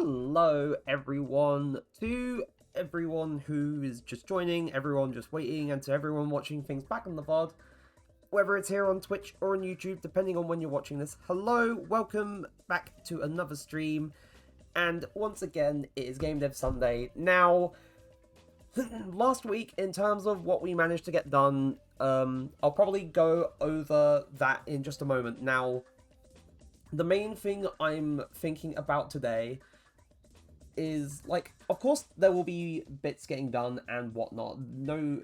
Hello, everyone, to everyone who is just joining, everyone just waiting, and to everyone watching things back on the VOD, whether it's here on Twitch or on YouTube, depending on when you're watching this. Hello, welcome back to another stream, and once again, it is Game Dev Sunday. Now, last week, in terms of what we managed to get done, I'll probably go over that in just a moment. Now, the main thing I'm thinking about today is, like, of course there will be bits getting done and whatnot. No...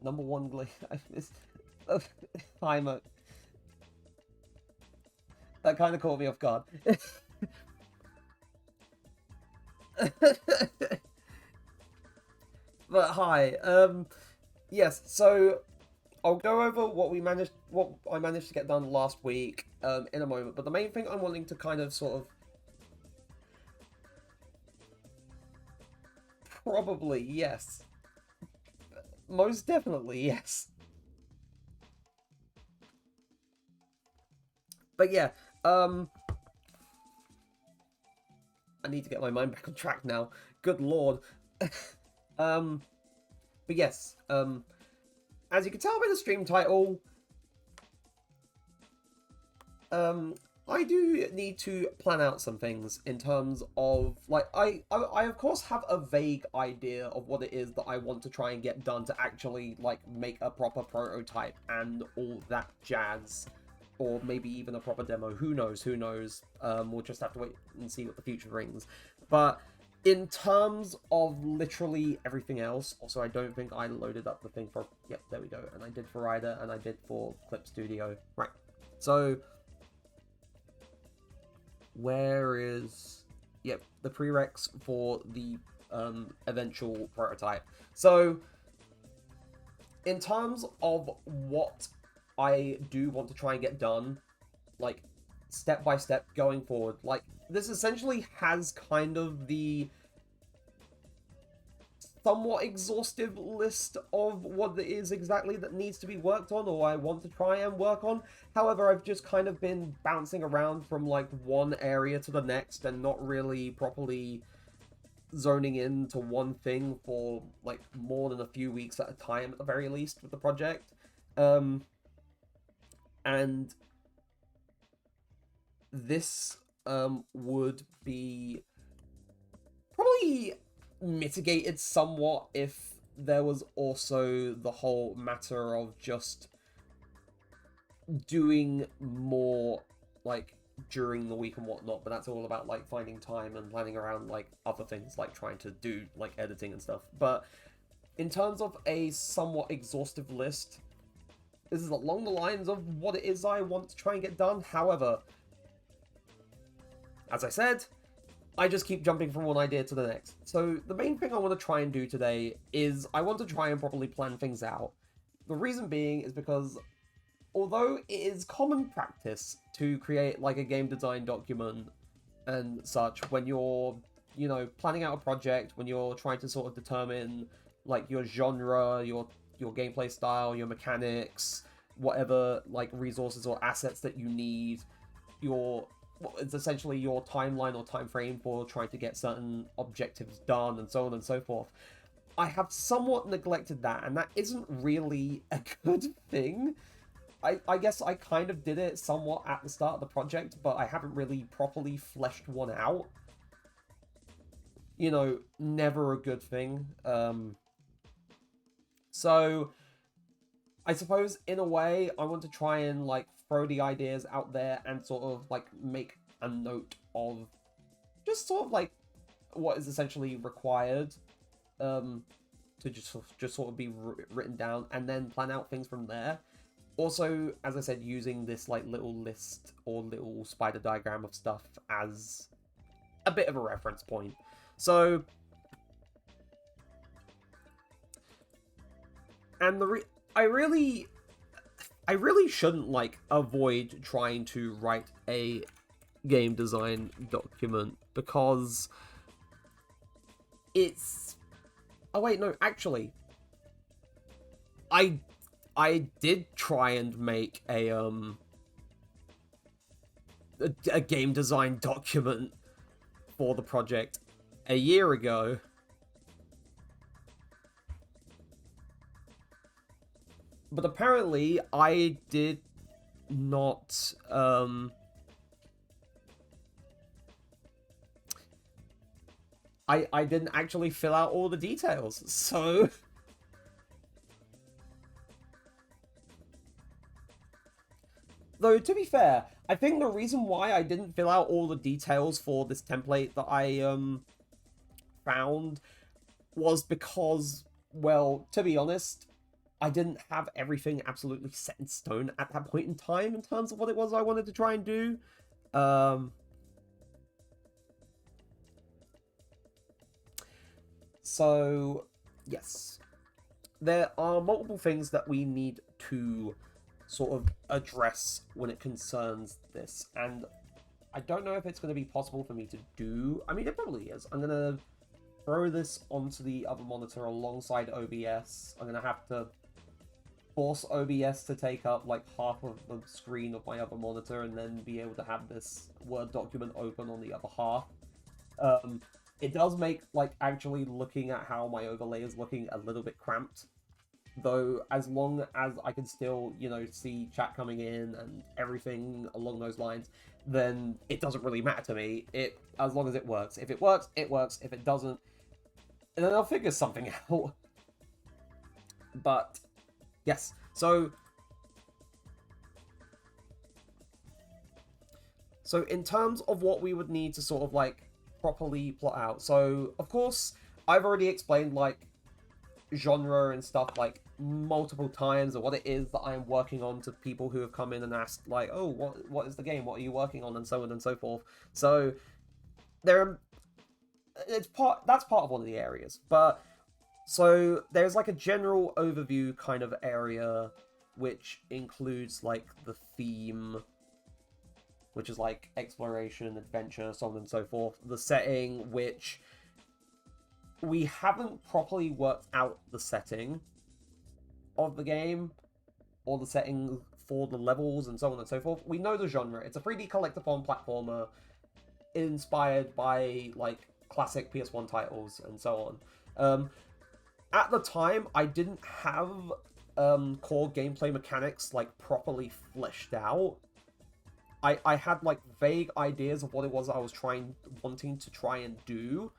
Number one timer. That kind of caught me off guard. But hi, yes, so I'll go over what I managed to get done last week, in a moment, but the main thing I'm wanting to kind of sort of... Probably, yes. Most definitely, yes. But yeah, I need to get my mind back on track now. Good lord. But yes, as you can tell by the stream title, I do need to plan out some things in terms of, like, I of course have a vague idea of what it is that I want to try and get done to actually, like, make a proper prototype and all that jazz. Or maybe even a proper demo, who knows, we'll just have to wait and see what the future brings. But in terms of literally everything else, also I don't think I loaded up the thing for, yep, there we go, and I did for Rider, and I did for Clip Studio, right, so, where is, yep, the prereqs for the eventual prototype. So, in terms of what I do want to try and get done, like, step by step going forward, like, this essentially has kind of the somewhat exhaustive list of what it is exactly that needs to be worked on, or I want to try and work on. However, I've just kind of been bouncing around from, like, one area to the next and not really properly zoning into one thing for, like, more than a few weeks at a time, at the very least, with the project. And this would be probably mitigated somewhat if there was also the whole matter of just doing more, like, during the week and whatnot, but that's all about, like, finding time and planning around, like, other things, like trying to do, like, editing and stuff. But in terms of a somewhat exhaustive list, this is along the lines of what it is I want to try and get done. However, as I said, I just keep jumping from one idea to the next. So the main thing I want to try and do today is I want to try and properly plan things out. The reason being is because although it is common practice to create, like, a game design document and such when you're, you know, planning out a project, when you're trying to sort of determine, like, your genre, your gameplay style, your mechanics, whatever, like, resources or assets that you need, it's essentially your timeline or time frame for trying to get certain objectives done, and so on and so forth. I have somewhat neglected that, and that isn't really a good thing. I guess I kind of did it somewhat at the start of the project, but I haven't really properly fleshed one out. You know, never a good thing. So, I suppose, in a way, I want to try and, like, throw the ideas out there and sort of, like, make a note of just sort of, like, what is essentially required to just sort of be written down, and then plan out things from there. Also, as I said, using this, like, little list or little spider diagram of stuff as a bit of a reference point. So, and I really shouldn't, like, avoid trying to write a game design document, because it's... Oh wait, no, actually, I I did try and make a game design document for the project a year ago. But apparently I did not I didn't actually fill out all the details. So though, to be fair, I think the reason why I didn't fill out all the details for this template that I found was because, well, to be honest, I didn't have everything absolutely set in stone at that point in time in terms of what it was I wanted to try and do. So, yes. There are multiple things that we need to sort of address when it concerns this, and I don't know if it's going to be possible for me to do. I mean, it probably is. I'm going to throw this onto the other monitor alongside OBS. I'm going to have to force OBS to take up like half of the screen of my other monitor and then be able to have this Word document open on the other half. It does make, like, actually looking at how my overlay is looking a little bit cramped. Though, as long as I can still, you know, see chat coming in and everything along those lines, then it doesn't really matter to me. As long as it works. If it works, it works. If it doesn't, then I'll figure something out. But, yes. So in terms of what we would need to sort of, like, properly plot out. So, of course, I've already explained, like, genre and stuff, like, multiple times, or what it is that I am working on to people who have come in and asked, like, oh, what is the game? What are you working on? And so on and so forth. So, that's part of one of the areas. But, so, there's, like, a general overview kind of area, which includes, like, the theme, which is like exploration, adventure, so on and so forth. The setting, which we haven't properly worked out the setting of the game, or the setting for the levels, and so on and so forth. We know the genre. It's a 3D collectathon platformer inspired by, like, classic PS1 titles, and so on. At the time, I didn't have core gameplay mechanics, like, properly fleshed out. I had, like, vague ideas of what it was I was wanting to try and do,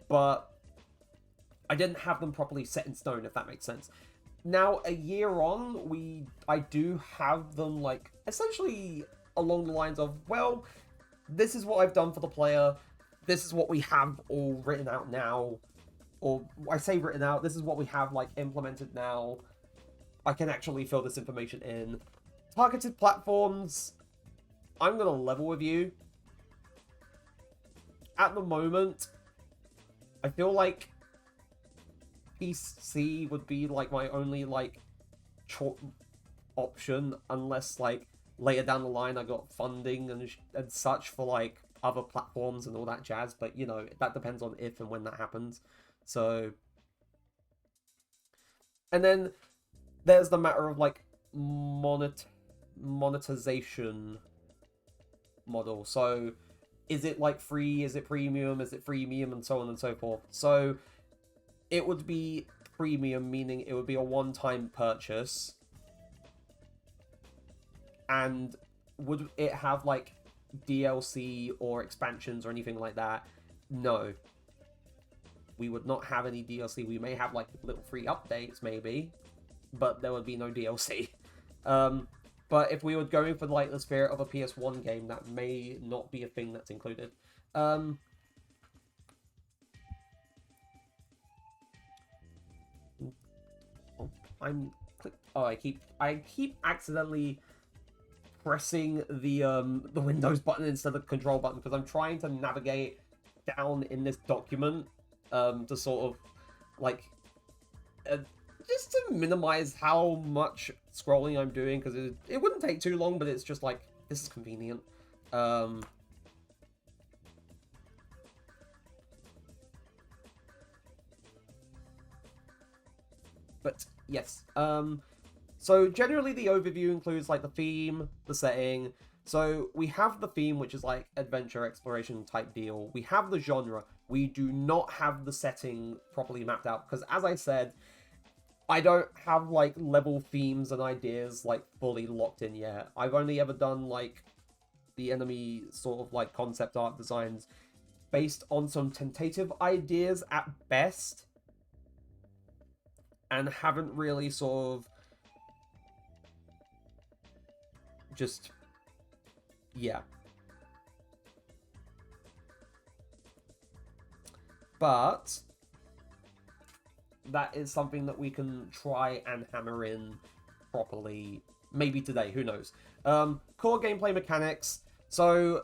but I didn't have them properly set in stone, if that makes sense. Now, a year on, I do have them, like, essentially along the lines of, well, this is what I've done for the player, this is what we have all written out now, or I say written out, this is what we have, like, implemented now. I can actually fill this information in. Targeted platforms, I'm gonna level with you. At the moment, I feel like PC would be, like, my only, like, option, unless, like, later down the line I got funding and such for, like, other platforms and all that jazz, but, you know, that depends on if and when that happens. So, and then there's the matter of, like, monetization model. So, is it, like, free? Is it premium? Is it freemium? And so on and so forth. So, it would be premium, meaning it would be a one-time purchase. And would it have, like, DLC or expansions or anything like that? No. We would not have any DLC. We may have, like, little free updates, maybe, but there would be no DLC. But if we were going for, like, the spirit of a PS1 game, that may not be a thing that's included. Oh, I keep accidentally pressing the Windows button instead of the control button, because I'm trying to navigate down in this document to sort of, like, just to minimize how much scrolling I'm doing, because it wouldn't take too long, but it's just like, this is convenient. But yes, So generally the overview includes like the theme, the setting. So we have the theme, which is like adventure exploration type deal. We have the genre. We do not have the setting properly mapped out because, as I said, I don't have like level themes and ideas like fully locked in yet. I've only ever done like the enemy sort of like concept art designs based on some tentative ideas at best, and haven't really sort of just, yeah. But that is something that we can try and hammer in properly maybe today, who knows. Core gameplay mechanics. So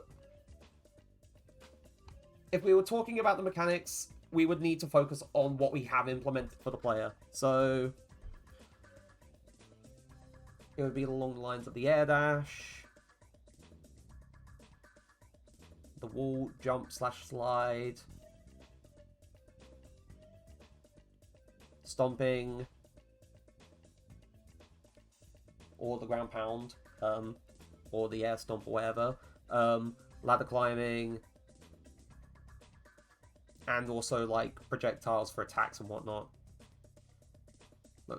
if we were talking about the mechanics, we would need to focus on what we have implemented for the player. So it would be along the lines of the air dash, the wall jump slash slide, stomping, or the ground pound, or the air stomp or whatever, ladder climbing, and also like projectiles for attacks and whatnot.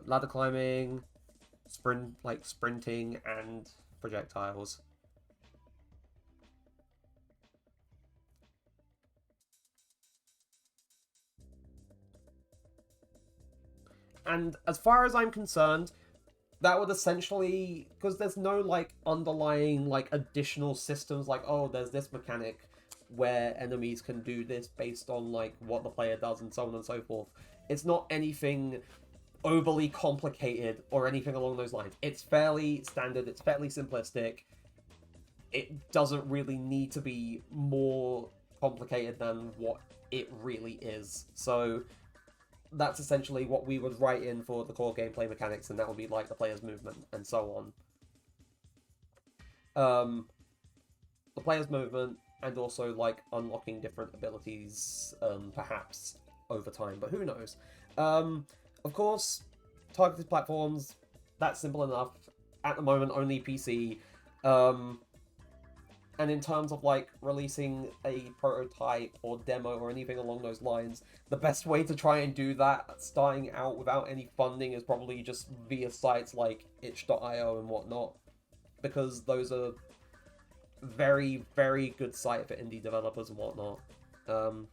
Ladder climbing, sprinting, and projectiles. And as far as I'm concerned, that would essentially, because there's no like underlying like additional systems like, oh, there's this mechanic where enemies can do this based on like what the player does and so on and so forth. It's not anything overly complicated or anything along those lines. It's fairly standard, it's fairly simplistic. It doesn't really need to be more complicated than what it really is. So that's essentially what we would write in for the core gameplay mechanics, and that would be like the player's movement and so on. The player's movement, and also like unlocking different abilities, perhaps over time, but who knows. Of course, targeted platforms, that's simple enough. At the moment, only PC. And in terms of like releasing a prototype or demo or anything along those lines, the best way to try and do that starting out without any funding is probably just via sites like itch.io and whatnot, because those are very, very good site for indie developers and whatnot. Good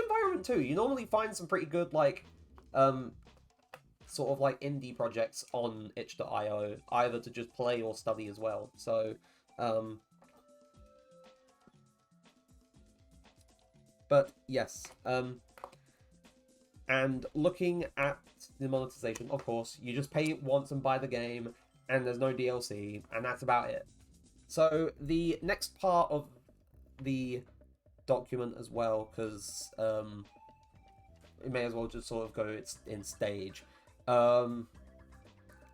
environment too. You normally find some pretty good like sort of like indie projects on itch.io, either to just play or study as well. So but yes, and looking at the monetization, of course, you just pay it once and buy the game, and there's no DLC, and that's about it. So the next part of the document as well, because it may as well just sort of go in stage,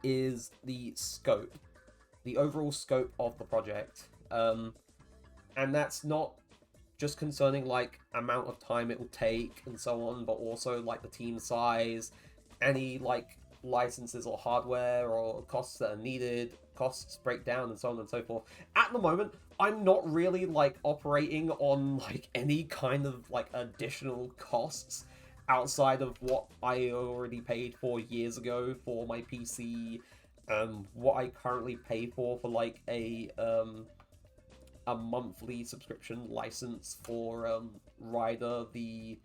is the scope, the overall scope of the project. And that's not just concerning like amount of time it will take and so on, but also like the team size, any like licenses or hardware or costs that are needed, costs breakdown, and so on and so forth. At the moment, I'm not really like operating on like any kind of like additional costs outside of what I already paid for years ago for my PC, what I currently pay for like a monthly subscription license for Rider, the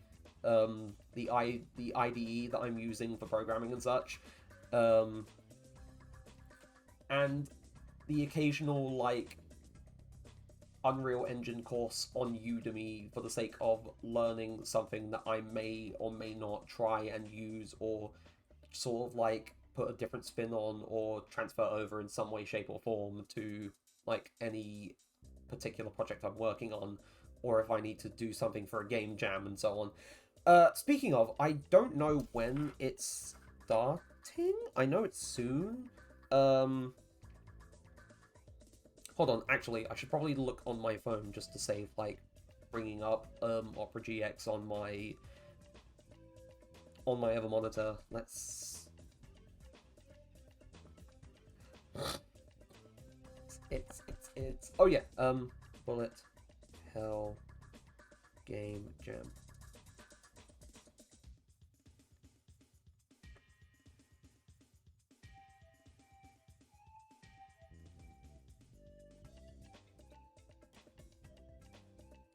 IDE that I'm using for programming and such, and the occasional like Unreal Engine course on Udemy for the sake of learning something that I may or may not try and use, or sort of like put a different spin on or transfer over in some way, shape, or form to like any particular project I'm working on, or if I need to do something for a game jam and so on. Speaking of, I don't know when it's starting. I know it's soon. Hold on, actually, I should probably look on my phone just to save, like, bringing up Opera GX on my other monitor. Let's It's oh yeah, bullet hell game jam.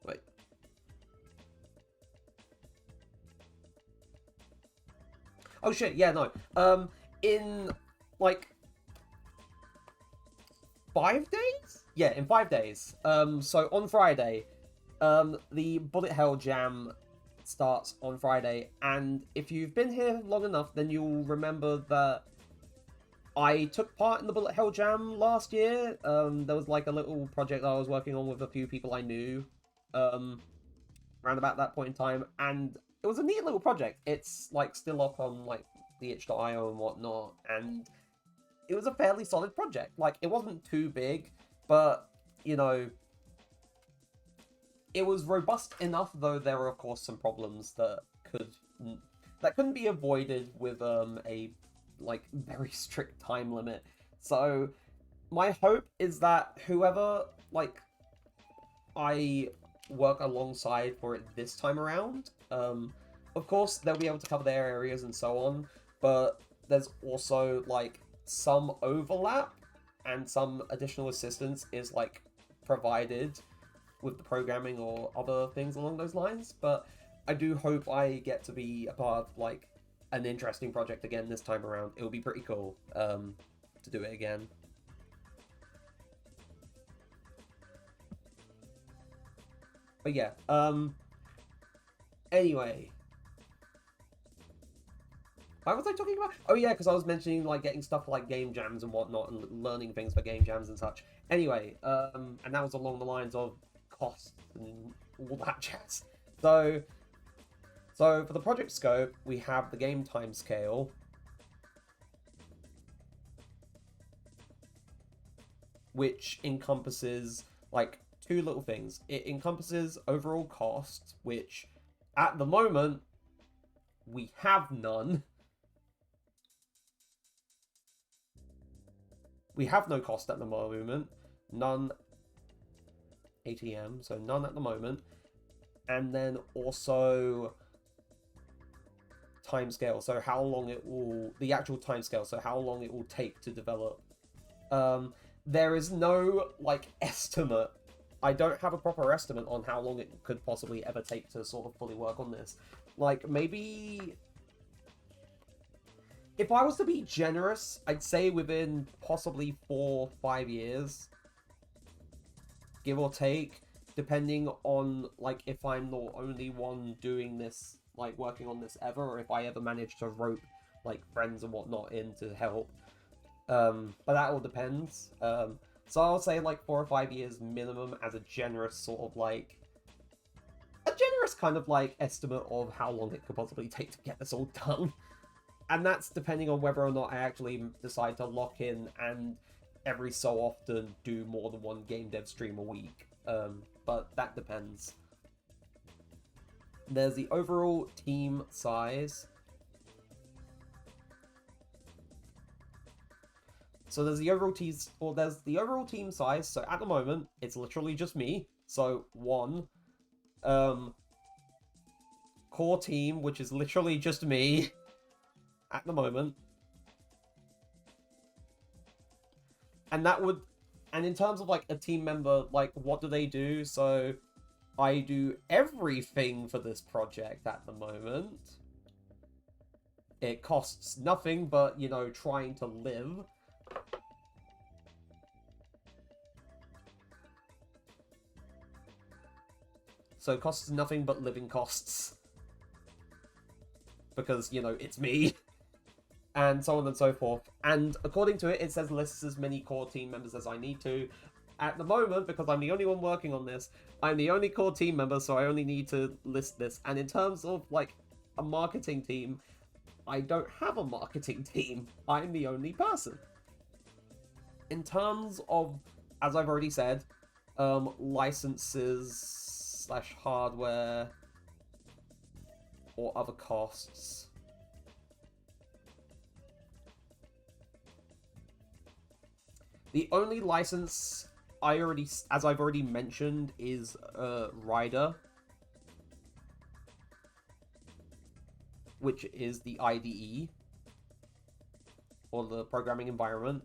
Wait. Oh shit, yeah, no. In like 5 days? Yeah, in 5 days. So on Friday, the Bullet Hell Jam starts on Friday, and if you've been here long enough, then you'll remember that I took part in the Bullet Hell Jam last year. There was like a little project I was working on with a few people I knew, around about that point in time, and it was a neat little project. It's like still up on like the itch.io and whatnot, and it was a fairly solid project. Like, it wasn't too big, but, you know, it was robust enough, though there were, of course, some problems that couldn't be avoided with a, like, very strict time limit. So, my hope is that whoever, like, I work alongside for it this time around, of course, they'll be able to cover their areas and so on, but there's also, like, some overlap and some additional assistance is like provided with the programming or other things along those lines. But I do hope I get to be a part of like an interesting project again this time around. It would be pretty cool to do it again. But yeah, anyway, why was I talking about? Oh yeah, because I was mentioning like getting stuff like game jams and whatnot, and learning things for game jams and such. Anyway, and that was along the lines of costs and all that jazz. So for the project scope, we have the game time scale, which encompasses like two little things. It encompasses overall cost, which at the moment we have none. We have no cost at the moment, none ATM, so none at the moment. And then also timescale, so how long it will, the actual timescale, so how long it will take to develop. There is no, like, estimate. I don't have a proper estimate on how long it could possibly ever take to sort of fully work on this. Like, maybe if I was to be generous, I'd say within possibly 4 or 5 years, give or take, depending on like if I'm the only one doing this, like working on this ever, or if I ever manage to rope like friends and whatnot in to help. But that all depends. So I'll say like 4 or 5 years minimum as a generous sort of like a generous kind of like estimate of how long it could possibly take to get this all done. And that's depending on whether or not I actually decide to lock in and every so often do more than one game dev stream a week. But that depends. There's the overall team size. So there's the overall team size. So at the moment, it's literally just me. So 1. Core team, which is literally just me at the moment. And in terms of like a team member, like what do they do? So I do everything for this project at the moment. It costs nothing but, you know, trying to live. So it costs nothing but living costs. Because, you know, it's me. And so on and so forth. And according to it, it says lists as many core team members as I need to. At the moment, because I'm the only one working on this, I'm the only core team member, so I only need to list this. And in terms of, like, a marketing team, I don't have a marketing team. I'm the only person. In terms of, as I've already said, licenses / hardware or other costs. The only license as I've already mentioned, is Rider, which is the IDE, or the programming environment.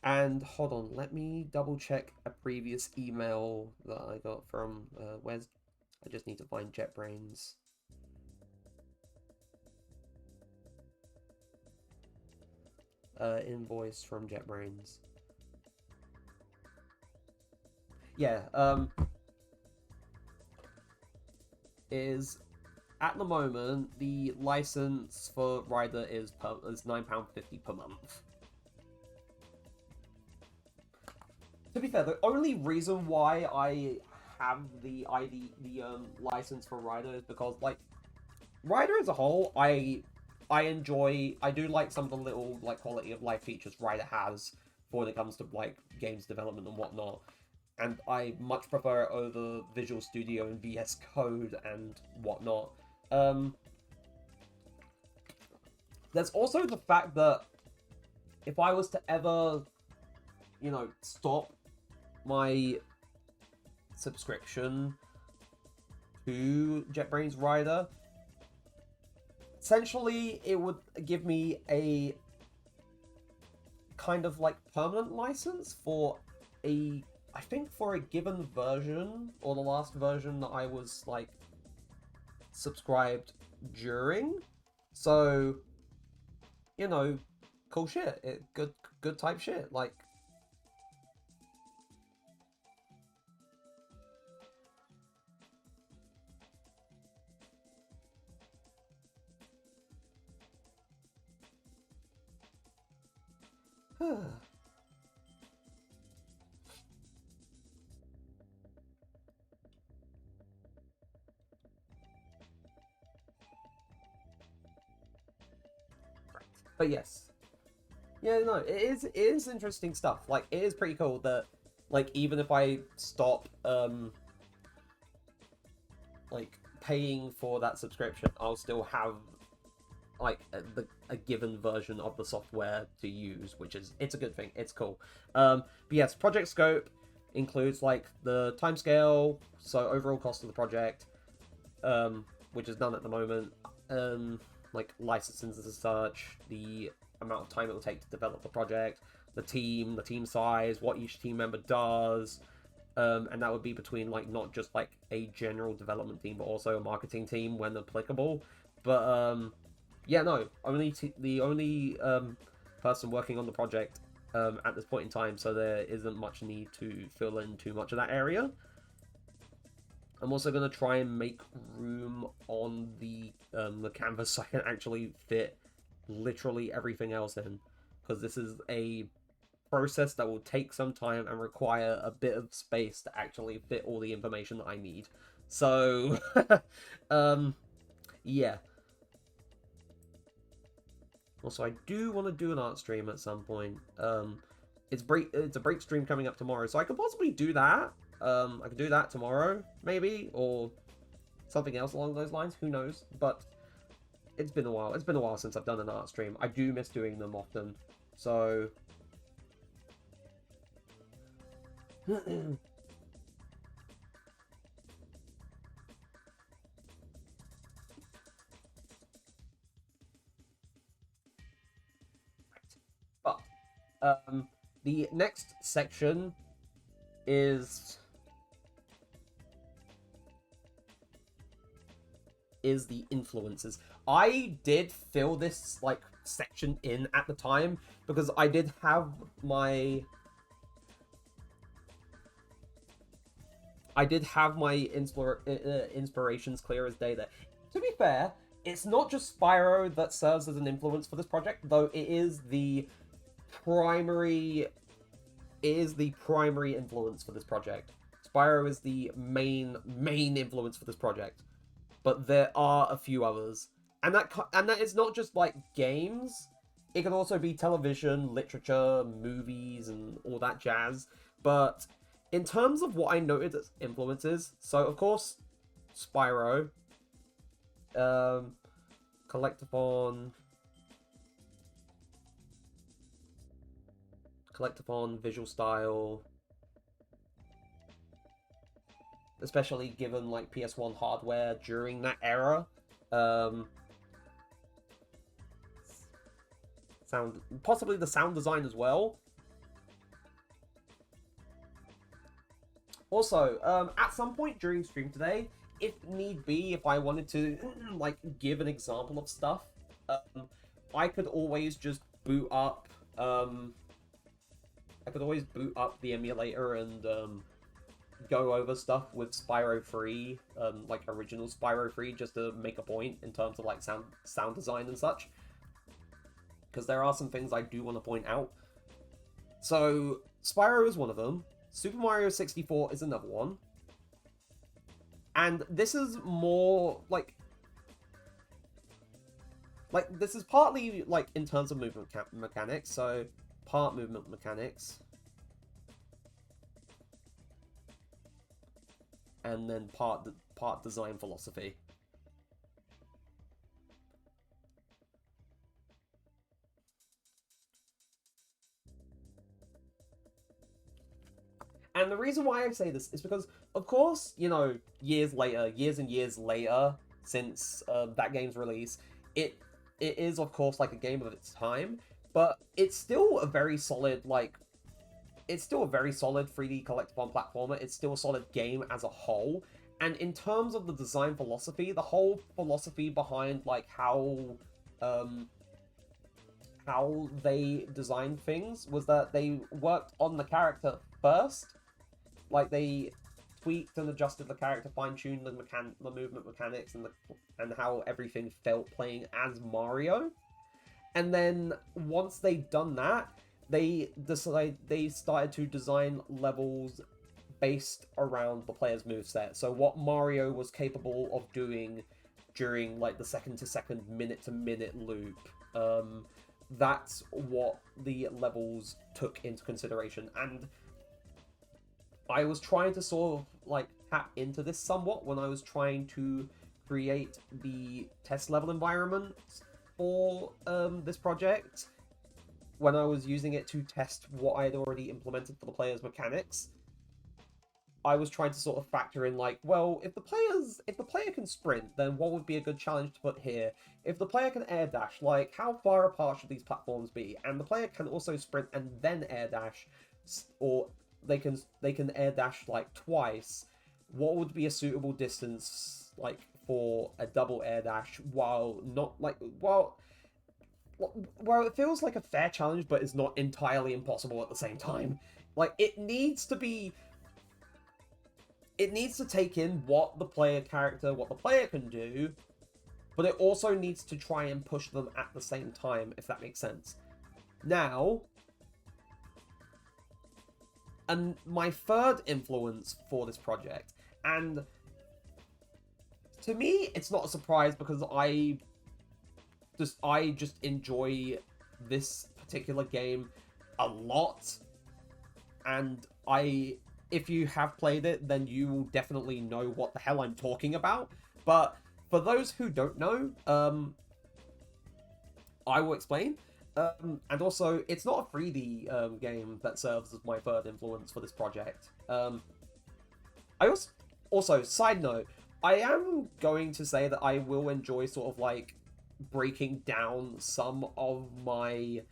And hold on, let me double check a previous email that I got from I just need to find JetBrains. Invoice from JetBrains. Yeah, is at the moment the license for Rider is £9.50 per month. To be fair, the only reason why I have the license for Rider is because, like, Rider as a whole, I enjoy. I do like some of the little, like, quality of life features Rider has when it comes to, like, games development and whatnot, and I much prefer it over Visual Studio and VS Code and whatnot. There's also the fact that if I was to ever, you know, stop my subscription to JetBrains Rider, essentially it would give me a kind of like permanent license for I think for a given version, or the last version that I was like subscribed during. So, you know, cool shit. Good type shit. Like, but yes. Yeah, no, it is interesting stuff. Like, it is pretty cool that, like, even if I stop, like, paying for that subscription, I'll still have, like, a given version of the software to use, which is, it's a good thing. It's cool. But yes, project scope includes, like, the timescale, so overall cost of the project, which is none at the moment, like, licenses and such, the amount of time it will take to develop the project, the team size, what each team member does, and that would be between, like, not just, like, a general development team, but also a marketing team when applicable. But, yeah, no, the only person working on the project at this point in time, so there isn't much need to fill in too much of that area. I'm also going to try and make room on the canvas so I can actually fit literally everything else in, because this is a process that will take some time and require a bit of space to actually fit all the information that I need. So, yeah. Also, I do want to do an art stream at some point. It's a break stream coming up tomorrow, so I could possibly do that. I could do that tomorrow, maybe, or something else along those lines. Who knows? But it's been a while. It's been a while since I've done an art stream. I do miss doing them often. So, but the next section is the influences. I did fill this, like, section in at the time because I did have my inspirations clear as day there. To be fair, it's not just Spyro that serves as an influence for this project, though it is the primary influence for this project. Spyro is the main influence for this project, but there are a few others, and that is not just like games. It can also be television, literature, movies, and all that jazz. But in terms of what I noted as influences, so of course, Spyro, Collectathon, collectathon, visual style, especially given like PS1 hardware during that era. Sound, possibly the sound design as well. Also, at some point during stream today, if need be, if I wanted to like give an example of stuff, I could always just boot up. I could always boot up the emulator and go over stuff with Spyro 3, like original Spyro 3, just to make a point in terms of like sound design and such. Because there are some things I do want to point out. So Spyro is one of them. Super Mario 64 is another one. And this is more like this is partly like in terms of movement mechanics, so part movement mechanics, and then part design philosophy. And the reason why I say this is because, of course, you know, years and years later, since that game's release, it is, of course, like a game of its time, but it's still a very solid, like, it's still a very solid 3D collectathon platformer. It's still a solid game as a whole. And in terms of the design philosophy, the whole philosophy behind, like, how they designed things was that they worked on the character first. Like, they tweaked and adjusted the character, fine-tuned the movement mechanics and how everything felt playing as Mario. And then once they'd done that, they started to design levels based around the player's moveset. So what Mario was capable of doing during like the second-to-second, minute-to-minute loop. That's what the levels took into consideration. And I was trying to sort of like tap into this somewhat when I was trying to create the test level environment for this project, when I was using it to test what I had already implemented for the player's mechanics. I was trying to sort of factor in like, well, if the player can sprint, then what would be a good challenge to put here? If the player can air dash, like how far apart should these platforms be? And the player can also sprint and then air dash, or they can air dash like twice. What would be a suitable distance like for a double air dash while not like well it feels like a fair challenge, but it's not entirely impossible at the same time. Like it needs to take in what the player can do, but it also needs to try and push them at the same time, if that makes sense. Now, and my third influence for this project, and to me, it's not a surprise because I just enjoy this particular game a lot, and if you have played it, then you will definitely know what the hell I'm talking about. But for those who don't know, I will explain. And also, it's not a 3D game that serves as my third influence for this project. I also, side note, I am going to say that I will enjoy sort of like breaking down some of my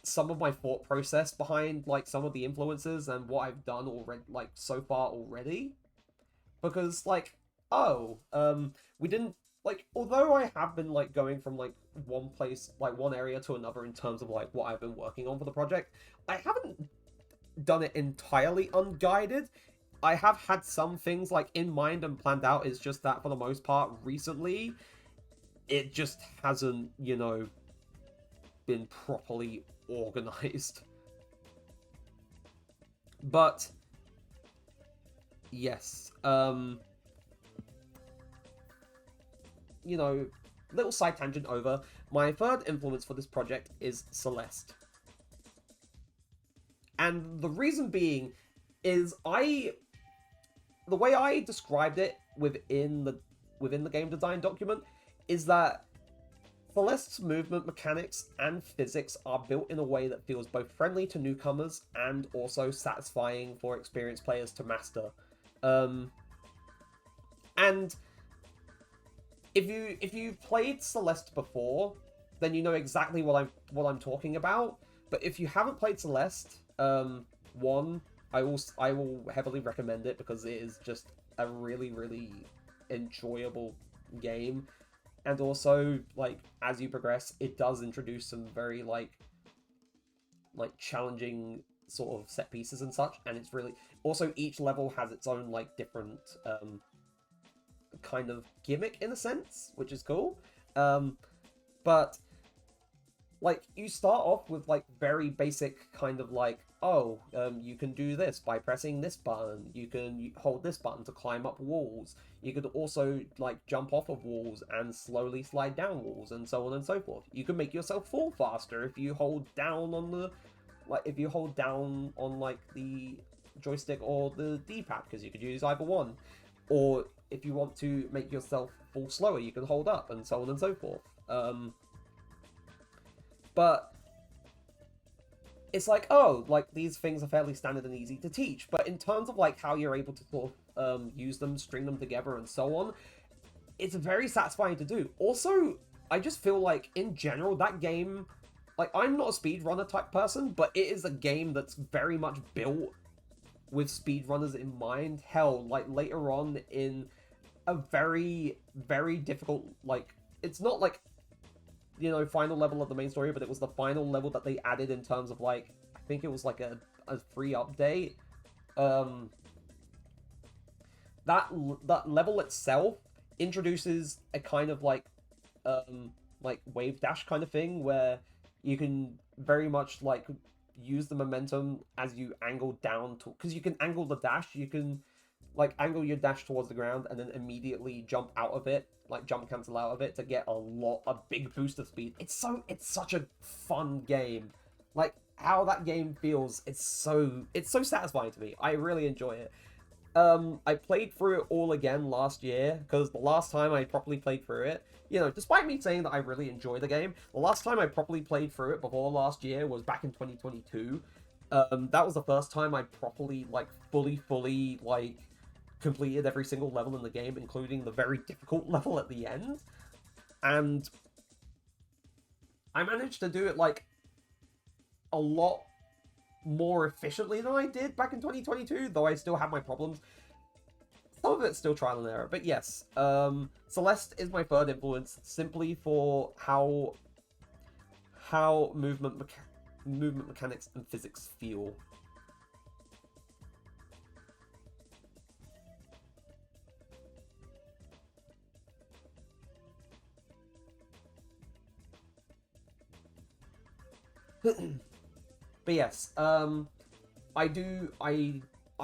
thought process behind like some of the influences and what I've done already, like so far already, because like we didn't like, although I have been like going from like one place, like one area to another in terms of like what I've been working on for the project, I haven't done it entirely unguided. I have had some things like in mind and planned out. It's just that for the most part recently it just hasn't, you know, been properly organized. But yes, you know, little side tangent over. My third influence for this project is Celeste. And the reason being is the way I described it within the game design document is that Celeste's movement mechanics and physics are built in a way that feels both friendly to newcomers and also satisfying for experienced players to master. Um, and if you've played Celeste before, then you know exactly what I'm talking about. But if you haven't played Celeste, one, I will heavily recommend it because it is just a really really enjoyable game. And also, like, as you progress, it does introduce some very like challenging sort of set pieces and such, and it's really also each level has its own like different kind of gimmick in a sense, which is cool. But like you start off with like very basic kind of like, oh, you can do this by pressing this button, you can hold this button to climb up walls, you could also like jump off of walls and slowly slide down walls, and so on and so forth. You can make yourself fall faster if you hold down on the if you hold down on like the joystick or the d-pad, because you could use either one. Or if you want to make yourself fall slower, you can hold up, and so on and so forth. But it's like, oh, like these things are fairly standard and easy to teach. But in terms of like how you're able to sort of use them, string them together, and so on, it's very satisfying to do. Also, I just feel like in general that game, like I'm not a speedrunner type person, but it is a game that's very much built with speedrunners in mind. Hell, like later on in a very very difficult, like, it's not like, you know, final level of the main story, but it was the final level that they added in terms of like, I think it was like a free update. That level itself introduces a kind of like wave dash kind of thing where you can very much like use the momentum as you angle down to, because you can angle the dash, you can like angle your dash towards the ground and then immediately jump out of it, like jump cancel out of it to get a big boost of speed. It's such a fun game. Like how that game feels, it's so satisfying to me. I really enjoy it. I played through it all again last year, because the last time I properly played through it, you know, despite me saying that I really enjoy the game, the last time I properly played through it before last year was back in 2022. That was the first time I properly, like, fully, like, completed every single level in the game, including the very difficult level at the end. And I managed to do it, like, a lot more efficiently than I did back in 2022, though I still have my problems. Some of it's still trial and error, but yes, Celeste is my third influence, simply for how movement mechanics and physics feel. But yes, I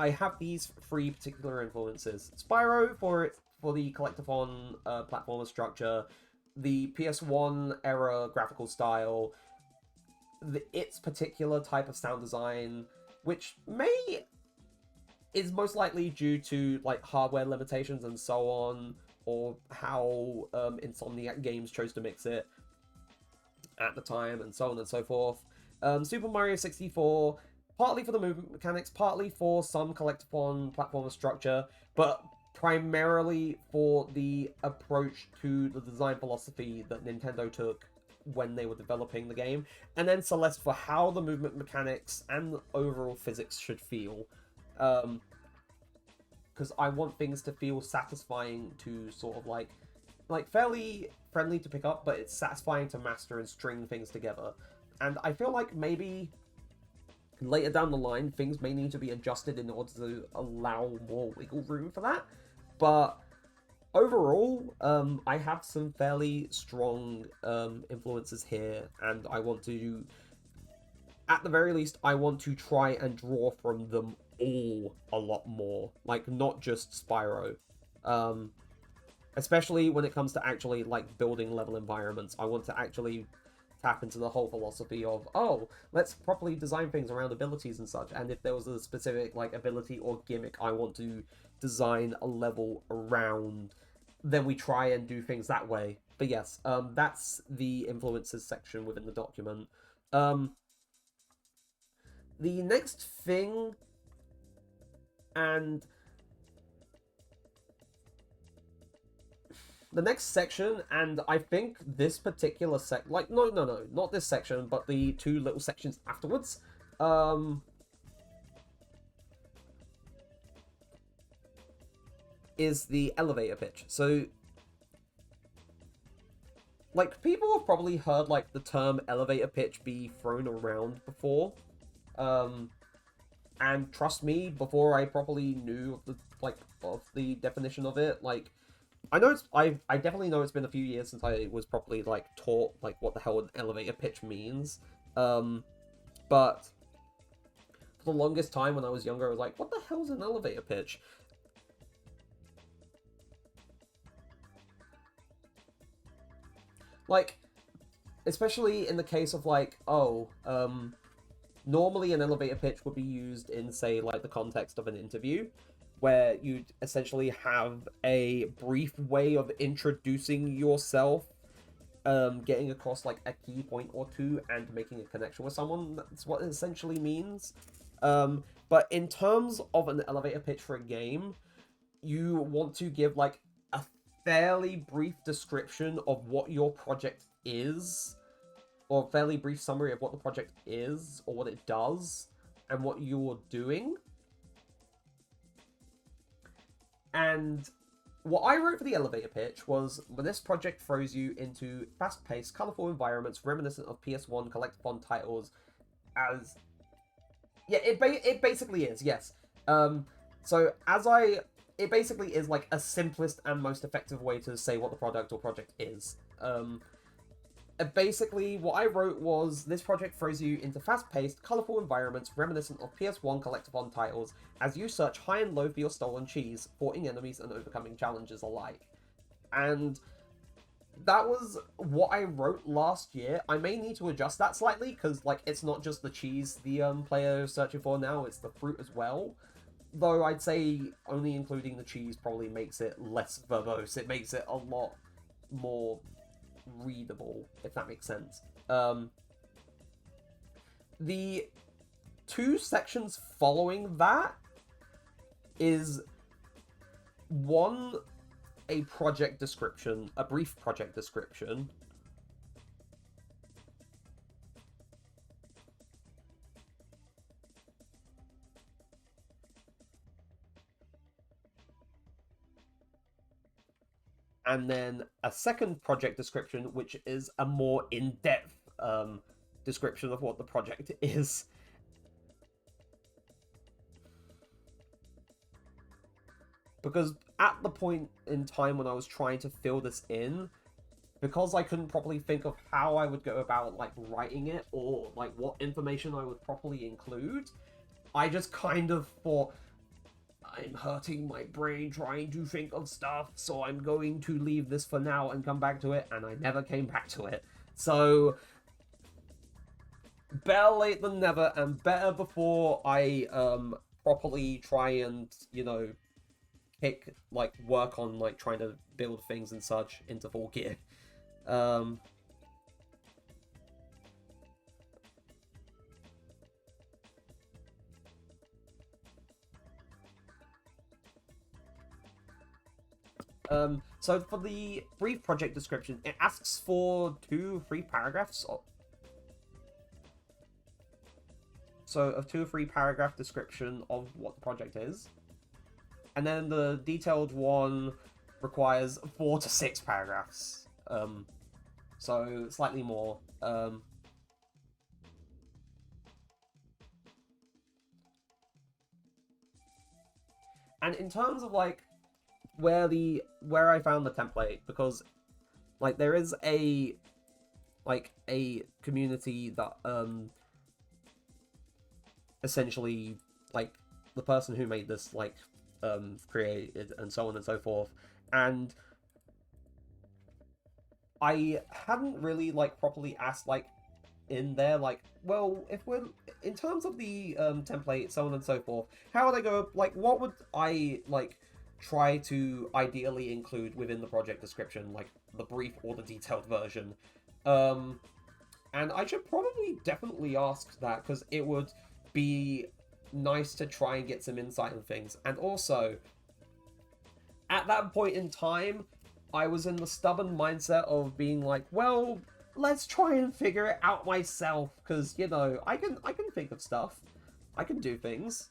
have these three particular influences: Spyro for the collectathon platformer structure, the PS1 era graphical style, its particular type of sound design, which is most likely due to like hardware limitations and so on, or how Insomniac Games chose to mix it at the time, and so on and so forth. Super Mario 64, partly for the movement mechanics, partly for some collectathon platformer structure, but primarily for the approach to the design philosophy that Nintendo took when they were developing the game. And then Celeste for how the movement mechanics and the overall physics should feel. Because I want things to feel satisfying to sort of like fairly friendly to pick up, but it's satisfying to master and string things together. And I feel like maybe later down the line, things may need to be adjusted in order to allow more wiggle room for that. But overall, I have some fairly strong influences here, and I want to, at the very least, I want to try and draw from them all a lot more. Like, not just Spyro. Especially when it comes to actually, like, building level environments. I want to actually tap into the whole philosophy of, oh, let's properly design things around abilities and such, and if there was a specific like ability or gimmick, I want to design a level around then we try and do things that way. But yes, that's the influences section within the document. Um, the next thing, and the next section, and I think this particular no, not this section, but the two little sections afterwards, is the elevator pitch. So, like, people have probably heard, like, the term elevator pitch be thrown around before. And trust me, before I properly knew of the definition of it, like, I know I definitely know it's been a few years since I was properly, like, taught, like, what the hell an elevator pitch means. But for the longest time when I was younger, I was like, what the hell's an elevator pitch? Like, especially in the case of, like, normally an elevator pitch would be used in, say, like, the context of an interview, where you'd essentially have a brief way of introducing yourself, getting across, like, a key point or two, and making a connection with someone. That's what it essentially means. But in terms of an elevator pitch for a game, you want to give, like, a fairly brief description of what your project is, or a fairly brief summary of what the project is, or what it does, and what you're doing. And what I wrote for the elevator pitch was, when this project throws you into fast-paced, colourful environments reminiscent of PS1 collectathon titles as... Yeah, it basically is, yes. It basically is, like, a simplest and most effective way to say what the product or project is. Basically, what I wrote was, this project throws you into fast-paced, colourful environments reminiscent of PS1 collectathon titles as you search high and low for your stolen cheese, thwarting enemies and overcoming challenges alike. And that was what I wrote last year. I may need to adjust that slightly, because, like, it's not just the cheese the player is searching for now, it's the fruit as well. Though I'd say only including the cheese probably makes it less verbose. It makes it a lot more readable, if that makes sense. The two sections following that is one, a project description, a brief project description. And then a second project description, which is a more in-depth description of what the project is. Because at the point in time when I was trying to fill this in, because I couldn't properly think of how I would go about, like, writing it, or, like, what information I would properly include, I just kind of thought, I'm hurting my brain trying to think of stuff, so I'm going to leave this for now and come back to it, and I never came back to it. So, better late than never, and better before I properly try and, you know, work on, like, trying to build things and such into full gear. So for the brief project description, it asks for 2-3 paragraphs. So a 2 or 3 paragraph description of what the project is. And then the detailed one requires 4 to 6 paragraphs. So slightly more. And in terms of, like, where I found the template, because, like, there is a community that essentially, like, the person who made this, like, created, and so on and so forth, and I hadn't really, like, properly asked, like, in there, like, well, if we're in terms of the template, so on and so forth, how would I go, like, what would I, like, try to ideally include within the project description, like the brief or the detailed version. And I should probably definitely ask that, because it would be nice to try and get some insight on things. And also, at that point in time, I was in the stubborn mindset of being like, well, let's try and figure it out myself, because, you know, I can think of stuff. I can do things.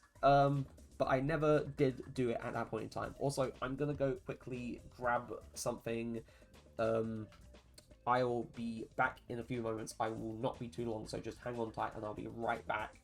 But I never did do it at that point in time. Also, I'm gonna go quickly grab something. I will be back in a few moments. I will not be too long, so just hang on tight and I'll be right back.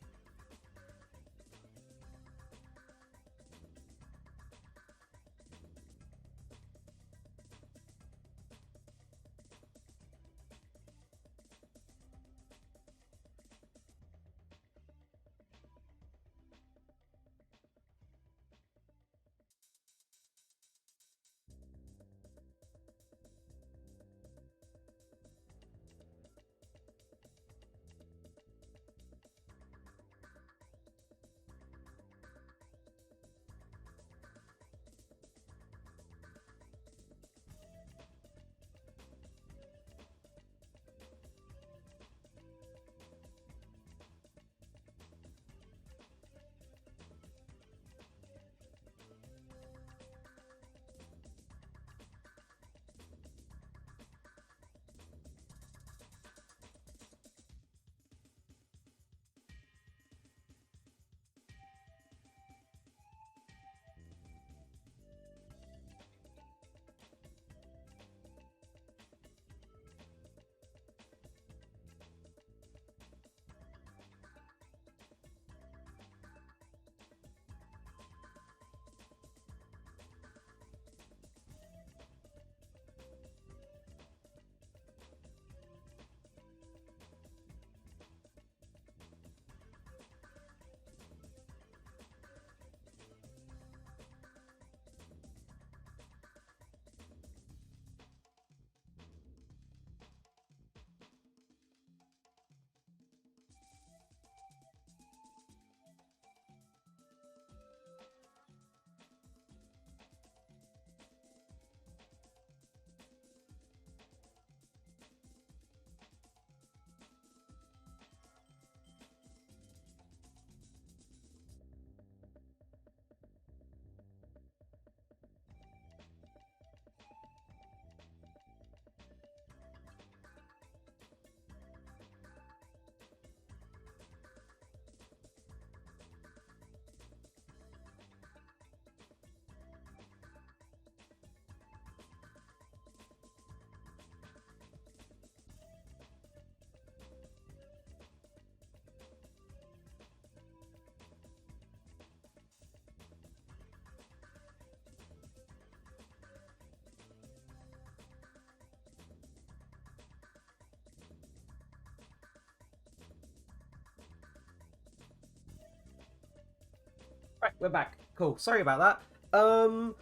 Right, we're back. Cool. Sorry about that.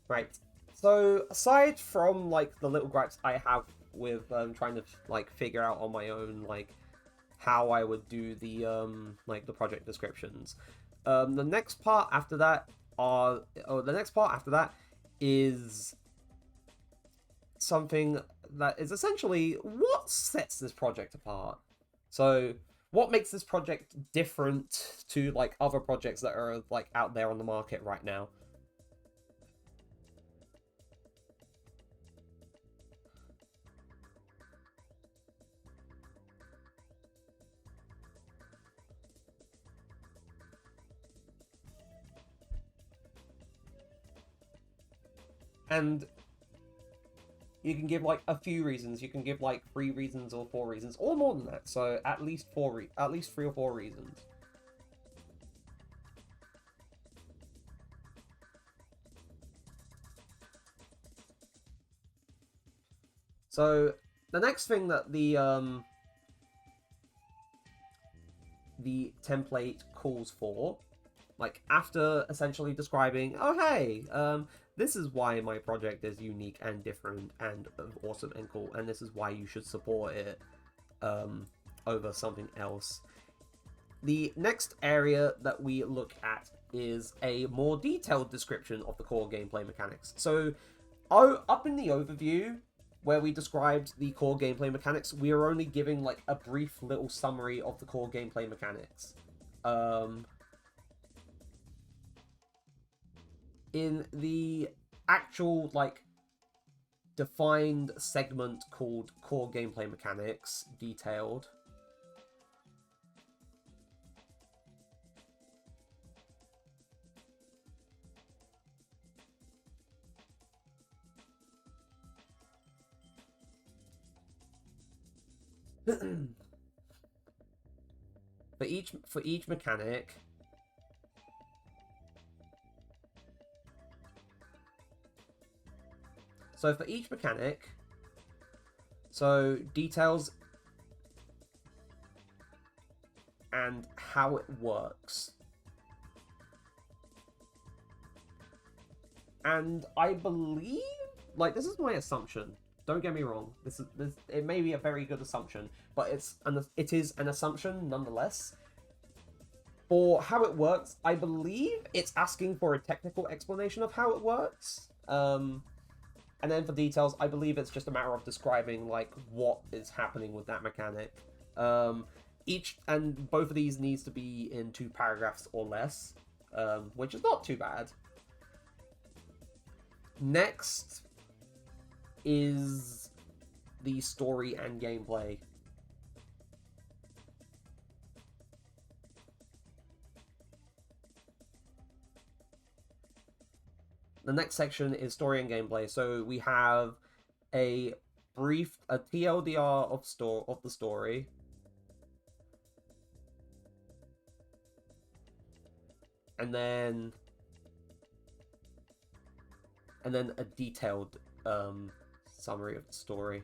Right. So aside from like the little gripes I have with trying to like figure out on my own like how I would do the like the project descriptions, the next part after that is something that is essentially what sets this project apart. So what makes this project different to like other projects that are like out there on the market right now? And you can give like a few reasons. You can give like 3 reasons or 4 reasons, or more than that. So at least at least 3 or 4 reasons. So the next thing that the template calls for, like after essentially describing, oh hey, this is why my project is unique and different and awesome and cool, and this is why you should support it over something else. The next area that we look at is a more detailed description of the core gameplay mechanics. So, up in the overview, where we described the core gameplay mechanics, we are only giving like a brief little summary of the core gameplay mechanics. In the actual like defined segment called core gameplay mechanics detailed, for each mechanic, so for each mechanic, so details and how it works. And I believe, like, this is my assumption. Don't get me wrong. This it may be a very good assumption, but it is an assumption nonetheless. For how it works, I believe it's asking for a technical explanation of how it works. And then for details, I believe it's just a matter of describing like what is happening with that mechanic. Both of these needs to be in 2 paragraphs or less, which is not too bad. Next is the story and gameplay. The next section is story and gameplay. So we have a TLDR of the story. And then a detailed summary of the story.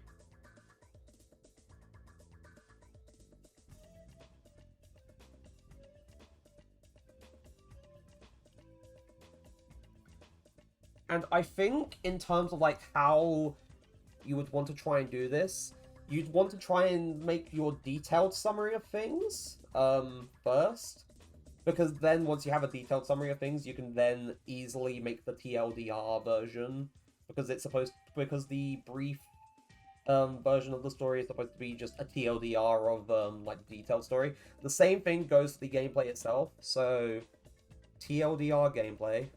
And I think in terms of like how you would want to try and do this, you'd want to try and make your detailed summary of things first. Because then once you have a detailed summary of things, you can then easily make the TLDR version. Because the brief version of the story is supposed to be just a TLDR of like detailed story. The same thing goes to the gameplay itself. So TLDR gameplay.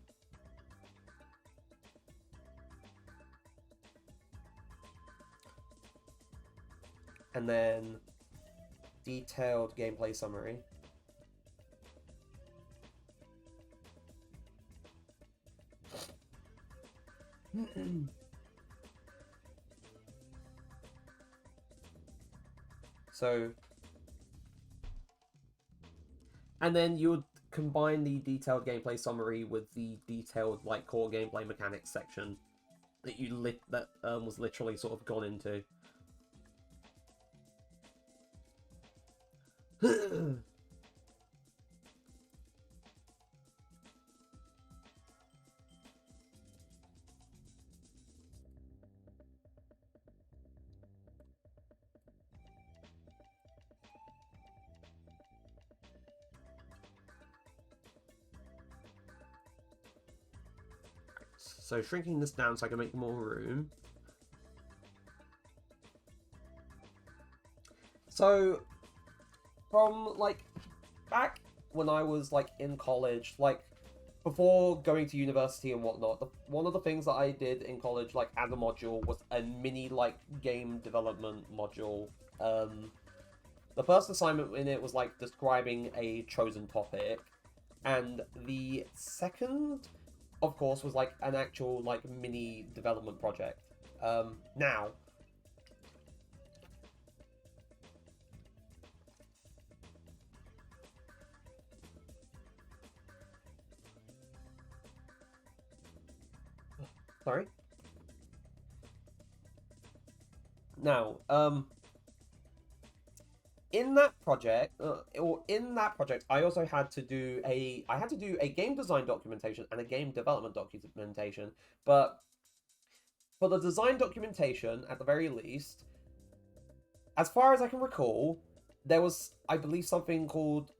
And then detailed gameplay summary. So, and then you would combine the detailed gameplay summary with the detailed like core gameplay mechanics section that was literally sort of gone into. So shrinking this down so I can make more room. So from like back when I was like in college, like before going to university and whatnot, one of the things that I did in college, like as a module, was a mini like game development module. The first assignment in it was like describing a chosen topic, and the second, of course, was like an actual like mini development project. Now, sorry. Now, in that project, I also had to do a game design documentation and a game development documentation. But for the design documentation, at the very least, as far as I can recall, there was, I believe, something called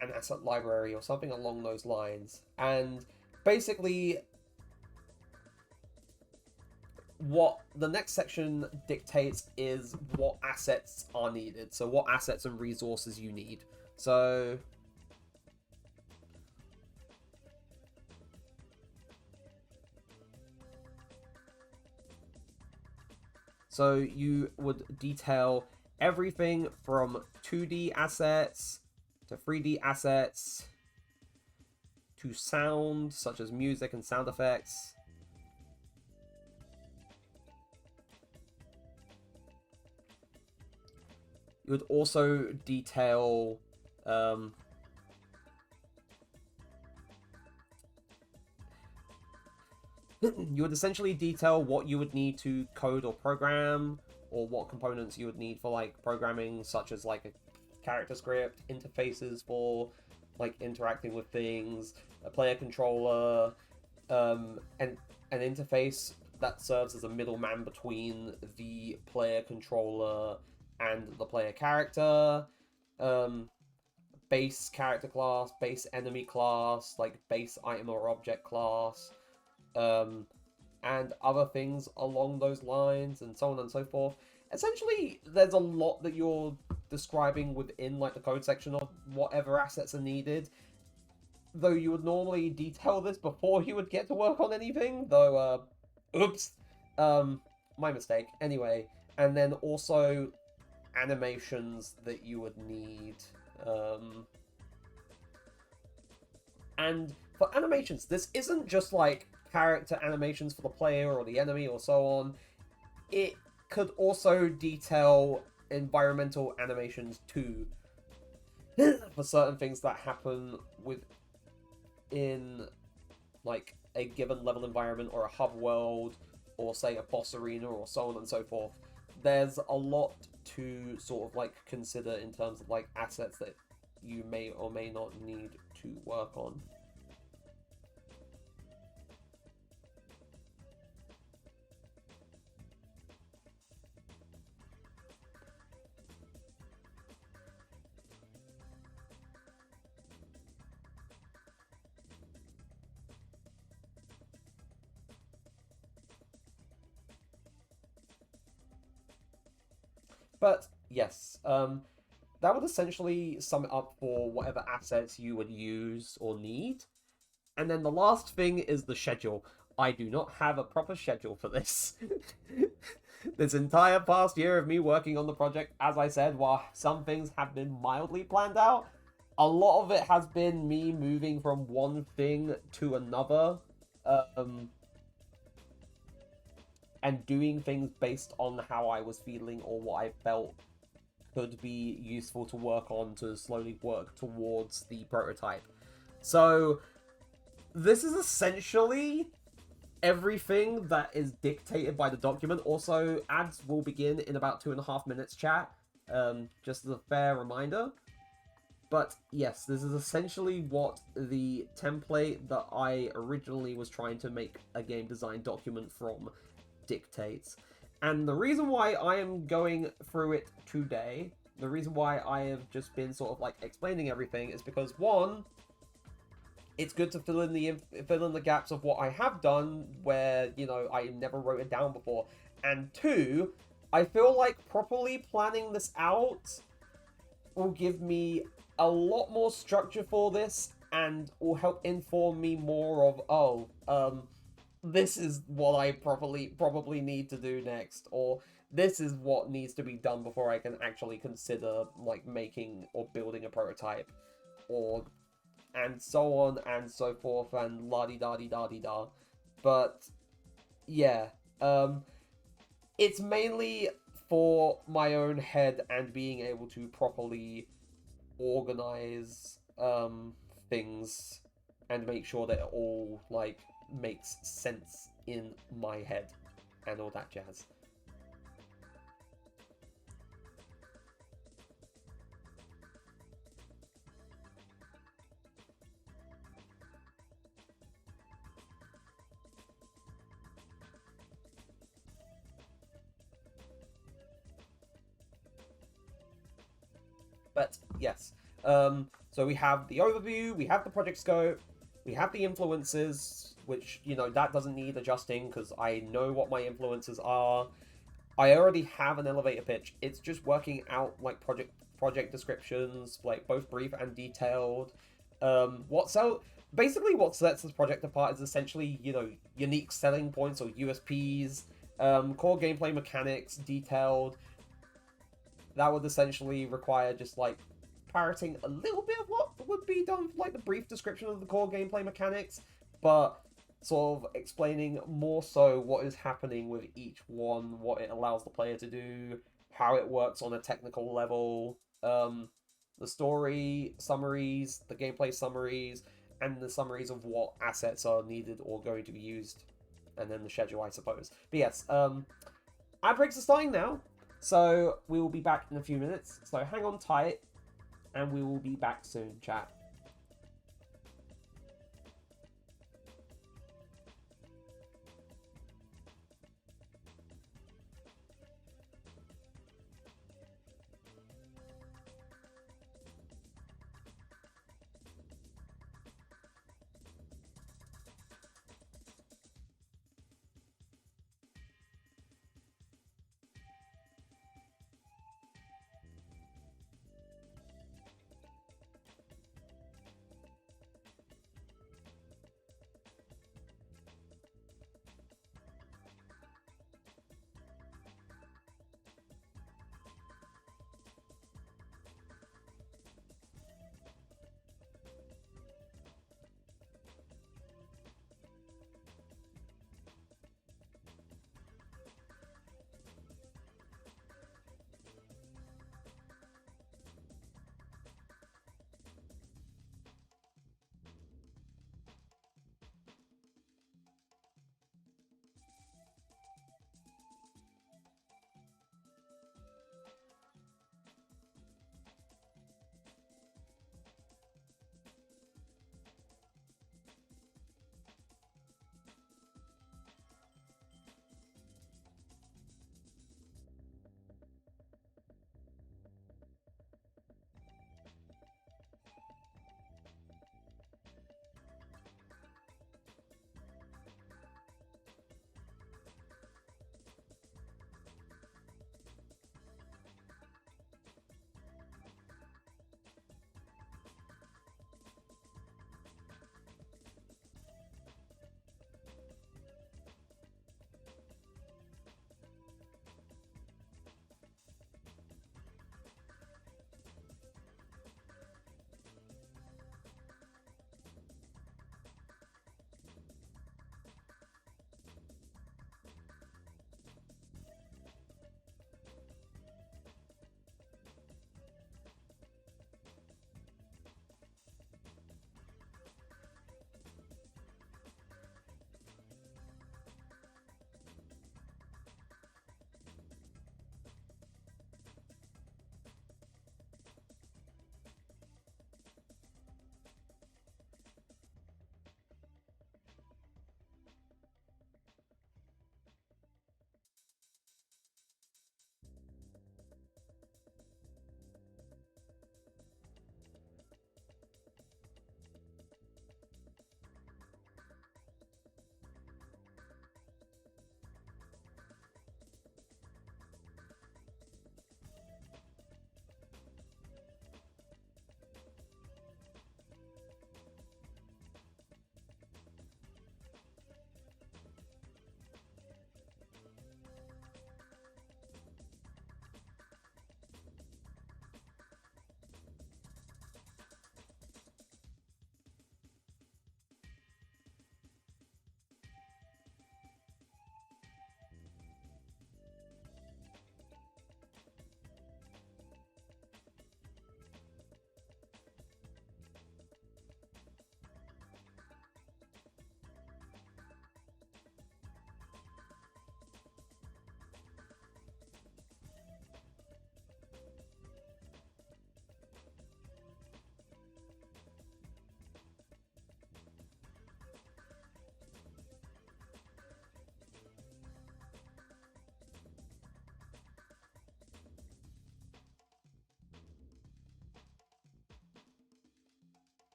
an asset library or something along those lines. And basically, what the next section dictates is what assets are needed. So what assets and resources you need. So you would detail everything from 2D assets to 3D assets to sound, such as music and sound effects. You would also detail you would essentially detail what you would need to code or program, or what components you would need for like programming, such as like a character script, interfaces for like interacting with things, a player controller, and an interface that serves as a middleman between the player controller and the player character, base character class, base enemy class, like base item or object class, and other things along those lines, and so on and so forth. Essentially, there's a lot that you're describing within like the code section of whatever assets are needed. Though you would normally detail this before you would get to work on anything, though, oops, my mistake. Anyway, and then also animations that you would need, and for animations, this isn't just like character animations for the player or the enemy or so on. It could also detail environmental animations too, for certain things that happen within like a given level environment or a hub world, or say a boss arena or so on and so forth. There's a lot to sort of like consider in terms of like assets that you may or may not need to work on. But yes, that would essentially sum it up for whatever assets you would use or need. And then the last thing is the schedule. I do not have a proper schedule for this. This entire past year of me working on the project, as I said, while some things have been mildly planned out, a lot of it has been me moving from one thing to another, and doing things based on how I was feeling or what I felt could be useful to work on to slowly work towards the prototype. So this is essentially everything that is dictated by the document. Also, ads will begin in about 2.5 minutes, chat. Just as a fair reminder. But yes, this is essentially what the template that I originally was trying to make a game design document from dictates. And the reason why I am going through it today, the reason why I have just been sort of like explaining everything, is because one, it's good to fill in the gaps of what I have done where, you know, I never wrote it down before. And two, I feel like properly planning this out will give me a lot more structure for this and will help inform me more of, this is what I probably need to do next, or this is what needs to be done before I can actually consider like making or building a prototype, or and so on and so forth, and la-di-da-di-da-di-da. But yeah, it's mainly for my own head and being able to properly organize things and make sure that it all like makes sense in my head and all that jazz. But yes, So we have the overview, we have the project scope, we have the influences, which, you know, that doesn't need adjusting because I know what my influences are. I already have an elevator pitch. It's just working out like project descriptions, like both brief and detailed. Basically what sets this project apart is essentially, you know, unique selling points or USPs, core gameplay mechanics, detailed. That would essentially require just like parroting a little bit of what would be done for like the brief description of the core gameplay mechanics, but sort of explaining more so what is happening with each one, what it allows the player to do, how it works on a technical level, the story summaries, the gameplay summaries, and the summaries of what assets are needed or going to be used, and then the schedule, I suppose. But yes, ad breaks are starting now, so we will be back in a few minutes. So hang on tight, and we will be back soon, chat.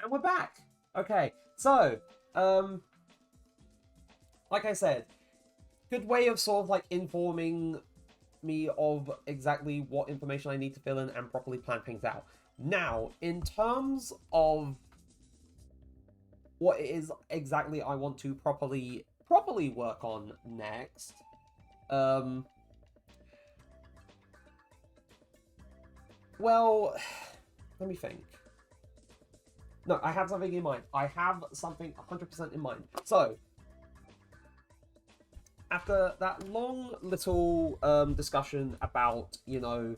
And we're back! Okay, so, like I said, good way of sort of like informing me of exactly what information I need to fill in and properly plan things out. Now, in terms of what it is exactly I want to properly work on next, well, let me think. No, I have something in mind. I have something 100% in mind. So, after that long little discussion about, you know,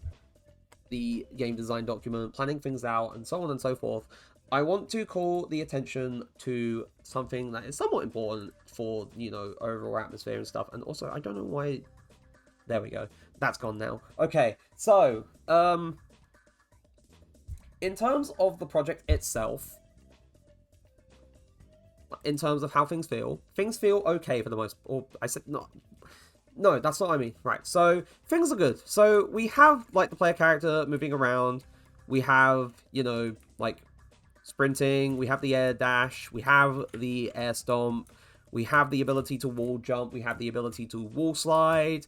the game design document, planning things out, and so on and so forth, I want to call the attention to something that is somewhat important for, you know, overall atmosphere and stuff. And also, I don't know why... There we go. That's gone now. Okay, so, in terms of the project itself, in terms of how things feel okay for the most... Or, I said not... No, that's not what I mean. Right, so, things are good. So, we have, like, the player character moving around. We have, you know, like, sprinting. We have the air dash. We have the air stomp. We have the ability to wall jump. We have the ability to wall slide.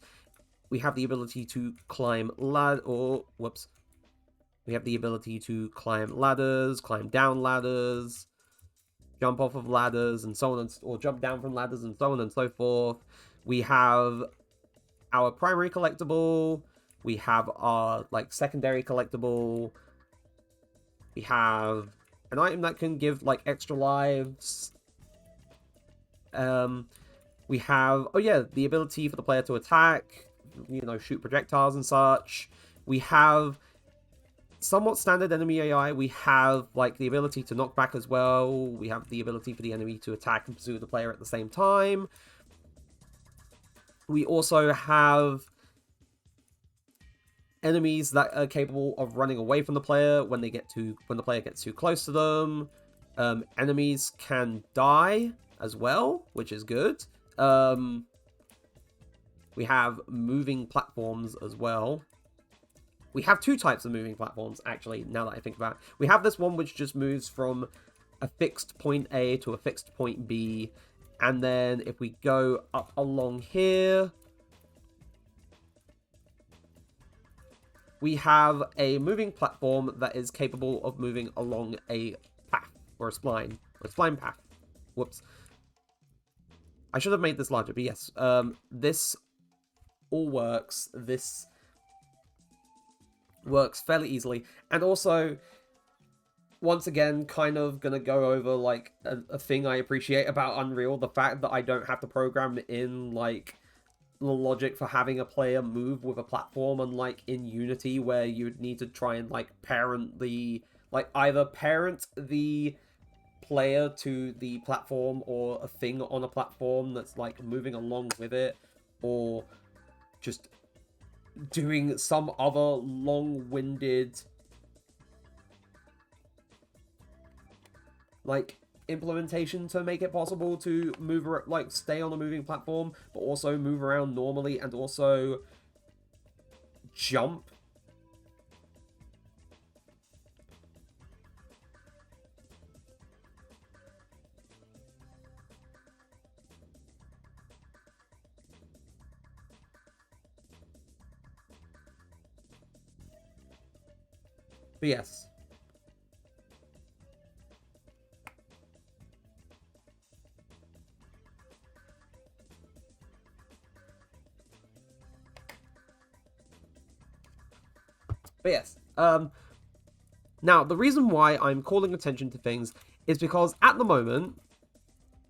We have the ability to climb whoops. We have the ability to climb ladders, climb down ladders, jump off of ladders, and so on, or jump down from ladders, and so on and so forth. We have our primary collectible. We have our, like, secondary collectible. We have an item that can give, like, extra lives. We have, oh yeah, the ability for the player to attack, you know, shoot projectiles and such. We have somewhat standard enemy AI. We have, like, the ability to knock back as well. We have the ability for the enemy to attack and pursue the player at the same time. We also have enemies that are capable of running away from the player when the player gets too close to them. Enemies can die as well, which is good. We have moving platforms as well. We have two types of moving platforms, actually, now that I think about it. We have this one which just moves from a fixed point A to a fixed point B. And then if we go up along here, we have a moving platform that is capable of moving along a path, or a spline path. Whoops. I should have made this larger, but yes, this all works. This works fairly easily. And also, once again, kind of gonna go over, like, a thing I appreciate about Unreal, the fact that I don't have to program in, like, the logic for having a player move with a platform, unlike in Unity, where you'd need to try and, like, parent the... Like, either parent the player to the platform or a thing on a platform that's, like, moving along with it, or just doing some other long-winded, like, implementation to make it possible to move, like, stay on a moving platform, but also move around normally and also jump. But yes. But yes, now, the reason why I'm calling attention to things is because at the moment,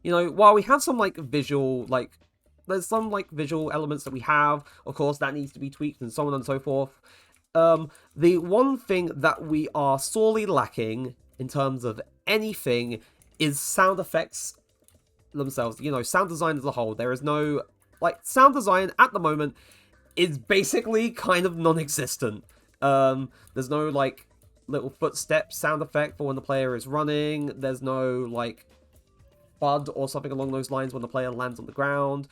you know, while we have some, like, visual, like, there's some, like, visual elements that we have, of course, that needs to be tweaked and so on and so forth. The one thing that we are sorely lacking in terms of anything is sound effects themselves, you know, sound design as a whole. There is no, like, sound design at the moment is basically kind of non-existent. There's no, like, little footstep sound effect for when the player is running. There's no, like, FUD or something along those lines when the player lands on the ground.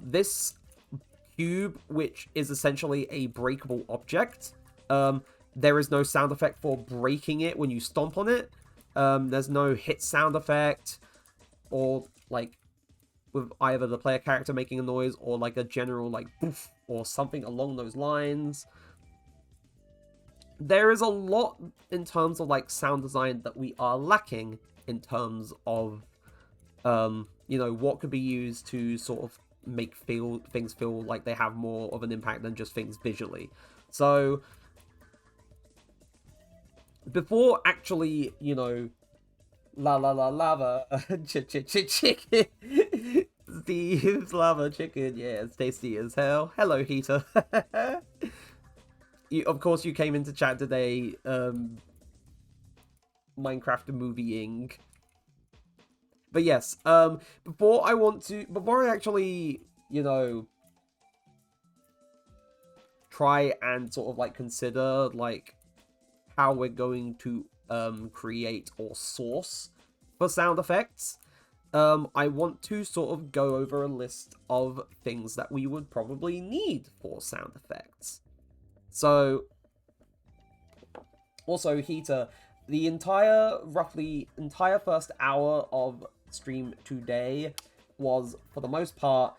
This cube, which is essentially a breakable object, there is no sound effect for breaking it when you stomp on it. There's no hit sound effect, or like with either the player character making a noise or like a general like poof or something along those lines. There is a lot in terms of like sound design that we are lacking in terms of you know, what could be used to sort of make things feel like they have more of an impact than just things visually. So before actually, you know, la la la lava chicken Steve's lava chicken, yeah, it's tasty as hell. Hello, Heater. Of course you came into chat today, Minecraft movieing. But yes, before I actually, you know, try and sort of like consider like how we're going to create or source for sound effects, I want to sort of go over a list of things that we would probably need for sound effects. So, also, Heater, the roughly entire first hour of stream today was, for the most part,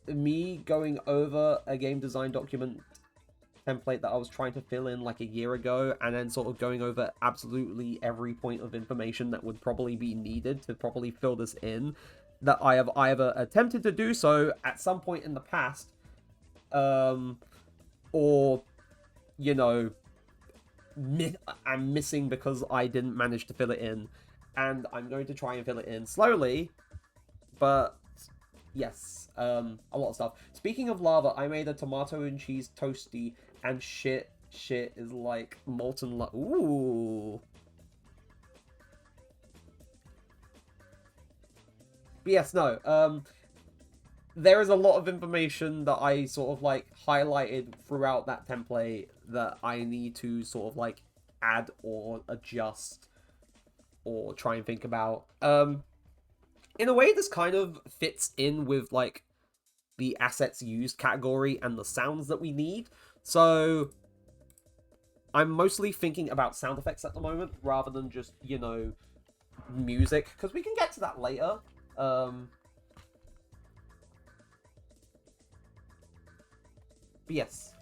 me going over a game design document template that I was trying to fill in like a year ago, and then sort of going over absolutely every point of information that would probably be needed to properly fill this in, that I have either attempted to do so at some point in the past, or, you know, I'm missing because I didn't manage to fill it in, and I'm going to try and fill it in slowly, but yes, a lot of stuff. Speaking of lava, I made a tomato and cheese toasty, and shit is like molten lava. Ooh. But yes, no, there is a lot of information that I sort of like highlighted throughout that template that I need to sort of like add or adjust or try and think about. In a way, this kind of fits in with like the assets used category and the sounds that we need. So I'm mostly thinking about sound effects at the moment rather than just, you know, music, because we can get to that later. But yes,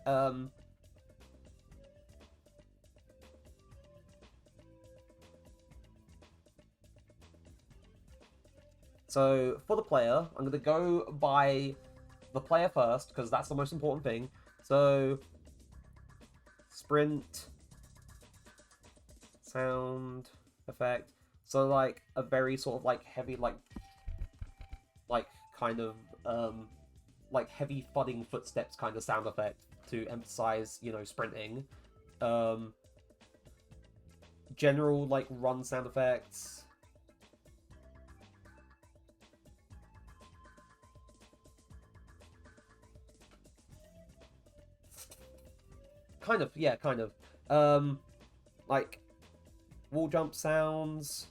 so for the player, I'm going to go by the player first, because that's the most important thing. So, sprint, sound effect. So, like, a very sort of, like, heavy, like kind of, like, heavy thudding footsteps kind of sound effect to emphasize, you know, sprinting. General, like, run sound effects. Kind of, yeah, kind of. Like, wall jump sounds.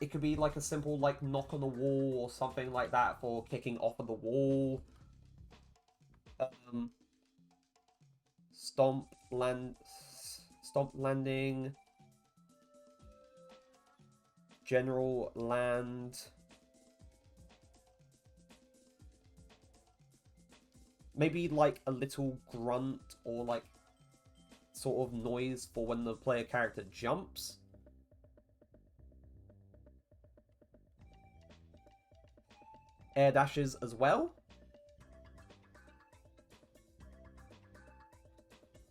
It could be like a simple, like, knock on the wall or something like that for kicking off of the wall. Stomp landing. General land. Maybe like a little grunt or like sort of noise for when the player character jumps. Air dashes as well.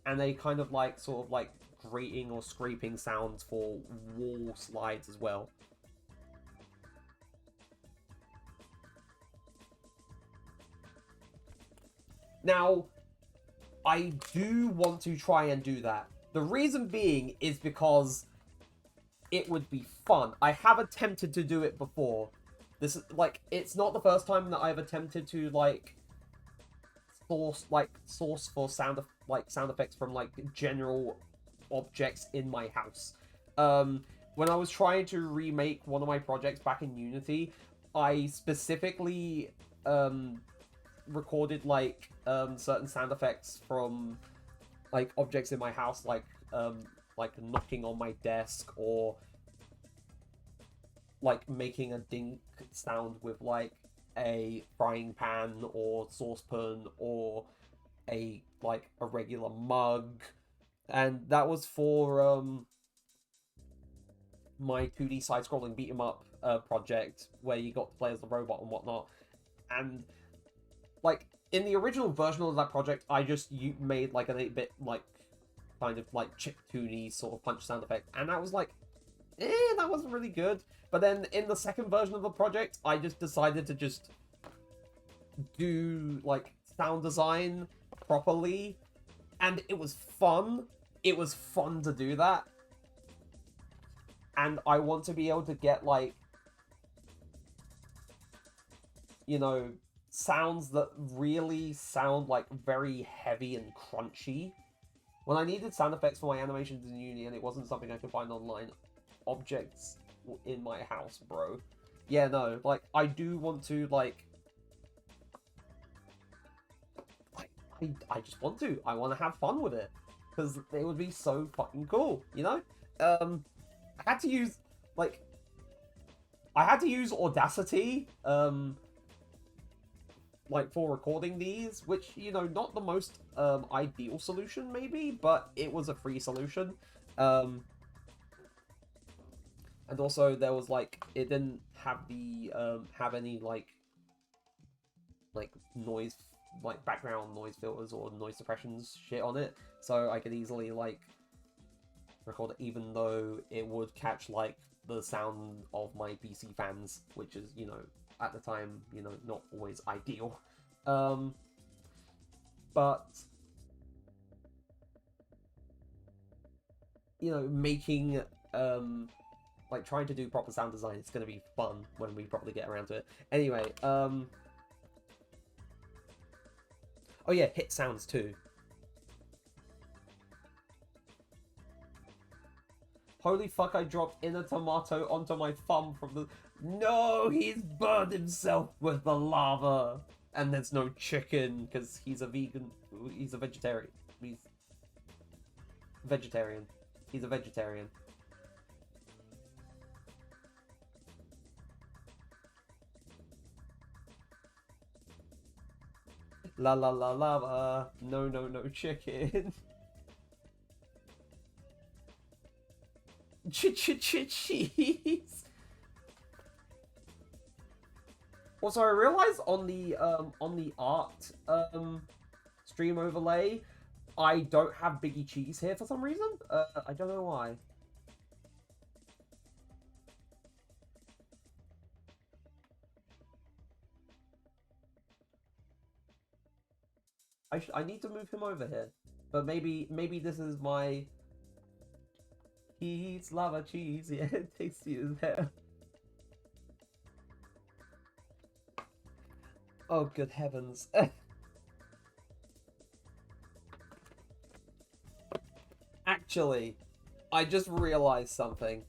And they kind of like sort of like grating or scraping sounds for wall slides as well. Now, I do want to try and do that. The reason being is because it would be fun. I have attempted to do it before. This is like, it's not the first time that I've attempted to like source for sound effects from like general objects in my house. When I was trying to remake one of my projects back in Unity, I specifically recorded like certain sound effects from like objects in my house, like knocking on my desk, or like making a dink sound with like a frying pan or saucepan or a regular mug. And that was for my 2D side-scrolling beat 'em up project where you got to play as the robot and whatnot. And like in the original version of that project, I just made like an 8-bit like kind of like chiptune sort of punch sound effect, and that was like, that wasn't really good. But then in the second version of the project, I just decided to just do like sound design properly, and it was fun. It was fun to do that, and I want to be able to get like, you know, sounds that really sound like very heavy and crunchy. When I needed sound effects for my animations in Uni and it wasn't something I could find online, objects in my house, bro. Yeah, no, like, I do want to, like... I just want to. I want to have fun with it. Because it would be so fucking cool, you know? I had to use, like... I had to use Audacity, like, for recording these, which, you know, not the most ideal solution, maybe, but it was a free solution. And also there was like, it didn't have the have any like noise, like background noise filters or noise suppressions shit on it, so I could easily like record it, even though it would catch like the sound of my PC fans, which is, you know, at the time, you know, not always ideal. But you know, making like trying to do proper sound design, it's gonna be fun when we probably get around to it. Anyway, oh yeah, hit sounds too. Holy fuck, I dropped in a tomato onto my thumb from the... No, he's burned himself with the lava! And there's no chicken, because he's a vegan... He's a vegetarian. He's... vegetarian. He's a vegetarian. La la la lava. No, no, no chicken. Cheese. Also, I realized on the art stream overlay, I don't have Biggie Cheese here for some reason. I don't know why. I need to move him over here, but maybe this is my... He eats lava cheese, yeah, tasty as hell. Oh, good heavens. Actually, I just realized something.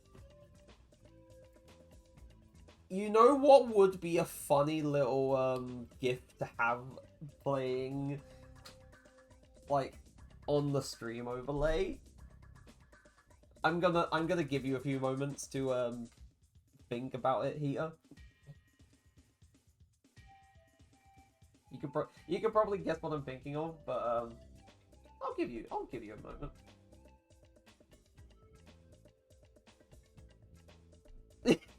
You know what would be a funny little gift to have playing like on the stream overlay? I'm gonna give you a few moments to think about it, Heater. You could probably guess what I'm thinking of, but I'll give you a moment.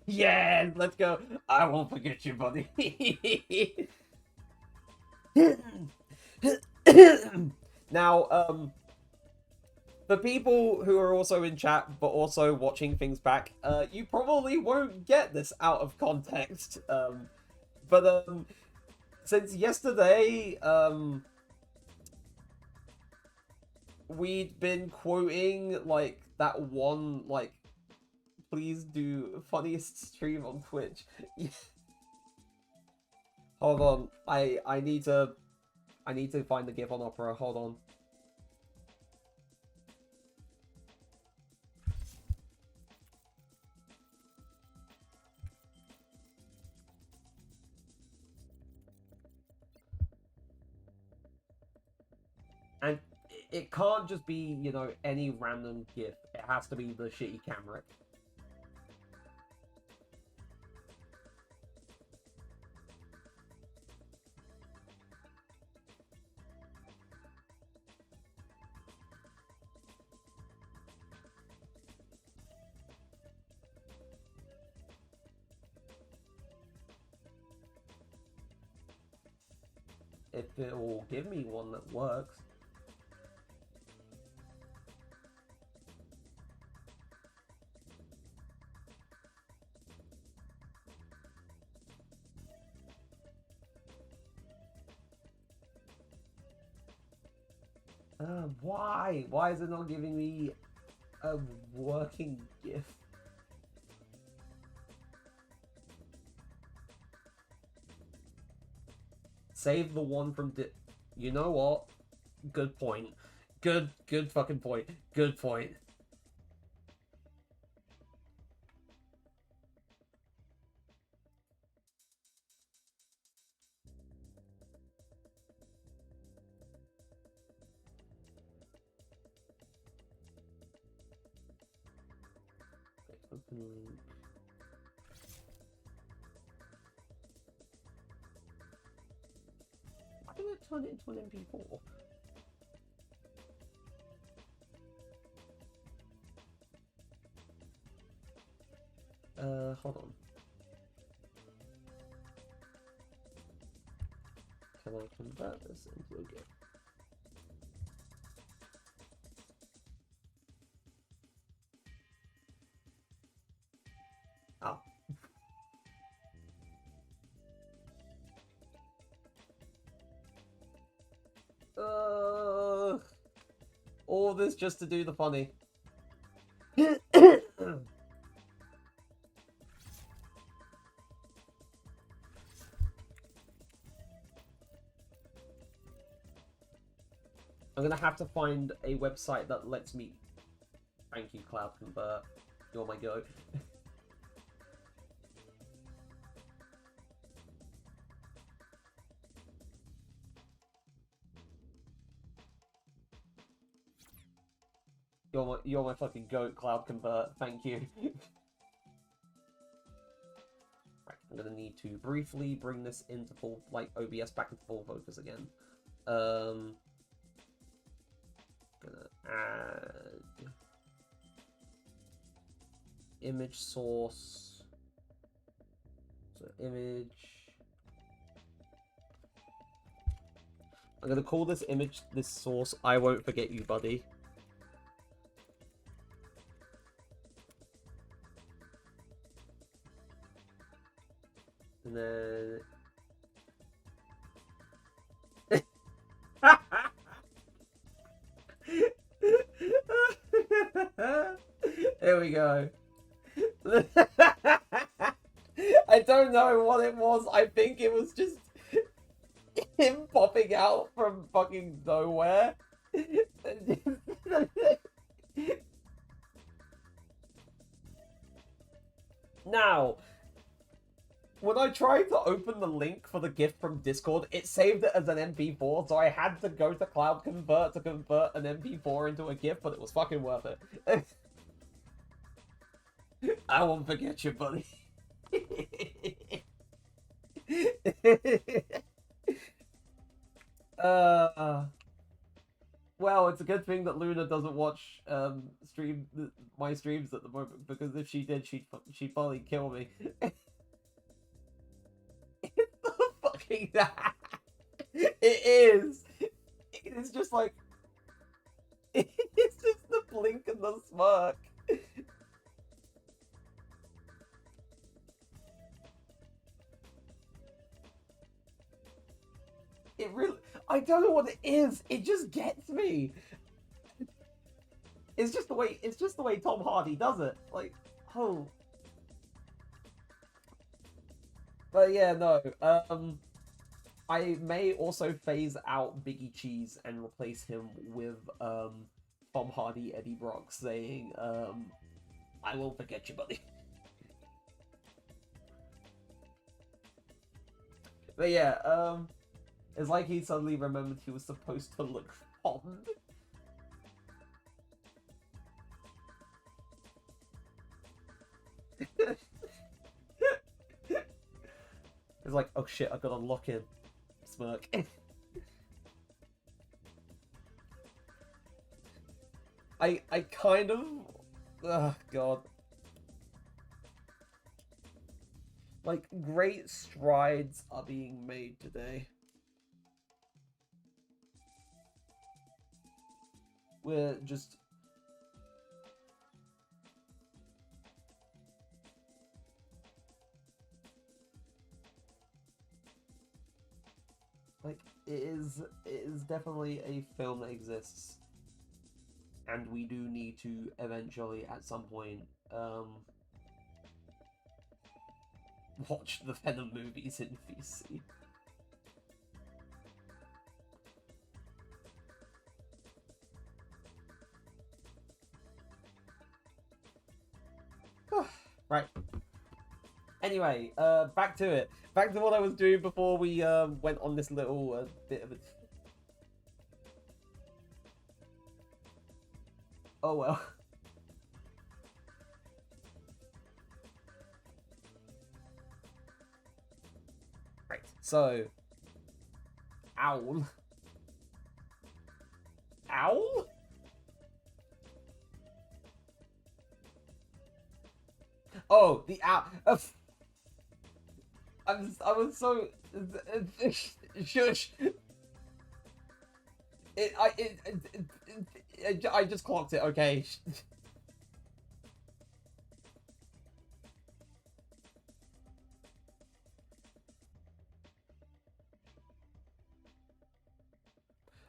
Yeah, let's go. I won't forget you, buddy. Now, the people who are also in chat, but also watching things back, you probably won't get this out of context. But since yesterday, we'd been quoting, like, that one, like, please do funniest stream on Twitch. Hold on, I need to find the GIF on Opera, hold on. And it can't just be, you know, any random GIF. It has to be the shitty camera. If it will give me one that works. Why? Why is it not giving me a working GIF? Save the one from You know what? Good point. Good fucking point. Good point. Open link. Why did it turn it into an MP4? Hold on. Can I convert this into a GIF? Oh. All this just to do the funny. I'm gonna have to find a website that lets me... Thank you, Cloud Convert. You're my go. You're my fucking goat, Cloud Convert. Thank you. Right, I'm gonna need to briefly bring this into full, like, OBS back into full focus again. Gonna add image source. So image. I'm gonna call this image, this source, I Won't Forget You, Buddy. And then... There we go. I don't know what it was. I think it was just him popping out from fucking nowhere. Now, when I tried to open the link for the GIF from Discord, it saved it as an MP4, so I had to go to Cloud Convert to convert an MP4 into a GIF, but it was fucking worth it. I won't forget you, buddy. Well, it's a good thing that Luna doesn't watch my streams at the moment, because if she did, she'd probably kill me. It's the fucking that. It is. It's just like it's just the blink and the smirk. It really, I don't know what it is. It just gets me. It's just the way Tom Hardy does it. Like, oh. But yeah, no. I may also phase out Biggie Cheese and replace him with Tom Hardy, Eddie Brock saying, I won't forget you, buddy. But yeah, it's like he suddenly remembered he was supposed to look fond. It's like, oh shit, I've got to lock in. Smirk. I kind of... Oh, God. Like, great strides are being made today. We're just... Like, it is definitely a film that exists. And we do need to eventually, at some point, watch the Venom movies in VC. Right. Anyway, back to it. Back to what I was doing before we went on this little bit of a... Oh well. Right, so... Owl. Owl? Oh, the owl. I was so... Shush. I just clocked it, okay.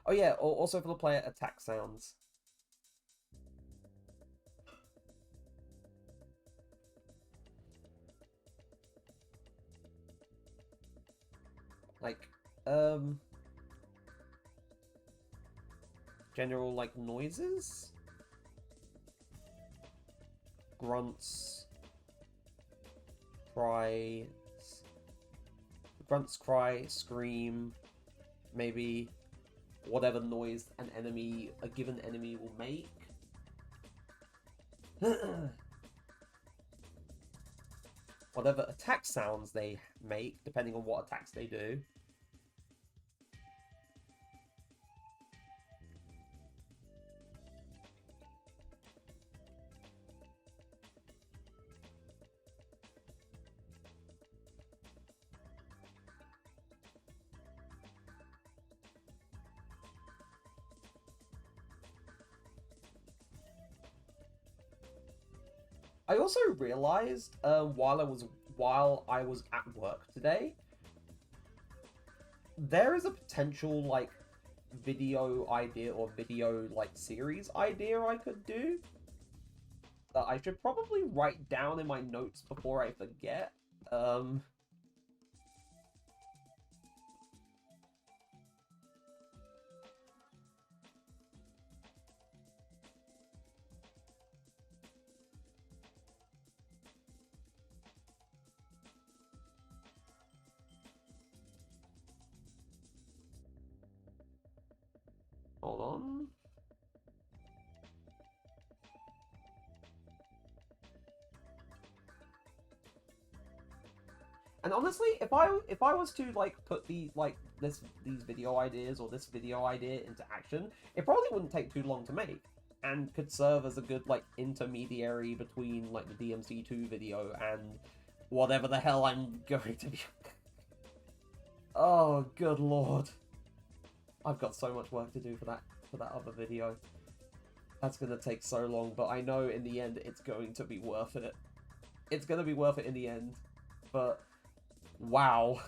Oh yeah, also for the player attack sounds. Like, general, like, noises? Grunts. Cry. Grunts, cry, scream. Maybe whatever noise a given enemy will make. Whatever attack sounds they make, depending on what attacks they do. I also realized while I was at work today, there is a potential like video idea or video like series idea I could do that I should probably write down in my notes before I forget. Hold on. And honestly, if I was to like put these video ideas or this video idea into action, it probably wouldn't take too long to make, and could serve as a good like intermediary between like the DMC2 video and whatever the hell I'm going to be. Oh, good lord. I've got so much work to do for that other video. That's gonna take so long, but I know in the end it's going to be worth it. It's gonna be worth it in the end. But wow.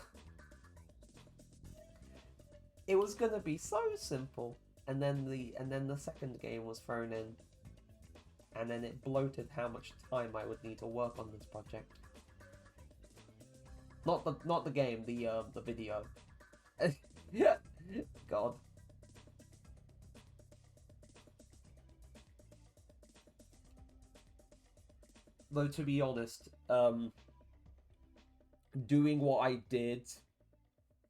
It was gonna be so simple. And then the second game was thrown in. And then it bloated how much time I would need to work on this project. Not the game, the video. Yeah. God. Though to be honest, doing what I did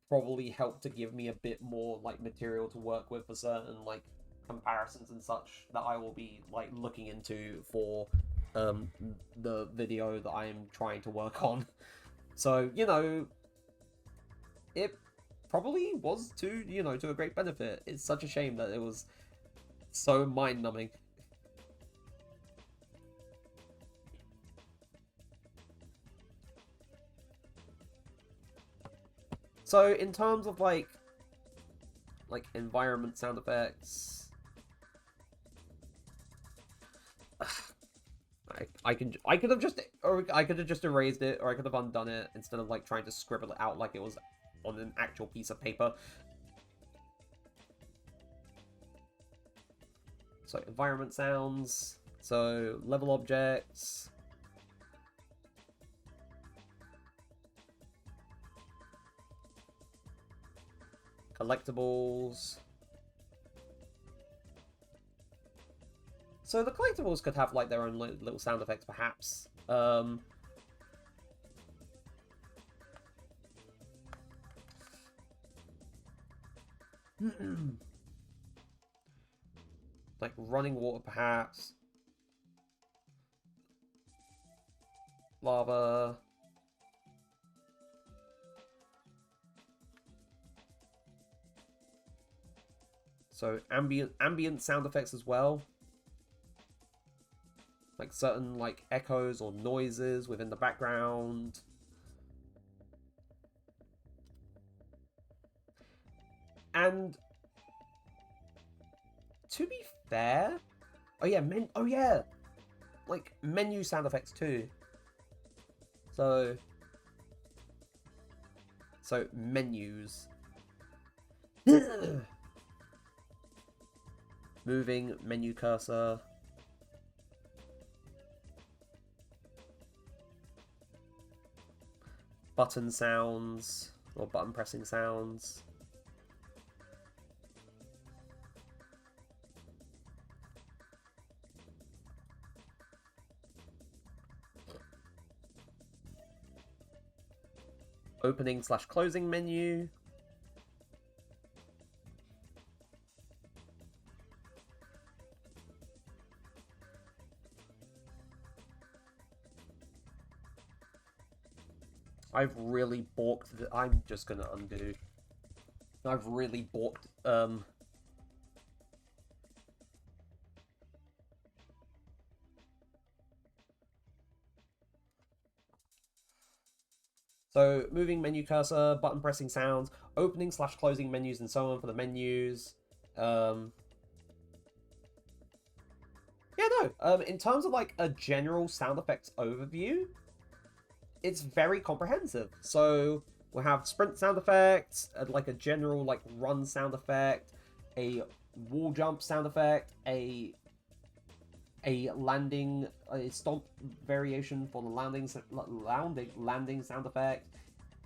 probably helped to give me a bit more like material to work with for certain like comparisons and such that I will be like looking into for the video that I am trying to work on. So, you know, it probably was to, you know, to a great benefit. It's such a shame that it was so mind-numbing. So in terms of like environment sound effects, I could have just, or I could have just erased it, or I could have undone it instead of like trying to scribble it out like it was on an actual piece of paper. So environment sounds, so level objects, collectibles. So the collectibles could have like their own little sound effects, perhaps. Like running water, perhaps. Lava. So ambient sound effects as well. Like certain like echoes or noises within the background. And to be fair, oh yeah, like menu sound effects too. So menus. Moving menu cursor. Button sounds, or button pressing sounds. Opening/closing menu. I've really balked. I'm just gonna undo. I've really balked. So moving menu cursor, button pressing sounds, opening/closing menus, and so on for the menus. Yeah, no. In terms of like a general sound effects overview, it's very comprehensive. So we'll have sprint sound effects, like a general like run sound effect, a wall jump sound effect, a landing, a stomp variation for the landing sound effect,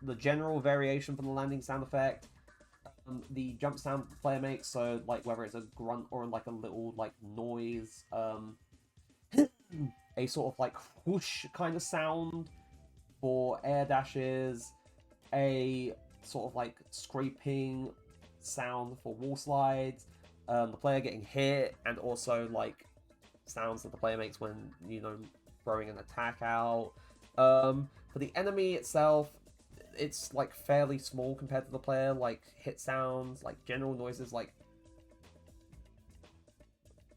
the general variation for the landing sound effect, the jump sound the player makes, so like whether it's a grunt or like a little like noise, a sort of like whoosh kind of sound for air dashes, a sort of like scraping sound for wall slides, the player getting hit, and also like sounds that the player makes when, you know, throwing an attack out. For the enemy itself, it's like fairly small compared to the player, like hit sounds, like general noises, like,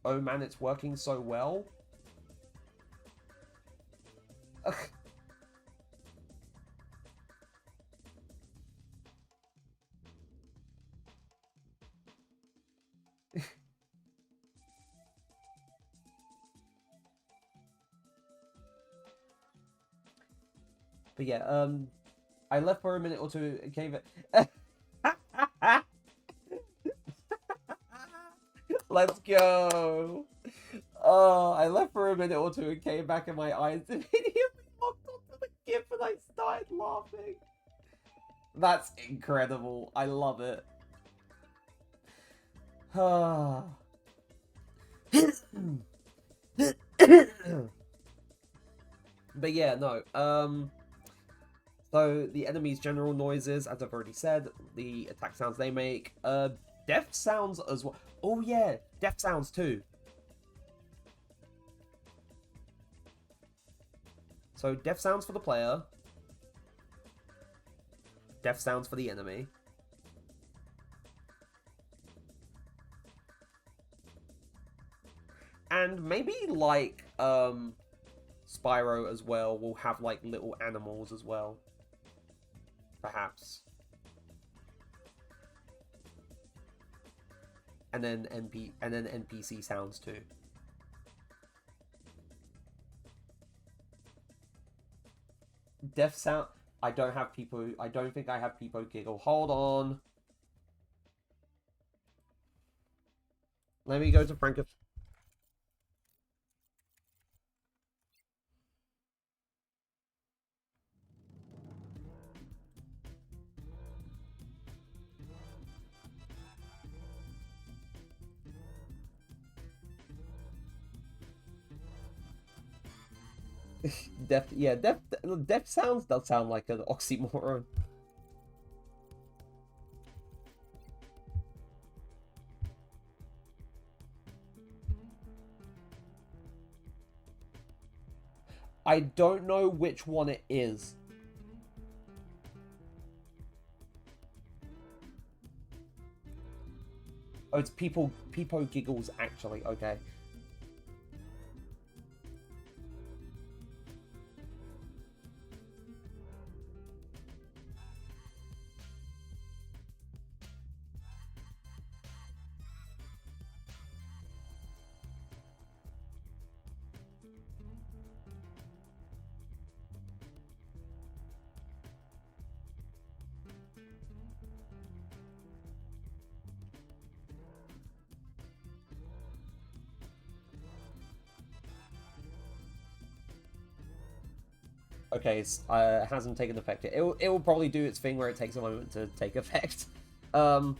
oh man, it's working so well. But yeah, I left for a minute or two and came back. Let's go. Oh, I left for a minute or two and came back and my eyes immediately locked onto the GIF and I started laughing. That's incredible. I love it. But yeah, no. So the enemy's general noises, as I've already said, the attack sounds they make, death sounds as well. Oh yeah, death sounds too. So death sounds for the player. Death sounds for the enemy. And maybe, like, Spyro as well will have, like, little animals as well. Perhaps. And then NPC sounds too. Death sound. I don't think I have Peepo Giggle. Hold on. Let me go to Frank. Death sounds does sound like an oxymoron. I don't know which one it is. Oh, it's Peepo Giggles, actually. Okay. Okay, it hasn't taken effect yet. It will probably do its thing where it takes a moment to take effect. But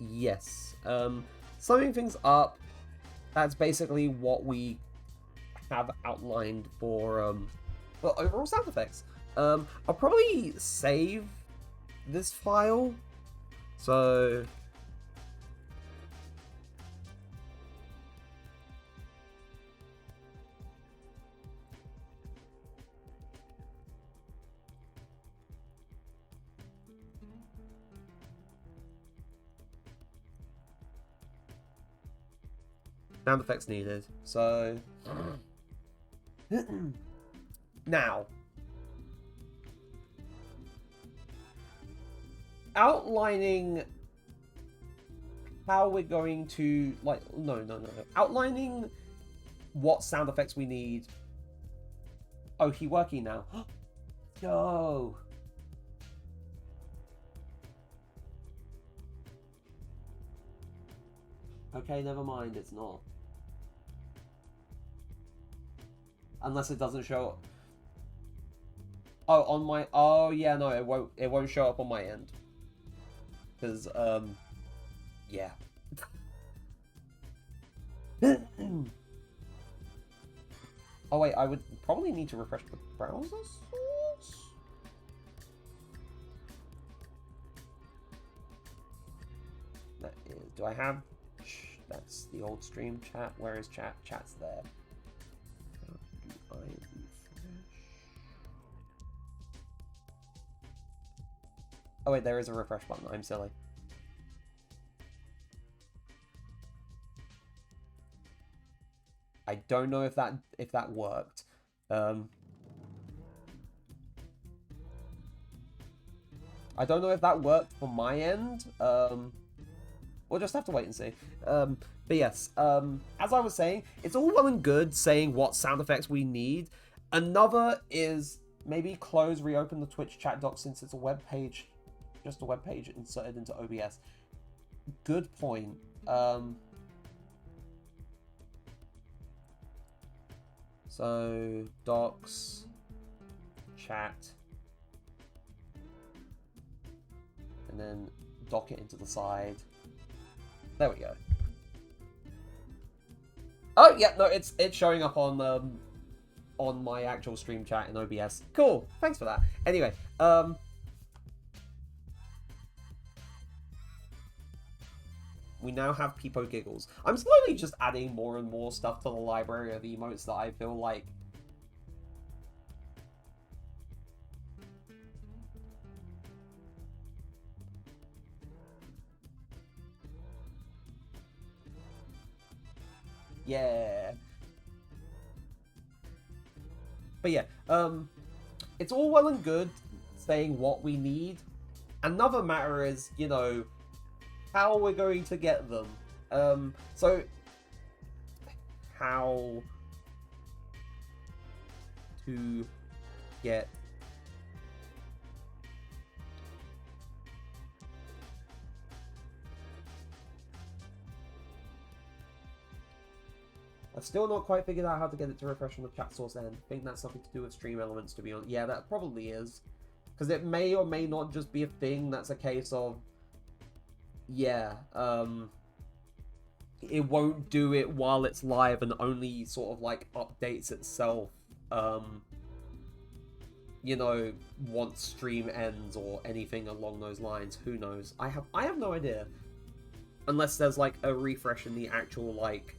yes, summing things up. That's basically what we have outlined for well, overall sound effects. I'll probably save this file. So sound effects needed. So now, outlining how we're going to, like, no. Outlining what sound effects we need. Oh, he working now. Yo. Okay, never mind, it's not. Unless it doesn't show up. Oh, on my... Oh, yeah, no, it won't show up on my end. Because, yeah. Oh, wait, I would probably need to refresh the browser source? That is... Do I have... That's the old stream chat. Where is chat? Chat's there. How do I refresh? Oh wait, there is a refresh button. I'm silly. I don't know if that worked. I don't know if that worked for my end. We'll just have to wait and see. But yes, as I was saying, it's all well and good saying what sound effects we need. Another is maybe reopen the Twitch chat doc since it's a web page, just a web page inserted into OBS. Good point. So docs, chat, and then dock it into the side. There we go. Oh yeah, no, it's showing up on my actual stream chat in OBS. Cool, thanks for that. Anyway, we now have Peepo Giggles. I'm slowly just adding more and more stuff to the library of emotes that I feel like Yeah. But yeah, it's all well and good saying what we need. Another matter is, you know, how we're going to get them. So how to get I've still not quite figured out how to get it to refresh on the chat source end. I think that's something to do with stream elements, to be honest. Yeah, that probably is. Because it may or may not just be a thing that's a case of, yeah, it won't do it while it's live and only sort of like updates itself, you know, once stream ends or anything along those lines. Who knows? I have no idea. Unless there's like a refresh in the actual like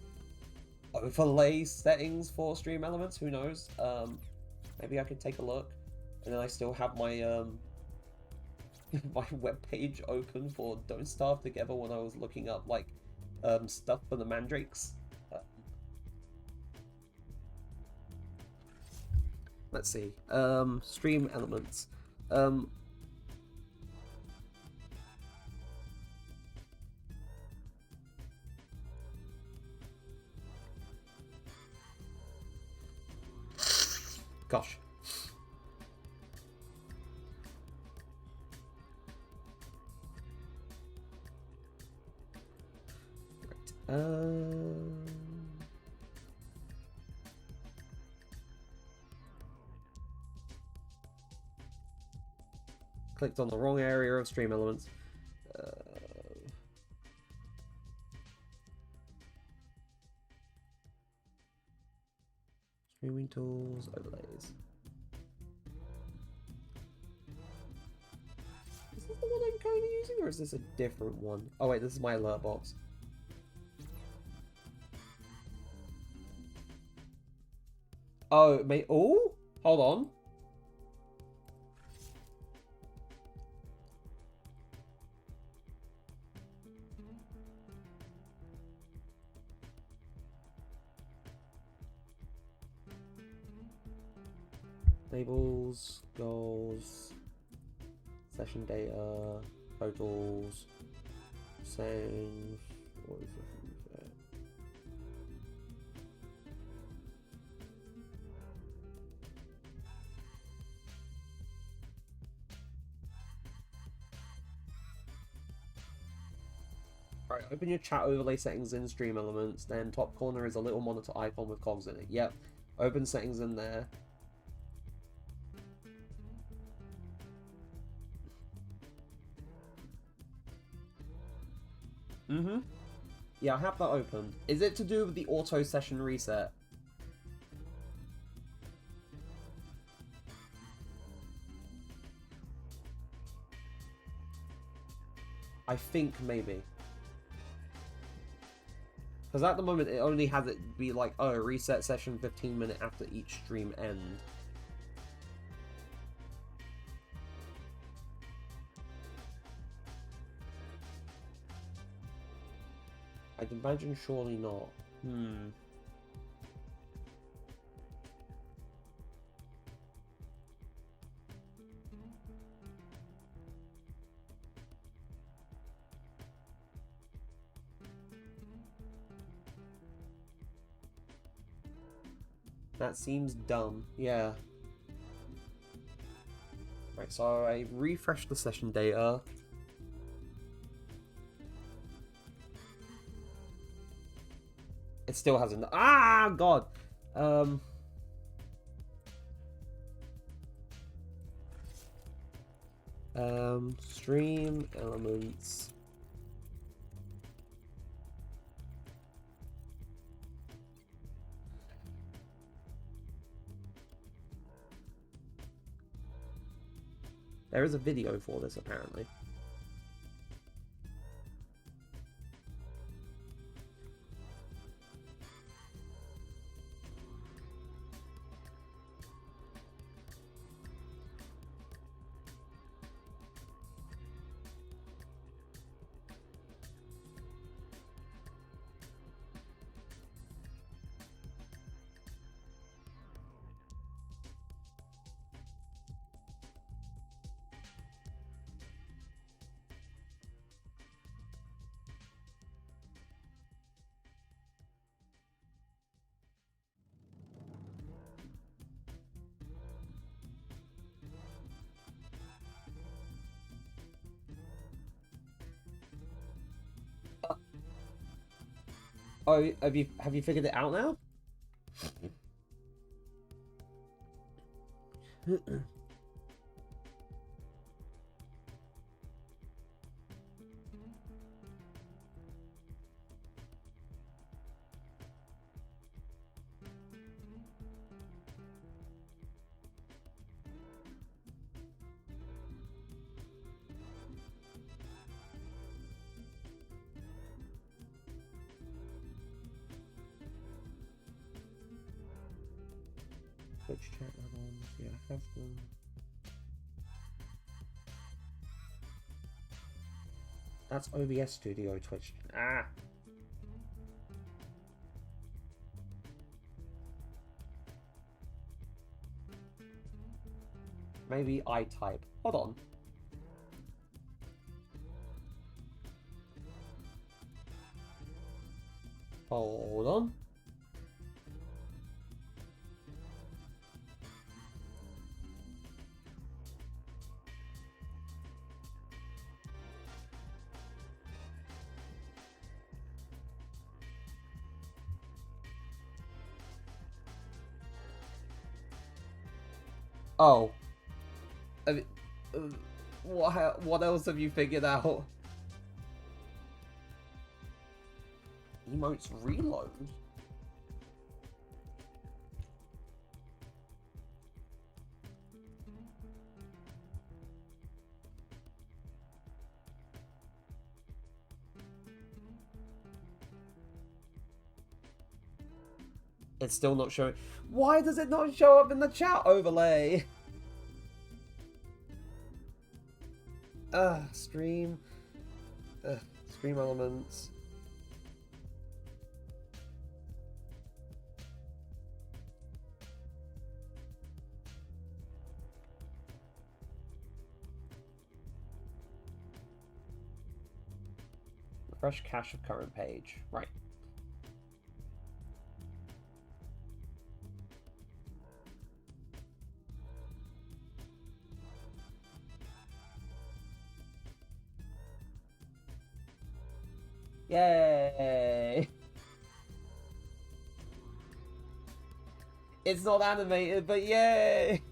overlay settings for stream elements. Who knows? Maybe I could take a look. And then I still have my my webpage open for Don't Starve Together when I was looking up like stuff for the mandrakes. Let's see. Stream elements. Gosh. Right. Clicked on the wrong area of stream elements. Streaming tools, overlays. Is this the one I'm currently using, or is this a different one? Oh wait, this is my alert box. Oh, it may. Oh, hold on. Labels, goals, session data, totals, saves. What is this? Right, open your chat overlay settings in stream elements, then top corner is a little monitor icon with cogs in it. Yep. Open settings in there. Mm-hmm. Yeah, I have that open. Is it to do with the auto session reset? I think maybe. Because at the moment it only has it be like, oh, reset session 15 minutes after each stream end. I'd imagine surely not. That seems dumb. Yeah. Right, so I refreshed the session data. It still hasn't. Ah, God. Stream elements. There is a video for this, apparently. Oh, have you figured it out now? Twitch chat add-ons, yeah, I have them. That's OBS Studio Twitch. Ah! Maybe I type. Hold on. Hold on. Oh. I mean, what else have you figured out? Emotes reload? It's still not showing. Why does it not show up in the chat overlay? Stream. Stream elements. Refresh cache of current page. Right. Yay! It's not animated, but yay!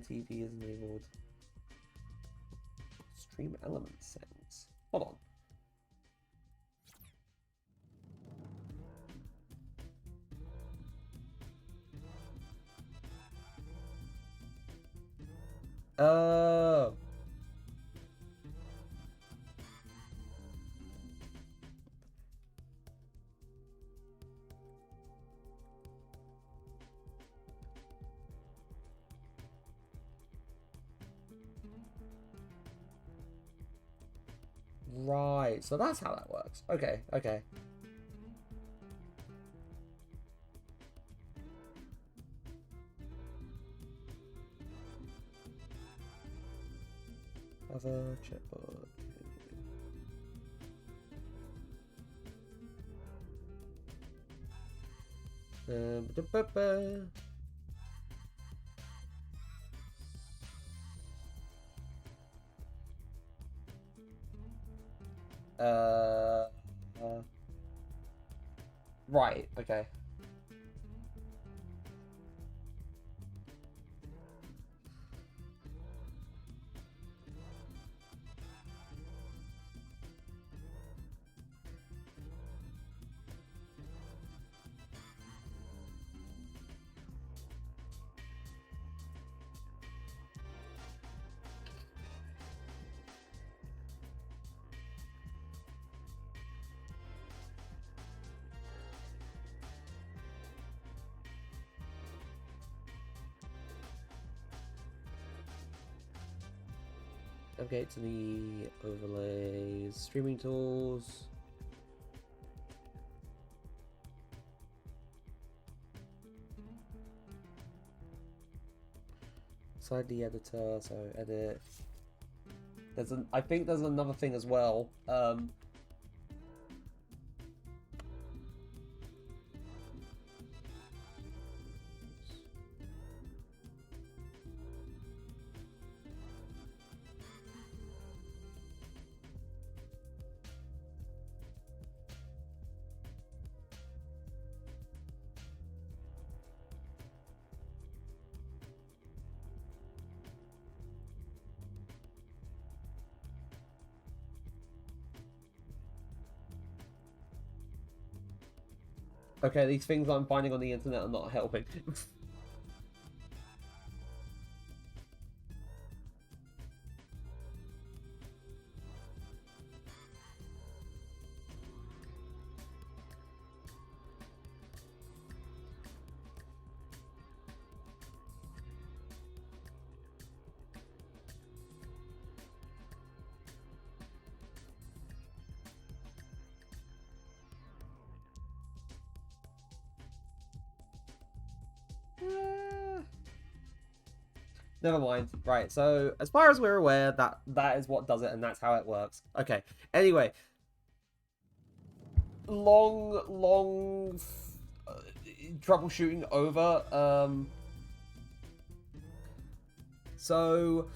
TV is enabled. Stream element settings. Hold on. Right, so that's how that works. Okay, okay. Other checkbook. Right, okay. Navigate to the overlays, streaming tools. Inside the editor, so edit. I think there's another thing as well. Okay, these things I'm finding on the internet are not helping. Never mind. Right, so as far as we're aware, that is what does it, and that's how it works. Okay. Anyway, long troubleshooting over. So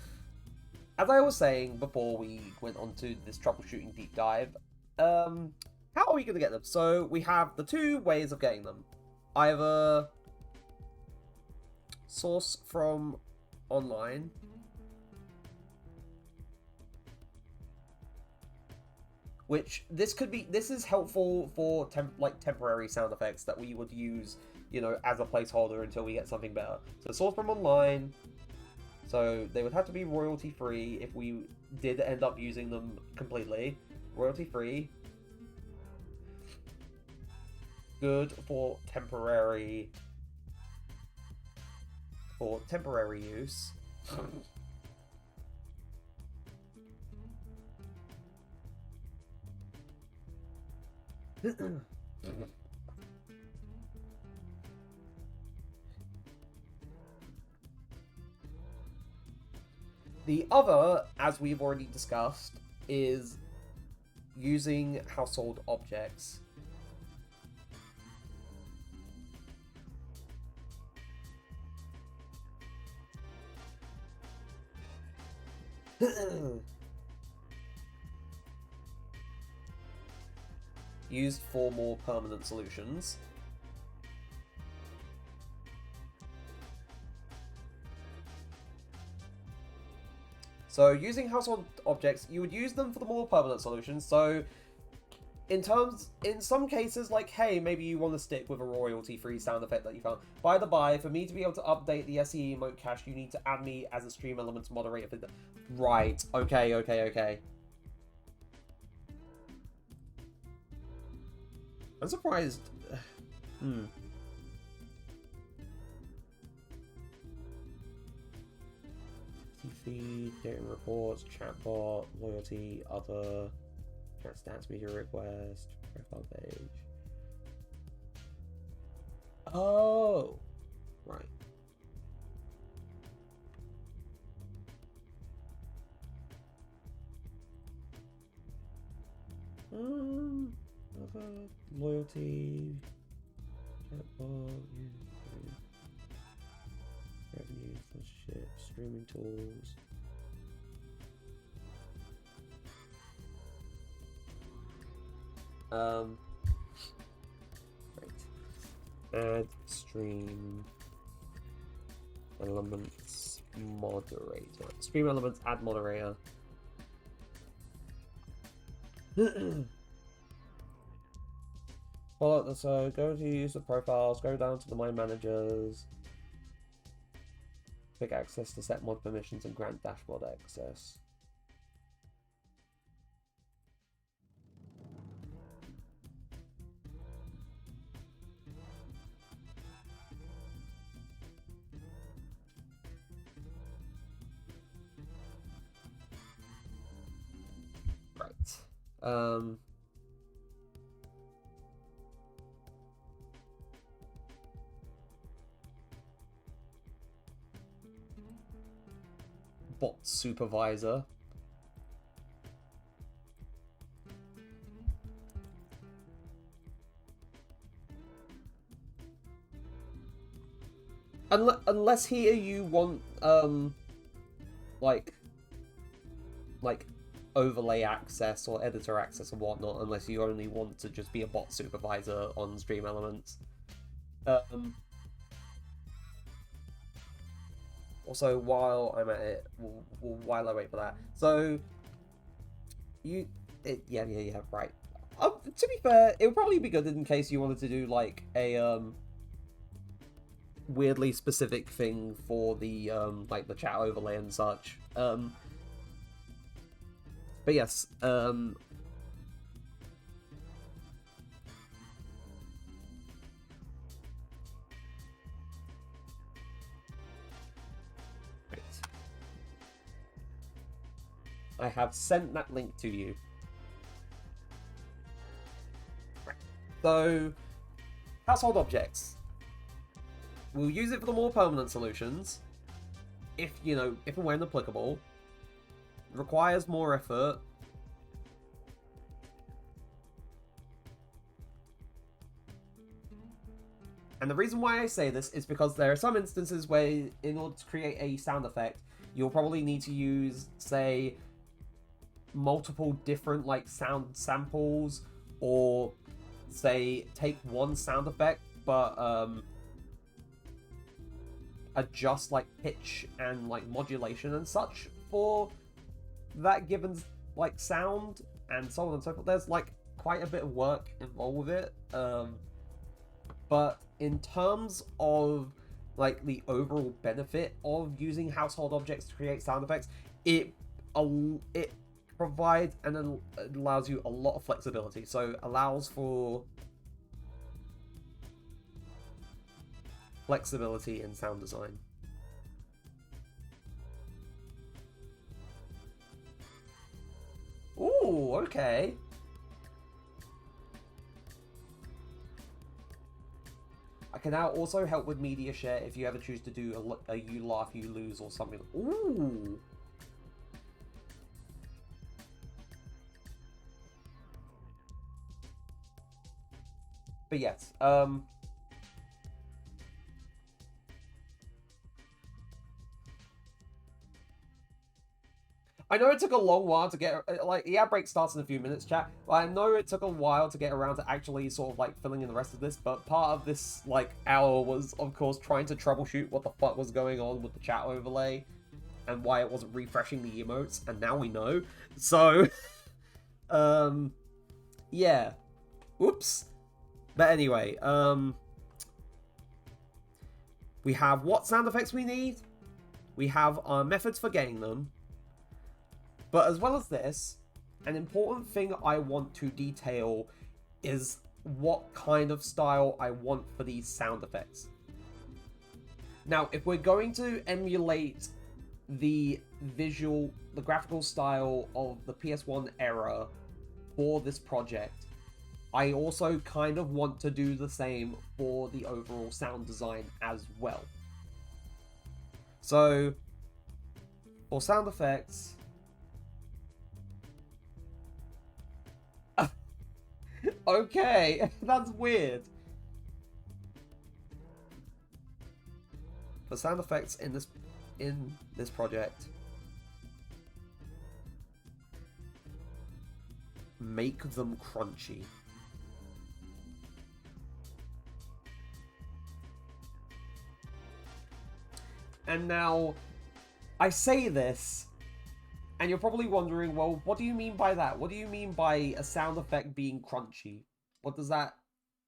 as I was saying before we went on to this troubleshooting deep dive, how are we going to get them? So we have the two ways of getting them. Either source from online, which this is helpful for temporary sound effects that we would use, you know, as a placeholder until we get something better. So source from online, so they would have to be royalty free if we did end up using them completely. Royalty free. Good for temporary use. The other, as we've already discussed, is using household objects. Used for more permanent solutions. So using household objects, you would use them for the more permanent solutions. So in some cases, like, hey, maybe you want to stick with a royalty-free sound effect that you found. By the by, for me to be able to update the SE emote cache, you need to add me as a stream elements moderator for the... Right. Okay. I'm surprised. Feed, getting reports, chatbot, loyalty, other, chat stats, media request, profile page. Oh, right. Other, loyalty, chatbot, revenue, sponsorship, streaming tools. Right. Add stream elements moderator. Stream elements add moderator. Follow so go to user profiles, go down to the My Managers. Quick access to set mod permissions and grant dashboard access. Right. Bot supervisor. Unless here you want like overlay access or editor access and whatnot, unless you only want to just be a bot supervisor on Stream Elements. Also, while I'm at it, while I wait for that, so yeah, right. To be fair, it would probably be good in case you wanted to do like a weirdly specific thing for the like the chat overlay and such. But yes, right. I have sent that link to you. Right. So, household objects. We'll use it for the more permanent solutions, if, you know, if and when applicable. Requires more effort. And the reason why I say this is because there are some instances where, in order to create a sound effect, you'll probably need to use, say, multiple different, like, sound samples, or, say, take one sound effect, but, adjust, like, pitch and, like, modulation and such for that given, like, sound, and so on and so forth. There's, like, quite a bit of work involved with it, but in terms of, like, the overall benefit of using household objects to create sound effects, it provides and allows you a lot of flexibility. So allows for flexibility in sound design. Ooh, okay. I can now also help with media share if you ever choose to do a you laugh, you lose or something. Ooh. But yes, I know it took a long while to get, like, the ad break starts in a few minutes, chat. I know it took a while to get around to actually sort of, like, filling in the rest of this, but part of this, like, hour was, of course, trying to troubleshoot what the fuck was going on with the chat overlay and why it wasn't refreshing the emotes, and now we know. So, yeah. Oops. But anyway, we have what sound effects we need, we have our methods for getting them, but as well as this, an important thing I want to detail is what kind of style I want for these sound effects. Now, if we're going to emulate the graphical style of the PS1 era for this project, I also kind of want to do the same for the overall sound design as well. So, for sound effects, okay, that's weird. For sound effects in this project, make them crunchy. And now, I say this, and you're probably wondering, well, what do you mean by that? What do you mean by a sound effect being crunchy? What does that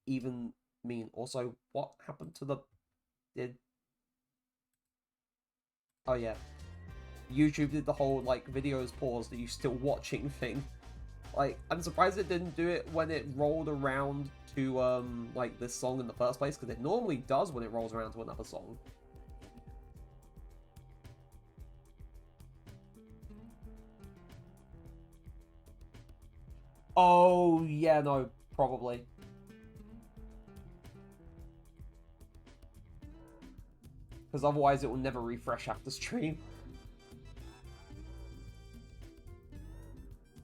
even mean? Also, what happened to the... Oh yeah. YouTube did the whole, like, videos paused, are you still watching thing. Like, I'm surprised it didn't do it when it rolled around to, like, this song in the first place, because it normally does when it rolls around to another song. Oh, yeah, no, probably. Because otherwise it will never refresh after stream.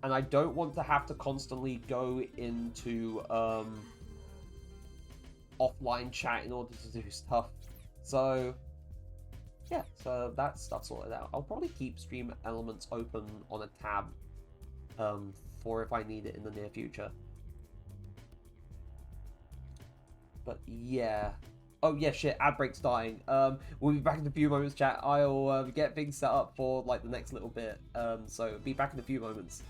And I don't want to have to constantly go into, offline chat in order to do stuff. So, yeah, so that stuff's sorted out. I'll probably keep stream elements open on a tab, for if I need it in the near future. But yeah. Oh yeah, shit, ad break's dying. We'll be back in a few moments, chat. I'll get things set up for, like, the next little bit. So be back in a few moments.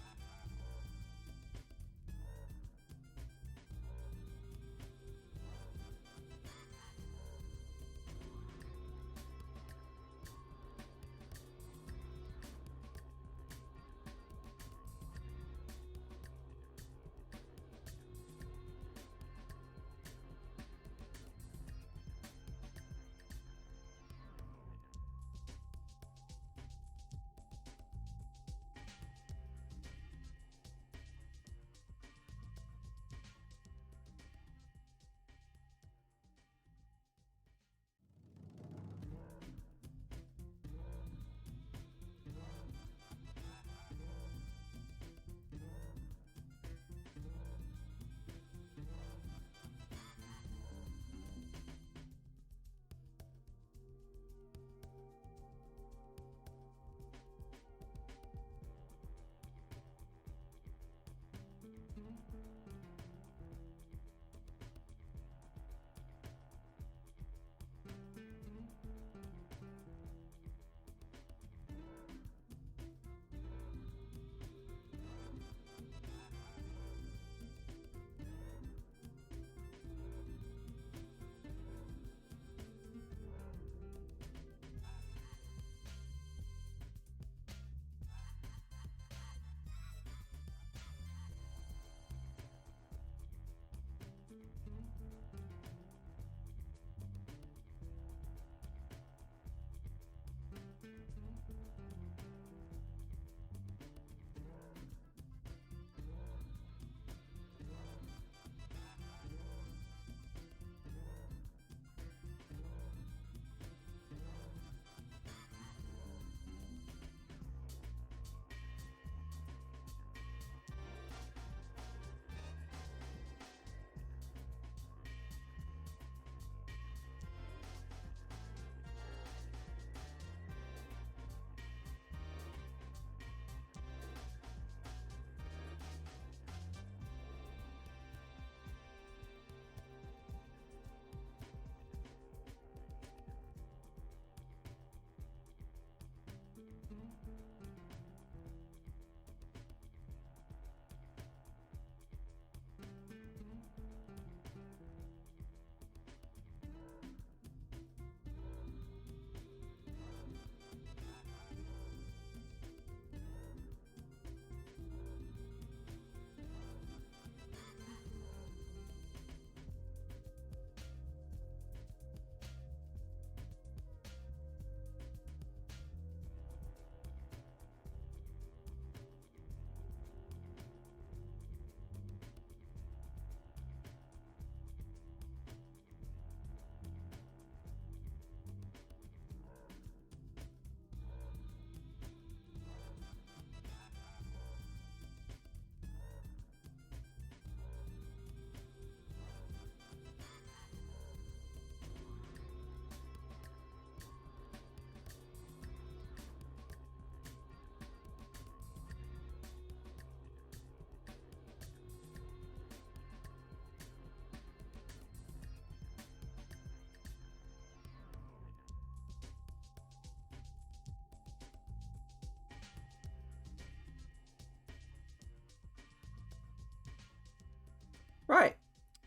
Right.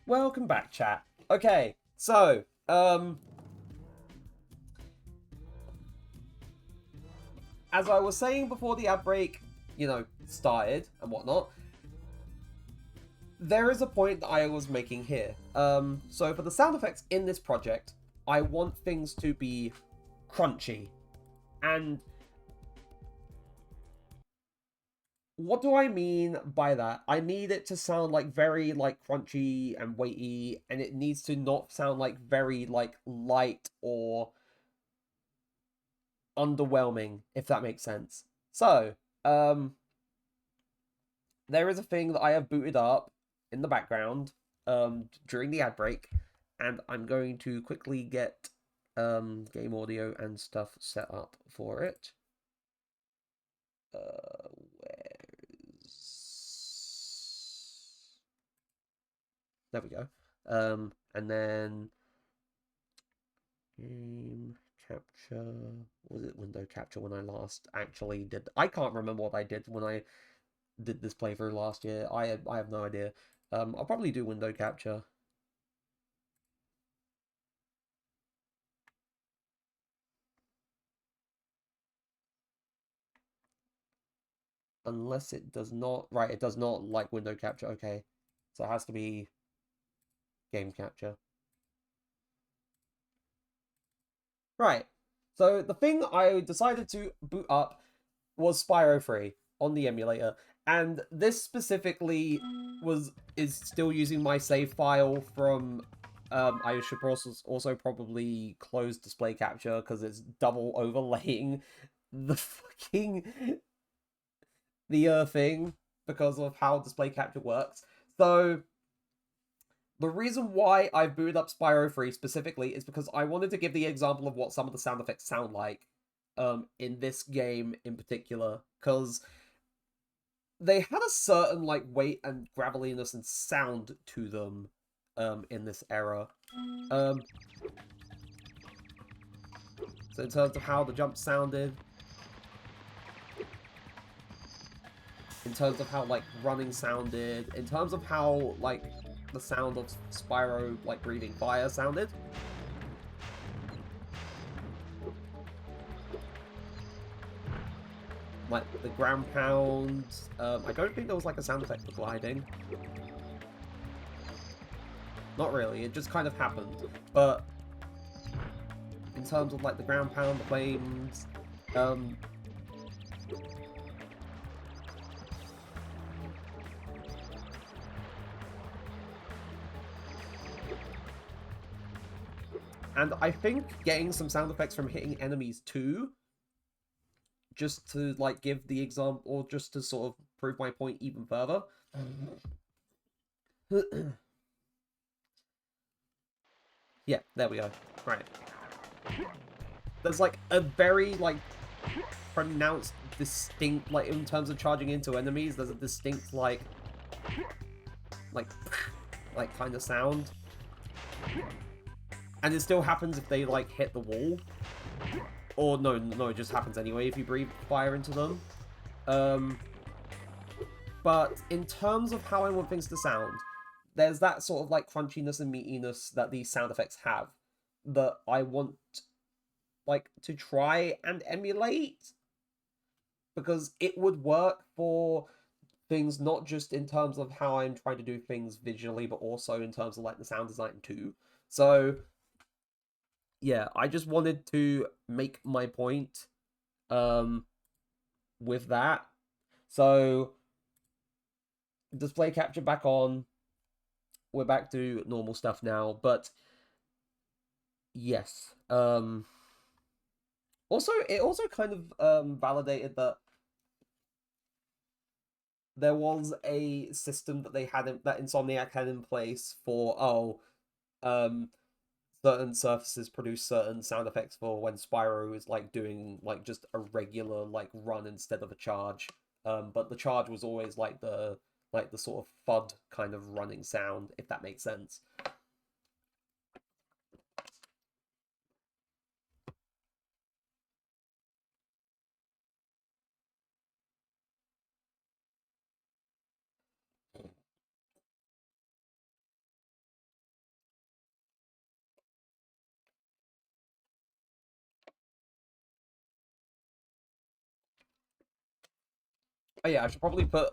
Welcome back, chat. Okay, so, as I was saying before the ad break, started and whatnot, there is a point that I was making here. So for the sound effects in this project, I want things to be crunchy. And what do I mean by that? I need it to sound like very like crunchy and weighty, and it needs to not sound like very like light or underwhelming, if that makes sense. So, there is a thing that I have booted up in the background during the ad break, and I'm going to quickly get game audio and stuff set up for it. There we go. And then game capture. Was it window capture when I last actually did? I can't remember what I did when I did this playthrough last year. I have no idea. I'll probably do window capture. Unless it does not. Right, it does not like window capture. Okay. So it has to be game capture. Right. So the thing I decided to boot up was Spyro 3 on the emulator. And this specifically is still using my save file from I should also probably close display capture because it's double overlaying the fucking the thing because of how display capture works. So the reason why I've booted up Spyro 3 specifically is because I wanted to give the example of what some of the sound effects sound like in this game in particular, because they had a certain like weight and graveliness and sound to them in this era. Um, so in terms of how the jump sounded, in terms of how like running sounded, in terms of how like the sound of Spyro like breathing fire sounded. Like the ground pound. I don't think there was like a sound effect for gliding. Not really, it just kind of happened. But in terms of like the ground pound, the flames, and I think getting some sound effects from hitting enemies too, just to like give the example, or just to sort of prove my point even further. Yeah, there we go. Right. There's like a very like pronounced, distinct, like in terms of charging into enemies, there's a distinct like like like kind of sound. And it still happens if they like hit the wall. Or no, it just happens anyway if you breathe fire into them. But in terms of how I want things to sound, there's that sort of like crunchiness and meatiness that these sound effects have that I want like to try and emulate, because it would work for things not just in terms of how I'm trying to do things visually, but also in terms of like the sound design too. So yeah, I just wanted to make my point with that. So display capture back on. We're back to normal stuff now, but yes. Also, it also kind of validated that there was a system that that Insomniac had in place for certain surfaces produce certain sound effects for when Spyro is like doing like just a regular like run instead of a charge. But the charge was always like the sort of FUD kind of running sound, if that makes sense. Oh yeah, I should probably put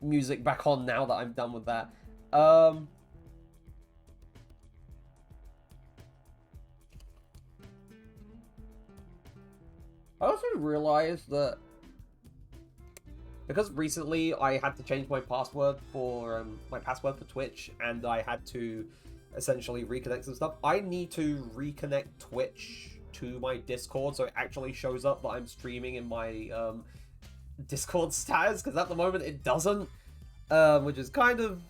music back on now that I'm done with that. Um, I also realized that because recently I had to change my password for Twitch, and I had to essentially reconnect some stuff. I need to reconnect Twitch to my Discord so it actually shows up that I'm streaming in my Discord status, because at the moment it doesn't, which is kind of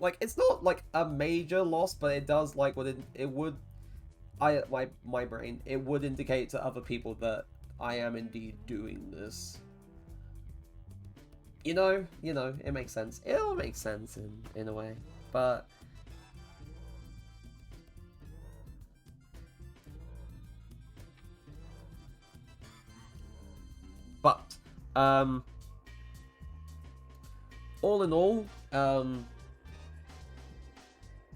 like, it's not like a major loss, but it does, like, what it would, my brain, it would indicate to other people that I am indeed doing this. You know, it makes sense. It'll make sense in a way, but but all in all,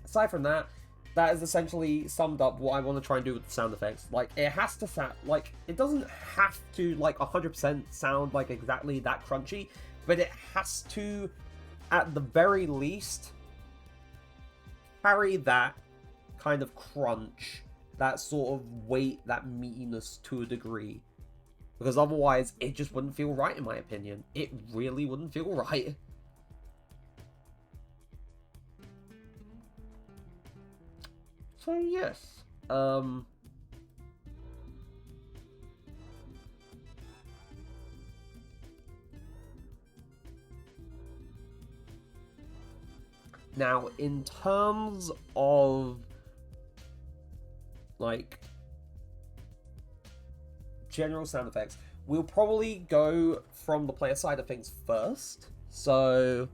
aside from that, that is essentially summed up what I want to try and do with the sound effects. Like, it has to sound like, it doesn't have to like 100% sound like exactly that crunchy, but it has to, at the very least, carry that kind of crunch, that sort of weight, that meatiness to a degree. Because otherwise, it just wouldn't feel right, in my opinion. It really wouldn't feel right. So, yes. Now, in terms of, like, general sound effects, we'll probably go from the player side of things first. So,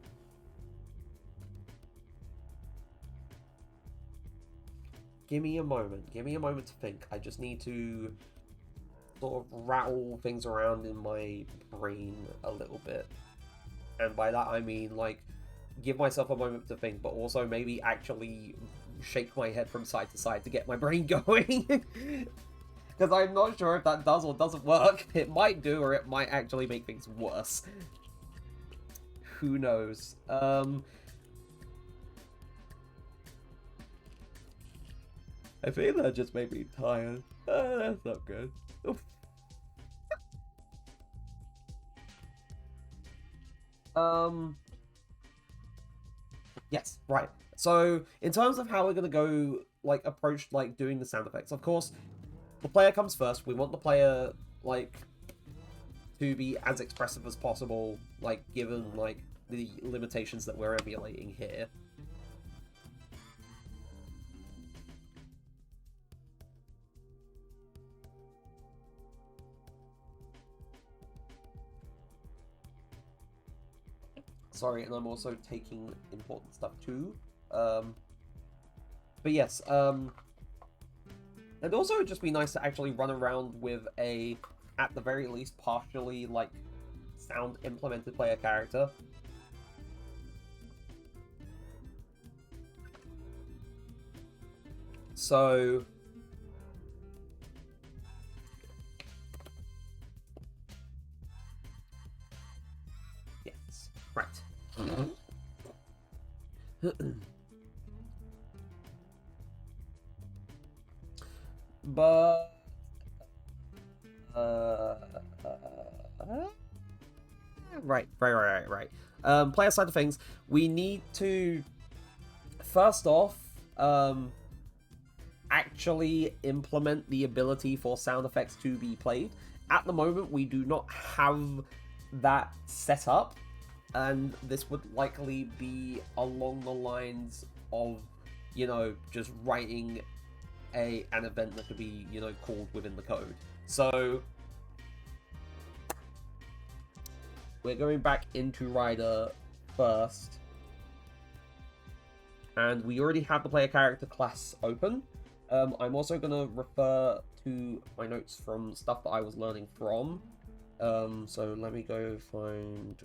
give me a moment to think. I just need to sort of rattle things around in my brain a little bit. And by that I mean, like, give myself a moment to think, but also maybe actually shake my head from side to side to get my brain going. Because I'm not sure if that does or doesn't work. It might do, or it might actually make things worse. Who knows? I think that just made me tired. That's not good. Oof. Yes, right. So, in terms of how we're gonna go, like, approach, like, doing the sound effects, of course, the player comes first. We want the player, like, to be as expressive as possible, like, given, like, the limitations that we're emulating here. Sorry, and I'm also taking important stuff too. But yes, and also it'd just be nice to actually run around with a, at the very least, partially, like, sound implemented player character. So, yes, right. But right. Player side of things, we need to first off actually implement the ability for sound effects to be played. At the moment, we do not have that set up, and this would likely be along the lines of, you know, just writing an event that could be, you know, called within the code. So we're going back into Rider first, and we already have the player character class open. I'm also going to refer to my notes from stuff that I was learning from. So let me go find...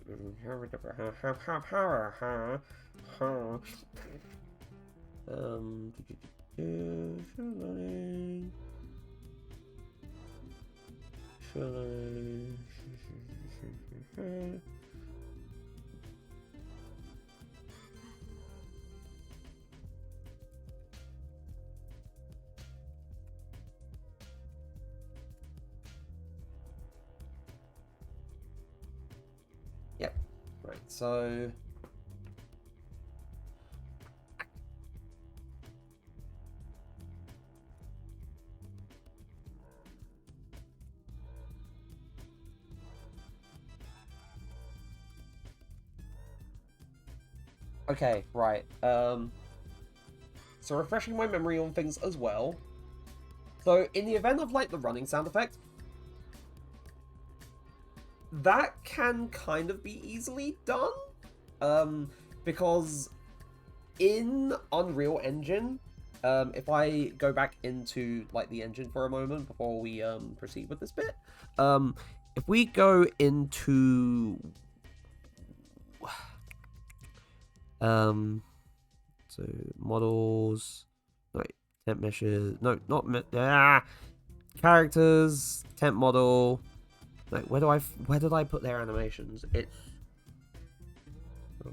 so... Okay, right. So refreshing my memory on things as well. So in the event of like the running sound effect, that can kind of be easily done. Because in Unreal Engine, if I go back into like the engine for a moment before we proceed with this bit, if we go into so models, no, temp meshes, no, not characters, temp model. No, where did I put their animations? It's no,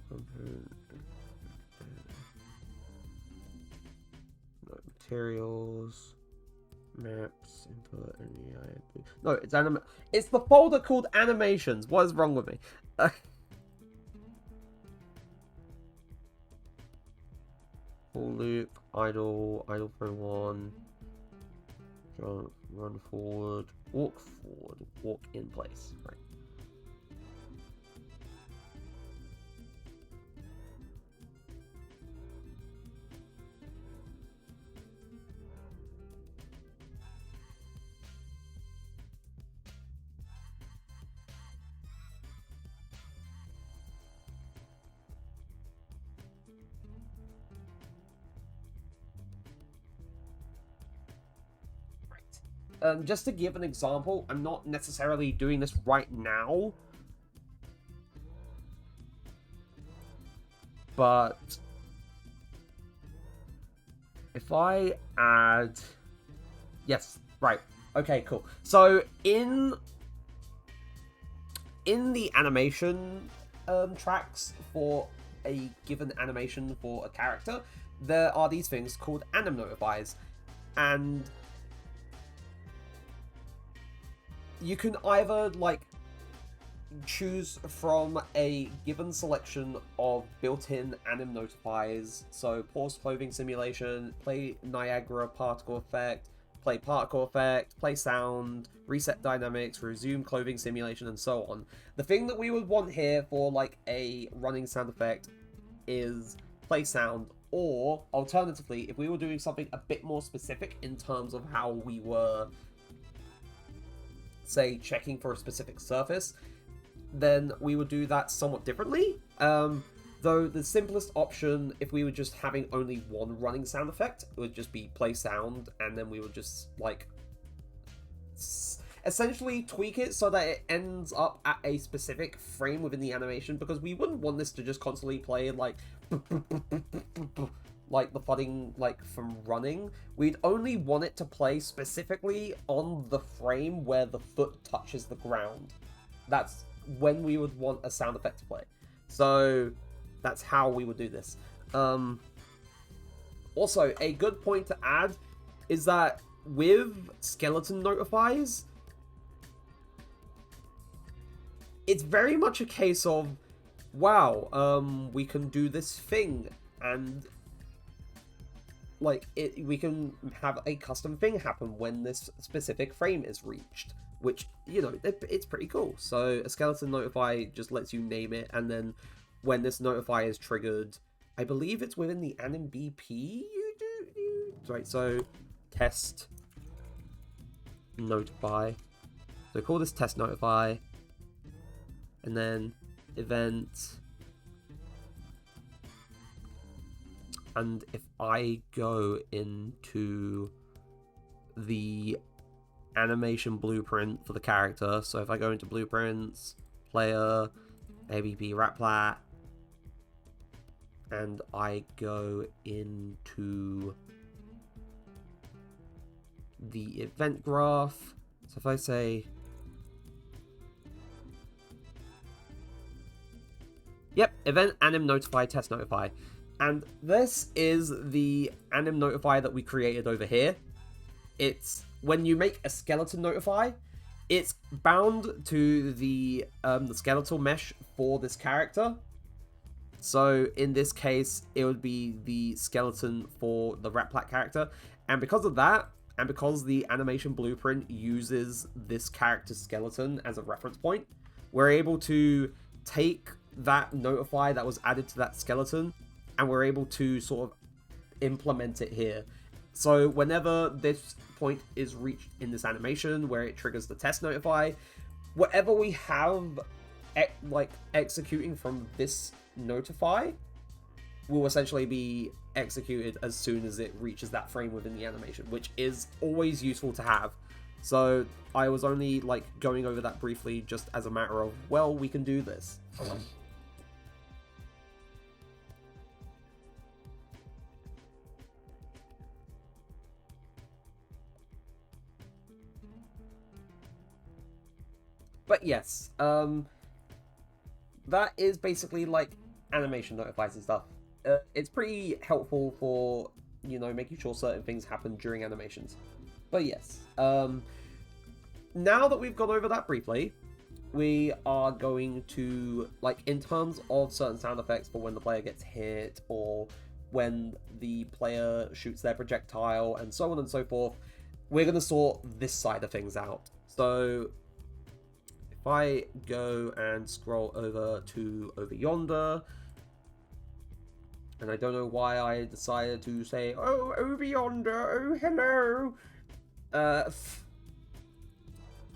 materials, maps, input, and no, it's the folder called animations. What is wrong with me? Full loop, idle frame 1, run forward, walk in place. Right. Just to give an example, I'm not necessarily doing this right now, but if I add, yes, right, okay, cool. So in the animation tracks for a given animation for a character, there are these things called anim notifiers, and you can either, like, choose from a given selection of built-in anim notifiers, so pause clothing simulation, play Niagara particle effect, play particle effect, play sound, reset dynamics, resume clothing simulation, and so on. The thing that we would want here for, like, a running sound effect is play sound, or, alternatively, if we were doing something a bit more specific in terms of how we were, say, checking for a specific surface, then we would do that somewhat differently. Though the simplest option, if we were just having only one running sound effect, it would just be play sound, and then we would just, like, essentially tweak it so that it ends up at a specific frame within the animation, because we wouldn't want this to just constantly play, like the thudding, like, from running. We'd only want it to play specifically on the frame where the foot touches the ground. That's when we would want a sound effect to play. So that's how we would do this. Also, a good point to add is that with skeleton notifiers, it's very much a case of, wow, we can do this thing, and like, we can have a custom thing happen when this specific frame is reached, which, you know, it's pretty cool. So a skeleton notify just lets you name it, and then when this notify is triggered, I believe it's within the anim BP you do. Right, so test notify. So call this test notify, and then event. And if I go into the animation blueprint for the character, so if I go into blueprints, player, ABP wraplat, and I go into the event graph, so if I say, yep, event anim notify test notify. And this is the anim notify that we created over here. It's when you make a skeleton notify, it's bound to the skeletal mesh for this character. So in this case, it would be the skeleton for the Rat Pack character. And because of that, and because the animation blueprint uses this character's skeleton as a reference point, we're able to take that notify that was added to that skeleton, and we're able to sort of implement it here. So whenever this point is reached in this animation where it triggers the test notify, whatever we have like executing from this notify will essentially be executed as soon as it reaches that frame within the animation, which is always useful to have. So I was only like going over that briefly just as a matter of, well, we can do this. But yes, that is basically like animation notifies and stuff. It's pretty helpful for, you know, making sure certain things happen during animations. But yes, now that we've gone over that briefly, we are going to, like, in terms of certain sound effects for when the player gets hit or when the player shoots their projectile and so on and so forth, we're going to sort this side of things out. So if I go and scroll over yonder, and I don't know why I decided to say, oh, over yonder, oh, hello.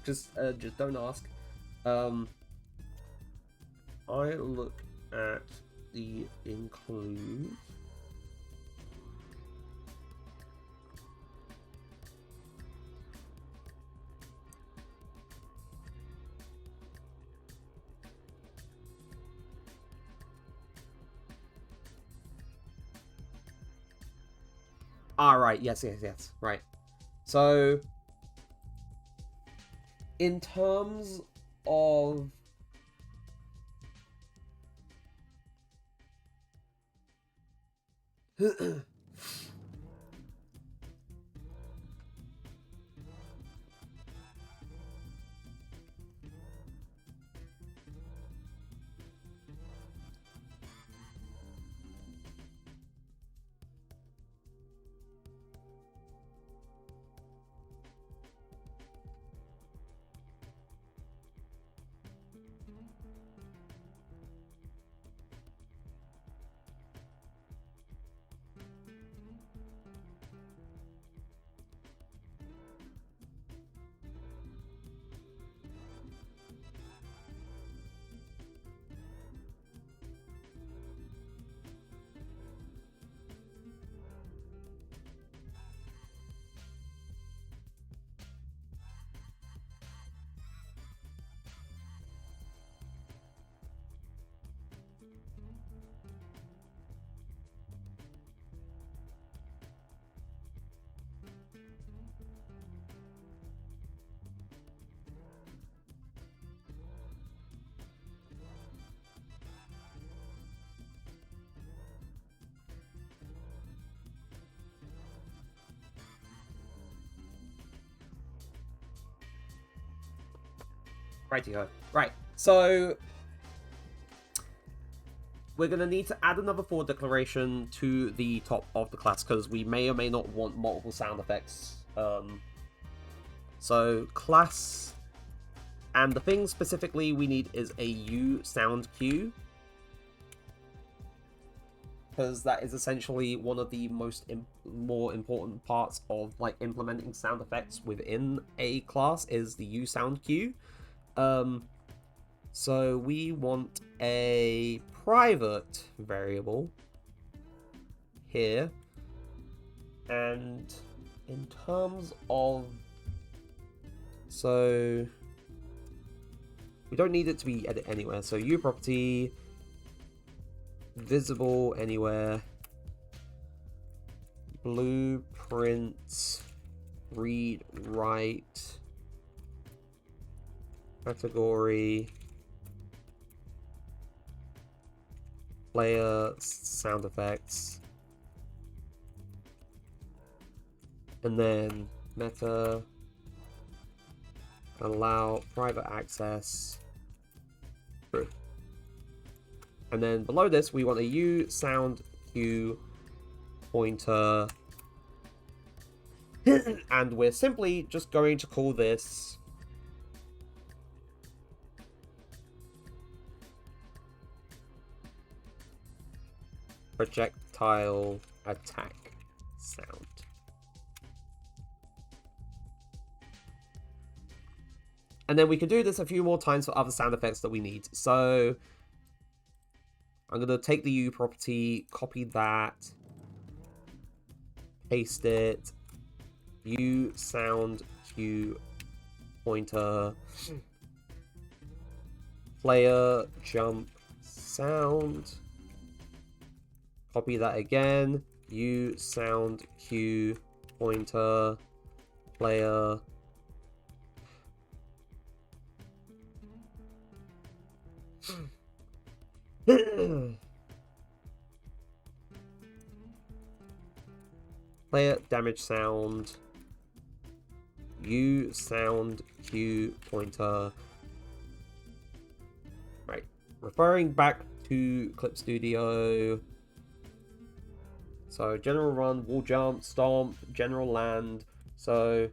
Just don't ask. I look at the include. Ah, right. Yes. Right. So, in terms of righty-ho. Right. So we're going to need to add another for declaration to the top of the class because we may or may not want multiple sound effects. So class, and the thing specifically we need is a U sound cue, because that is essentially one of the more important parts of like implementing sound effects within a class is the U sound cue. So we want a private variable here, and in terms of, so we don't need it to be edit anywhere, so U property visible anywhere blueprint read write category player sound effects, and then meta allow private access true. And then below this, we want a U sound cue pointer. And we're simply just going to call this projectile attack sound. And then we can do this a few more times for other sound effects that we need. So I'm going to take the U property, copy that, paste it, U sound cue pointer, player jump sound, copy that again, U sound cue pointer, player player damage sound, U sound cue pointer. Right, referring back to Clip Studio. So general run, wall jump, stomp, general land. So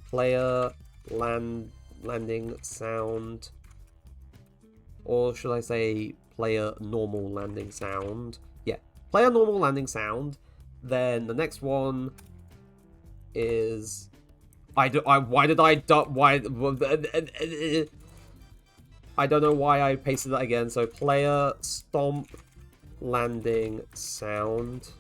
player landing sound, or should I say player normal landing sound? Yeah, player normal landing sound. Then the next one is I don't know why I pasted that again. So player stomp landing sound.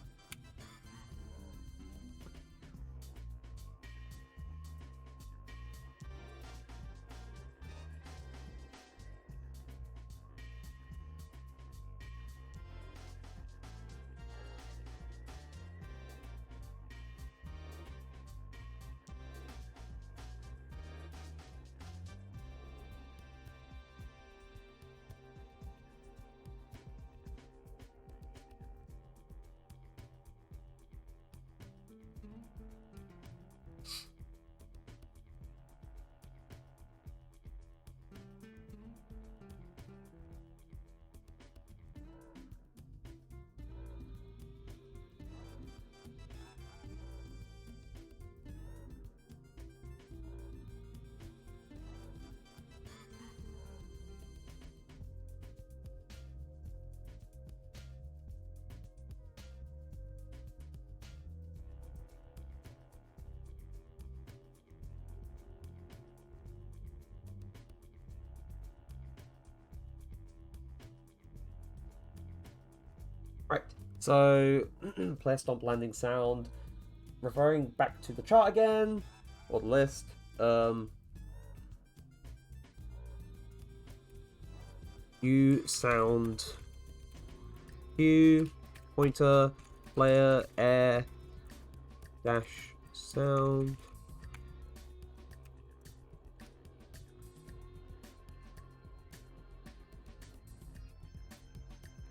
Right, so player stomp landing sound. Referring back to the chart again, or the list. U sound cue pointer player air dash sound.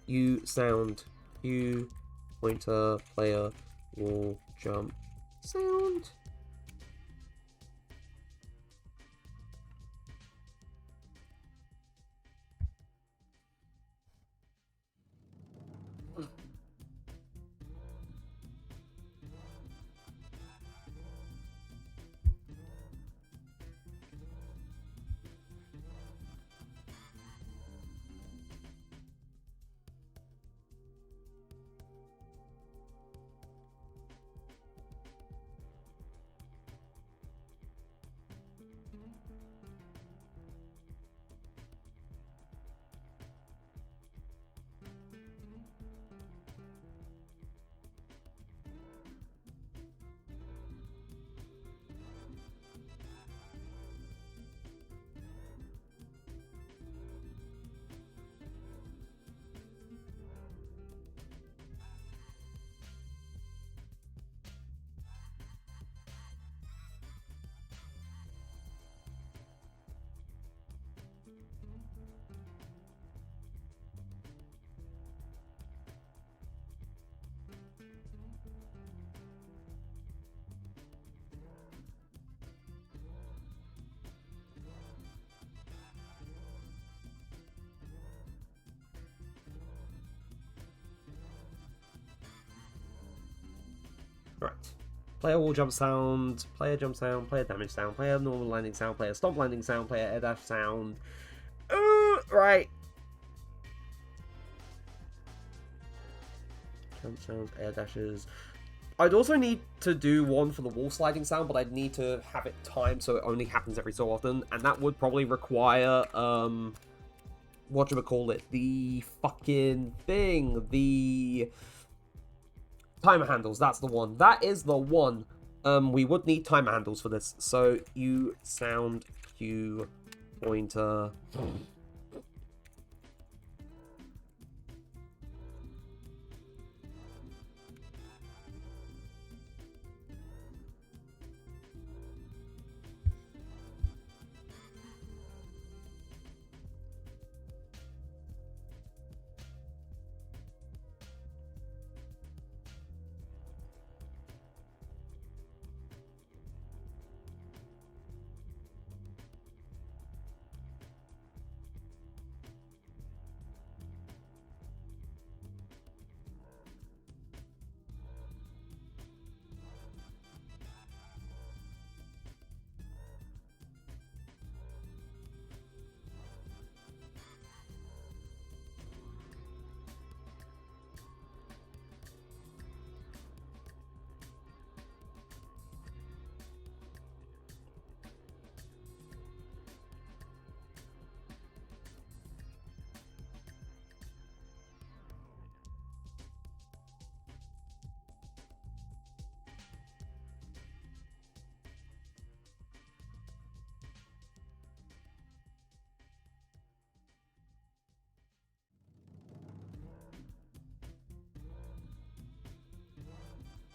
U sound cue pointer player wall jump sound. Right. Player wall jump sound, player jump sound, player damage sound, player normal landing sound, player stomp landing sound, player air dash sound. Right. Jump sounds, air dashes. I'd also need to do one for the wall sliding sound, but I'd need to have it timed so it only happens every so often, and that would probably require, whatchamacallit, the fucking thing, the timer handles, that's the one. That is the one. We would need timer handles for this. So, U sound Q pointer.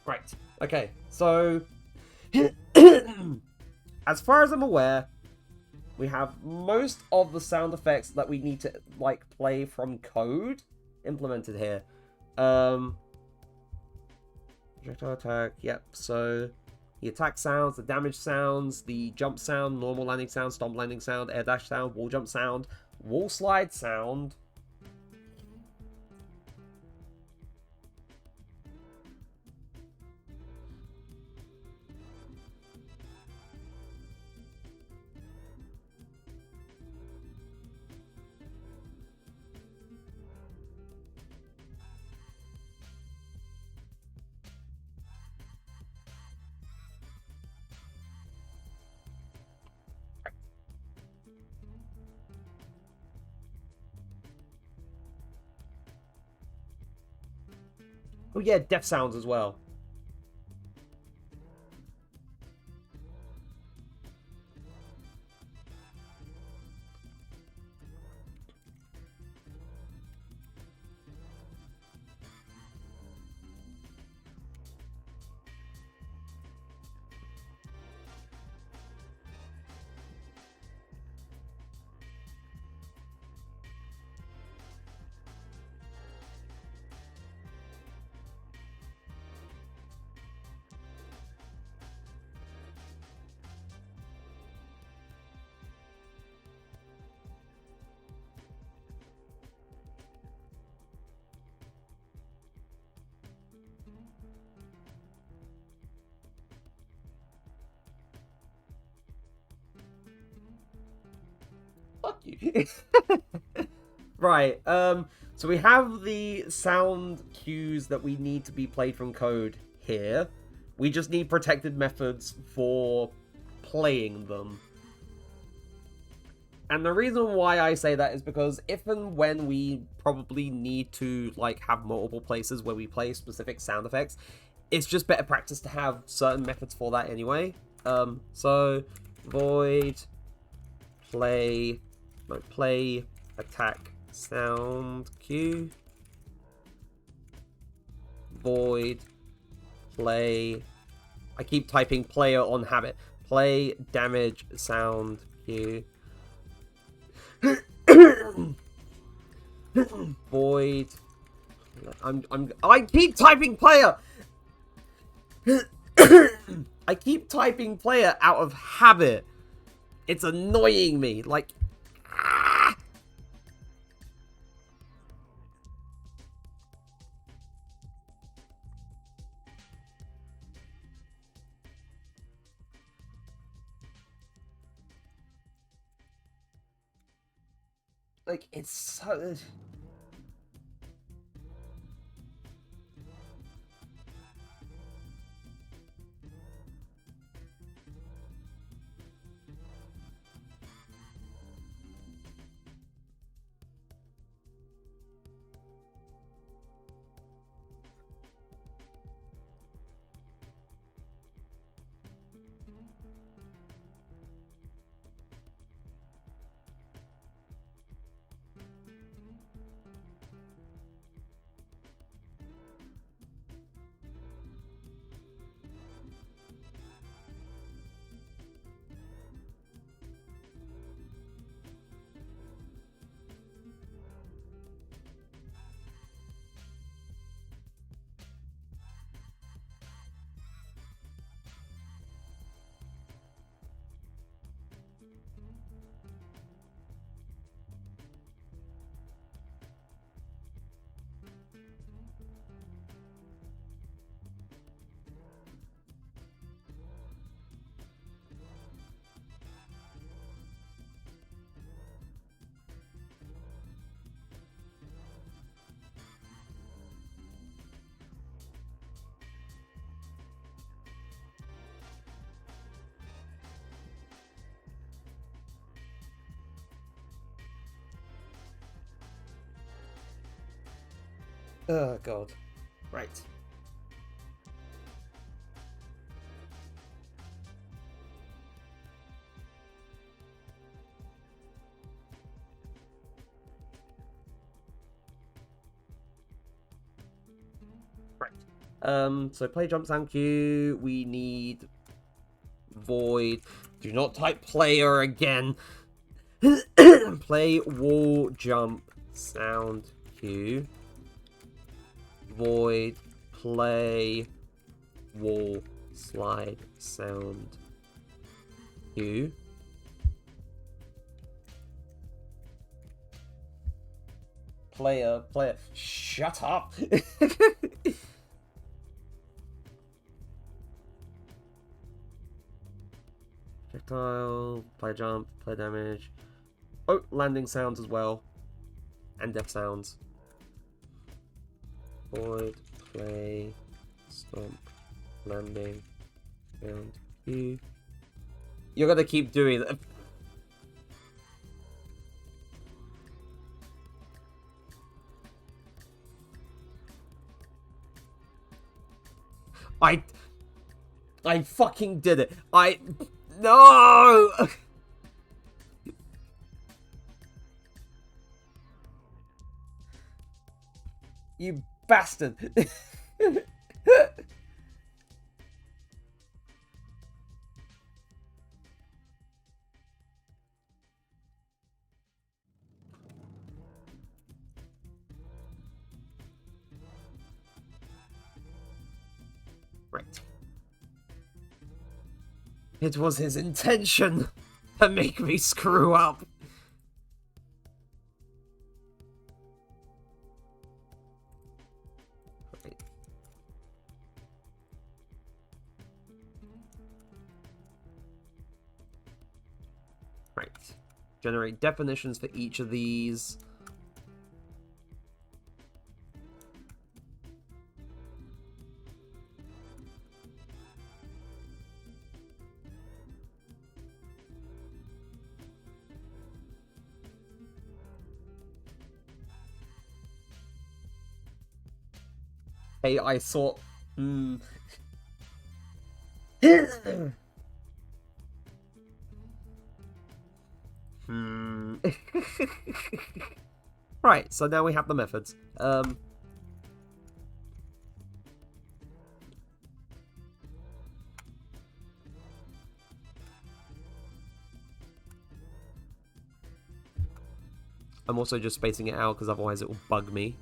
Right. Okay. So, as far as I'm aware, we have most of the sound effects that we need to, like, play from code implemented here. Projectile attack, yep, so the attack sounds, the damage sounds, the jump sound, normal landing sound, stomp landing sound, air dash sound, wall jump sound, wall slide sound. Oh yeah, death sounds as well. Fuck you. Right, so we have the sound cues that we need to be played from code here. We just need protected methods for playing them. And the reason why I say that is because if and when we probably need to, like, have multiple places where we play specific sound effects, it's just better practice to have certain methods for that anyway. So, void, play, attack, sound cue, void, play, I keep typing player on habit, play, damage, sound cue, void, I keep typing player! I keep typing player out of habit. It's annoying me, like, Like, it's so... Oh, God. Right. So play jump sound cue. We need void. Do not type player again. Play wall jump sound cue. Void play wall slide sound cue. Player. Shut up. Projectile, play jump, play damage. Oh, landing sounds as well. And death sounds. Void, play, stomp, landing, sound, cue. You're gonna keep doing that. I fucking did it. No! You bastard. Right. It was his intention to make me screw up. Right. Right. Generate definitions for each of these. Hey, I saw... Right, so now we have the methods. I'm also just spacing it out because otherwise it will bug me.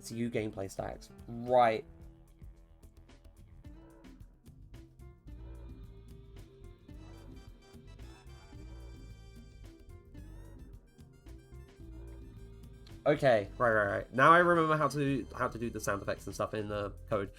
It's you gameplay stacks. Right. Okay, right. Now I remember how to do the sound effects and stuff in the code.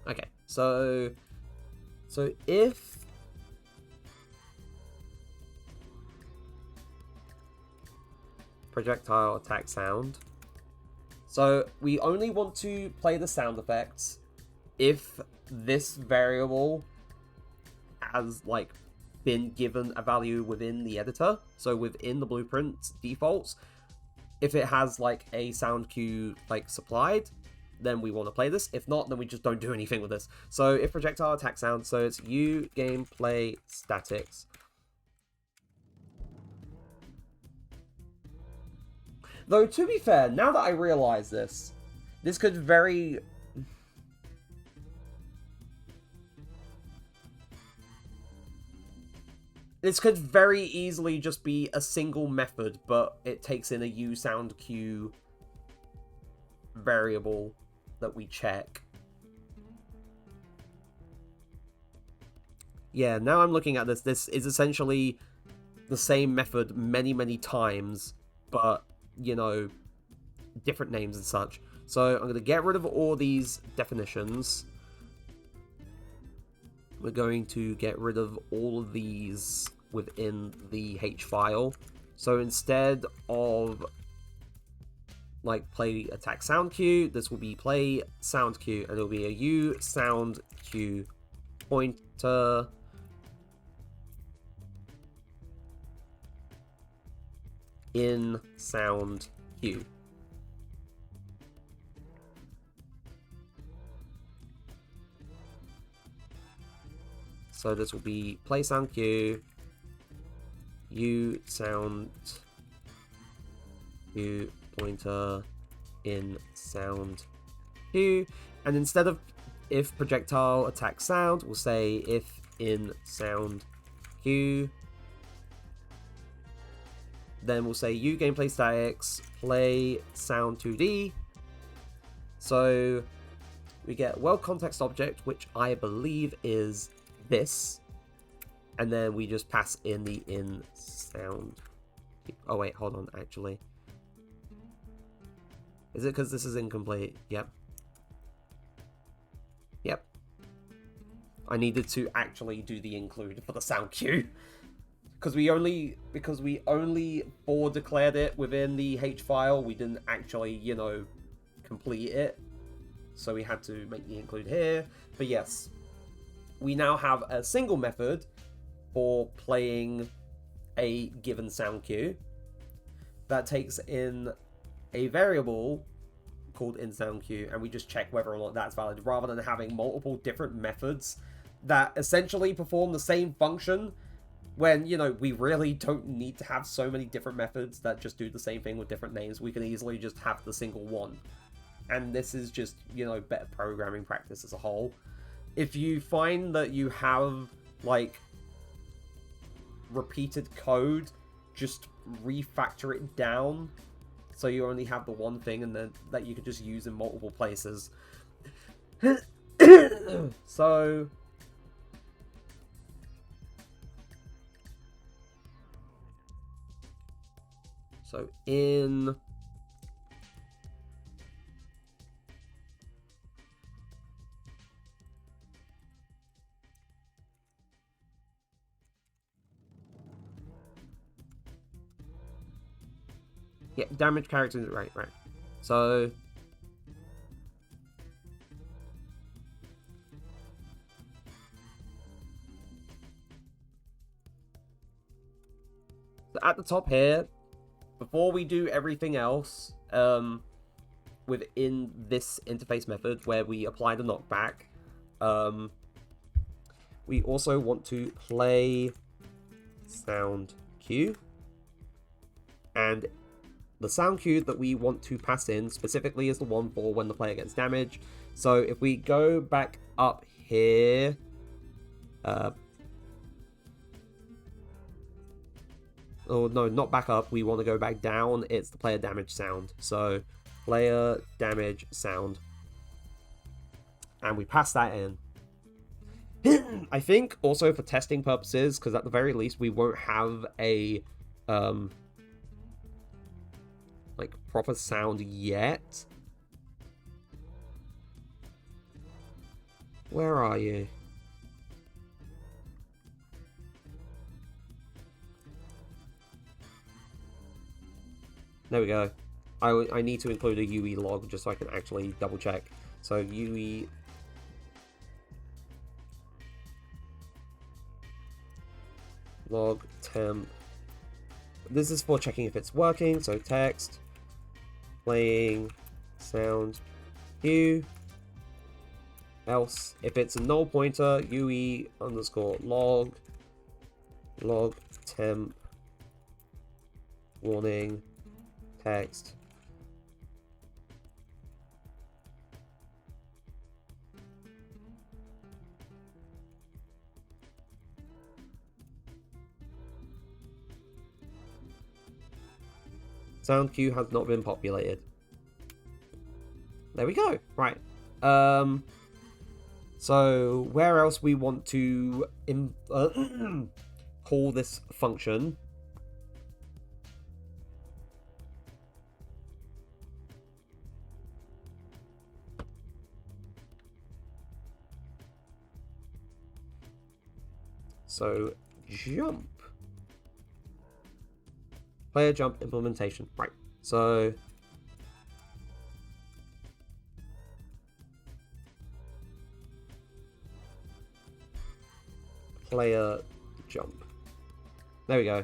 Okay, so if projectile attack sound, so we only want to play the sound effects if this variable has like been given a value within the editor, so within the blueprint defaults. If it has like a sound cue like supplied, then we want to play this. If not, then we just don't do anything with this. So if projectile attack sound, so it's U gameplay statics. Though to be fair, now that I realize this could very... This could very easily just be a single method, but it takes in a U sound cue variable that we check. Yeah, now I'm looking at this. This is essentially the same method many times, but, you know, different names and such. So I'm going to get rid of all these definitions. We're going to get rid of all of these within the H file. So instead of like play attack sound cue, this will be play sound cue, and it'll be a U sound cue pointer in sound cue. So this will be play sound cue, U sound cue pointer in sound cue, and instead of if projectile attack sound, we'll say if in sound cue. Then we'll say U gameplay statics play sound 2D. So we get world context object, which I believe is this, and then we just pass in the in sound. Oh wait, hold on, actually. Is it because this is incomplete? Yep. I needed to actually do the include for the sound cue. Because we only for declared it within the H file, we didn't actually, you know, complete it. So we had to make the include here. But yes, we now have a single method for playing a given sound cue that takes in a variable called inSoundCue, and we just check whether or not that's valid, rather than having multiple different methods that essentially perform the same function when, you know, we really don't need to have so many different methods that just do the same thing with different names. We can easily just have the single one. And this is just, you know, better programming practice as a whole. If you find that you have, like, repeated code, just refactor it down so you only have the one thing and then that you could just use in multiple places. So in yeah, damage characters, right. So at the top here, before we do everything else, within this interface method where we apply the knockback, we also want to play sound cue. And the sound cue that we want to pass in specifically is the one for when the player gets damaged. So if we go back up here, oh no, not back up, we want to go back down. It's the player damage sound. So player damage sound, and we pass that in. I think also for testing purposes, because at the very least we won't have a like proper sound yet. Where are you? There we go. I need to include a UE log just so I can actually double check. So UE log temp. This is for checking if it's working. So text playing sound cue. Else, if it's a null pointer, UE underscore log temp warning text. Sound cue has not been populated. There we go. Right. So where else we want to call this function? So jump. Player jump implementation. Right. So player jump. There we go.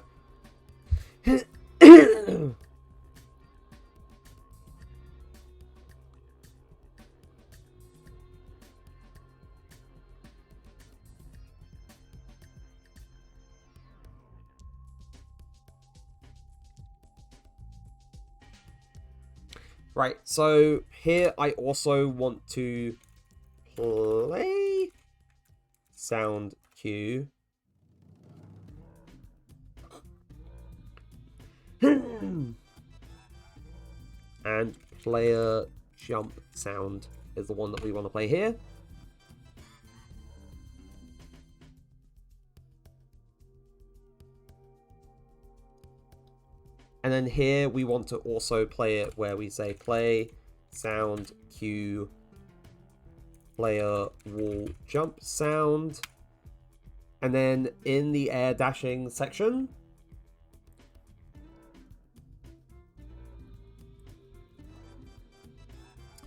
Right, so here I also want to play sound cue. And player jump sound is the one that we want to play here. And then here we want to also play it where we say play sound cue player wall jump sound. And then in the air dashing section,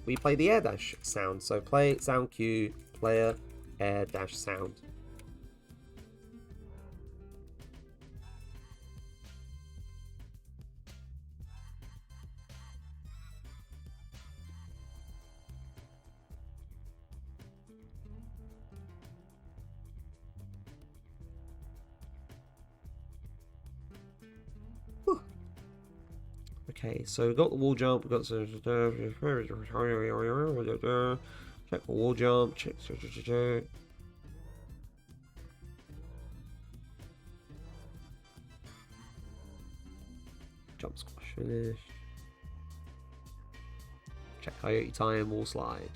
we play the air dash sound. So play sound cue player air dash sound. Okay, so we've got the wall jump, we've got check the wall jump, check jump squash finish, check coyote time, wall slide.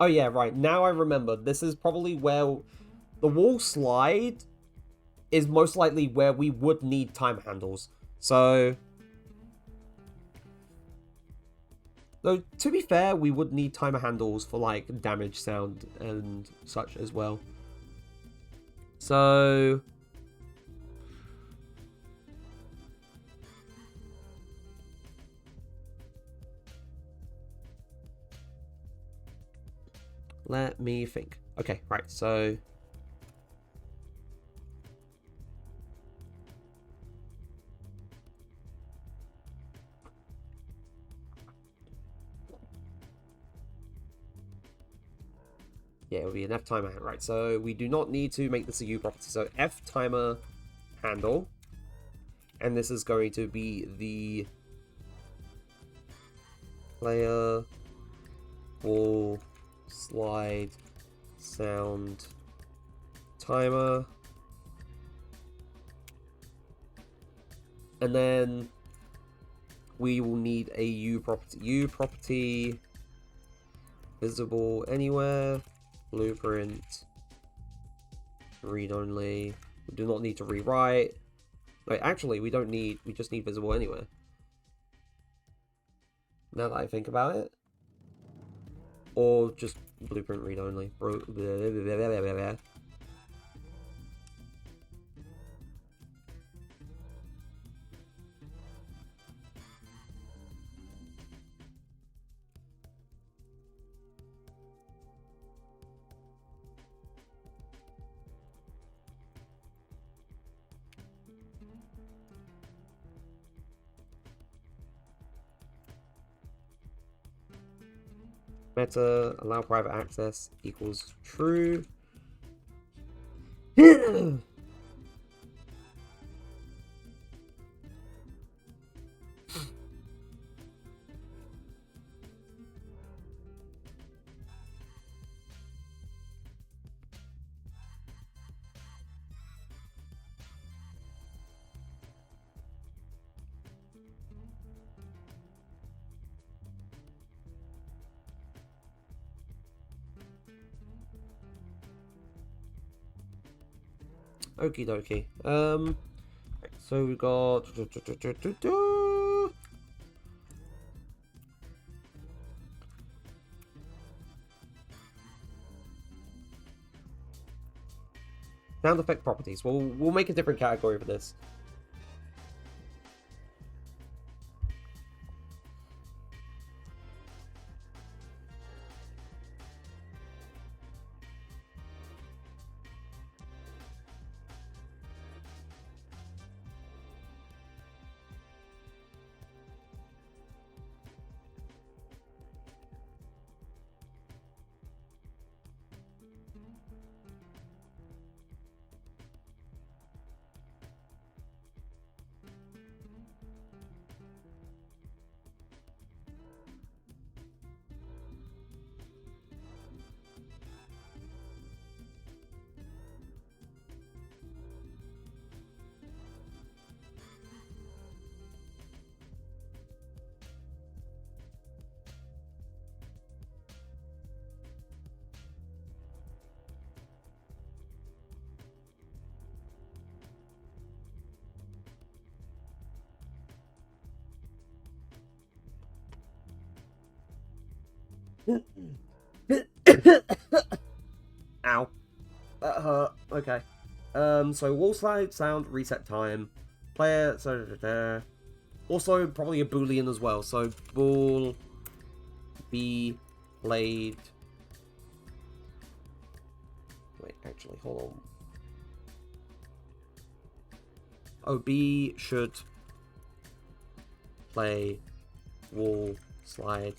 Oh yeah, right. Now I remember. This is probably where the wall slide is most likely where we would need time handles. So, though to be fair, we would need timer handles for like damage sound and such as well. So Let me think. Okay, right, so... yeah, it will be an F timer. Right, so we do not need to make this a U property. So F timer handle. And this is going to be the player wall slide sound timer. And then we will need a U property. U property visible anywhere. Blueprint read only. We do not need to rewrite. Wait, actually, we don't need. We just need visible anywhere. Now that I think about it, or just blueprint read only. Meta allow private access equals true. Okie dokie. So we got sound effect properties. We'll make a different category for this. Ow. That hurt. Okay. So wall slide sound reset time. Player also probably a boolean as well. So ball be played. Wait, actually, hold on. Oh, B should play wall slide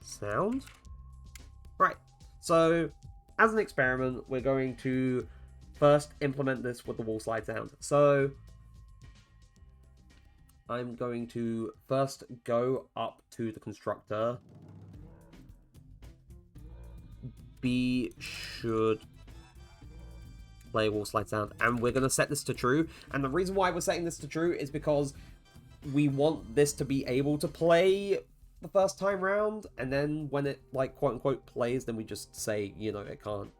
sound. Right. So as an experiment, we're going to first implement this with the wall slide sound. So I'm going to first go up to the constructor. B should play wall slide sound, and we're going to set this to true. And the reason why we're setting this to true is because we want this to be able to play the first time round, and then when it, like, quote unquote plays, then we just say, you know, it can't.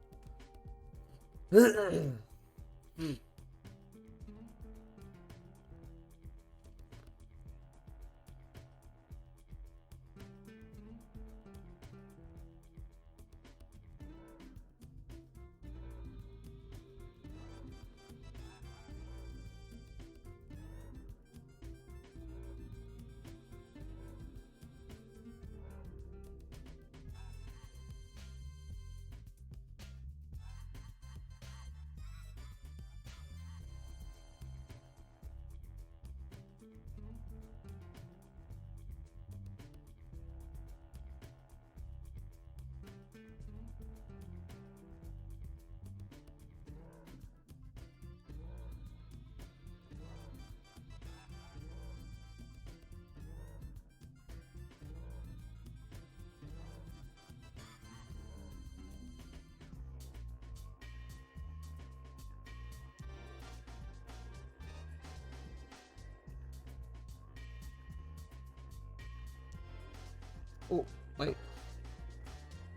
Oh, wait.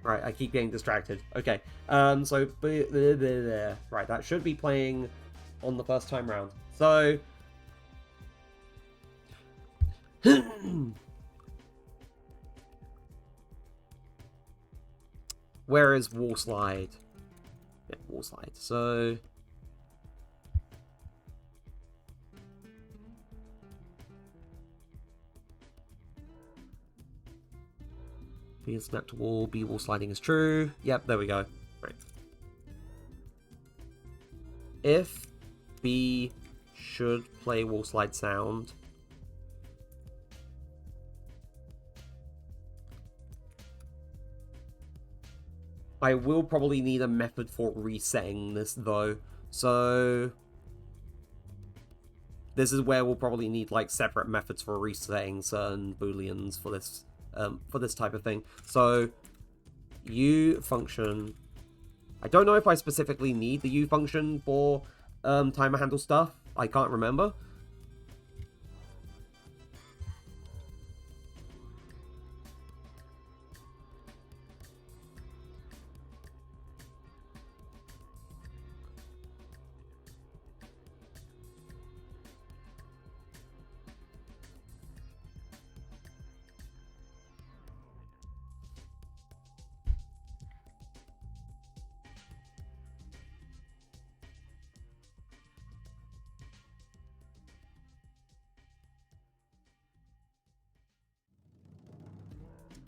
Right, I keep getting distracted. Okay, so right, that should be playing on the first time round. So, where is Wall Slide? Yeah, Wall Slide. So, B is snap to wall, B wall sliding is true. Yep, there we go. Right. If B should play wall slide sound, I will probably need a method for resetting this though. So this is where we'll probably need like separate methods for resetting certain booleans for this type of thing. So U function. I don't know if I specifically need the U function for timer handle stuff. I can't remember.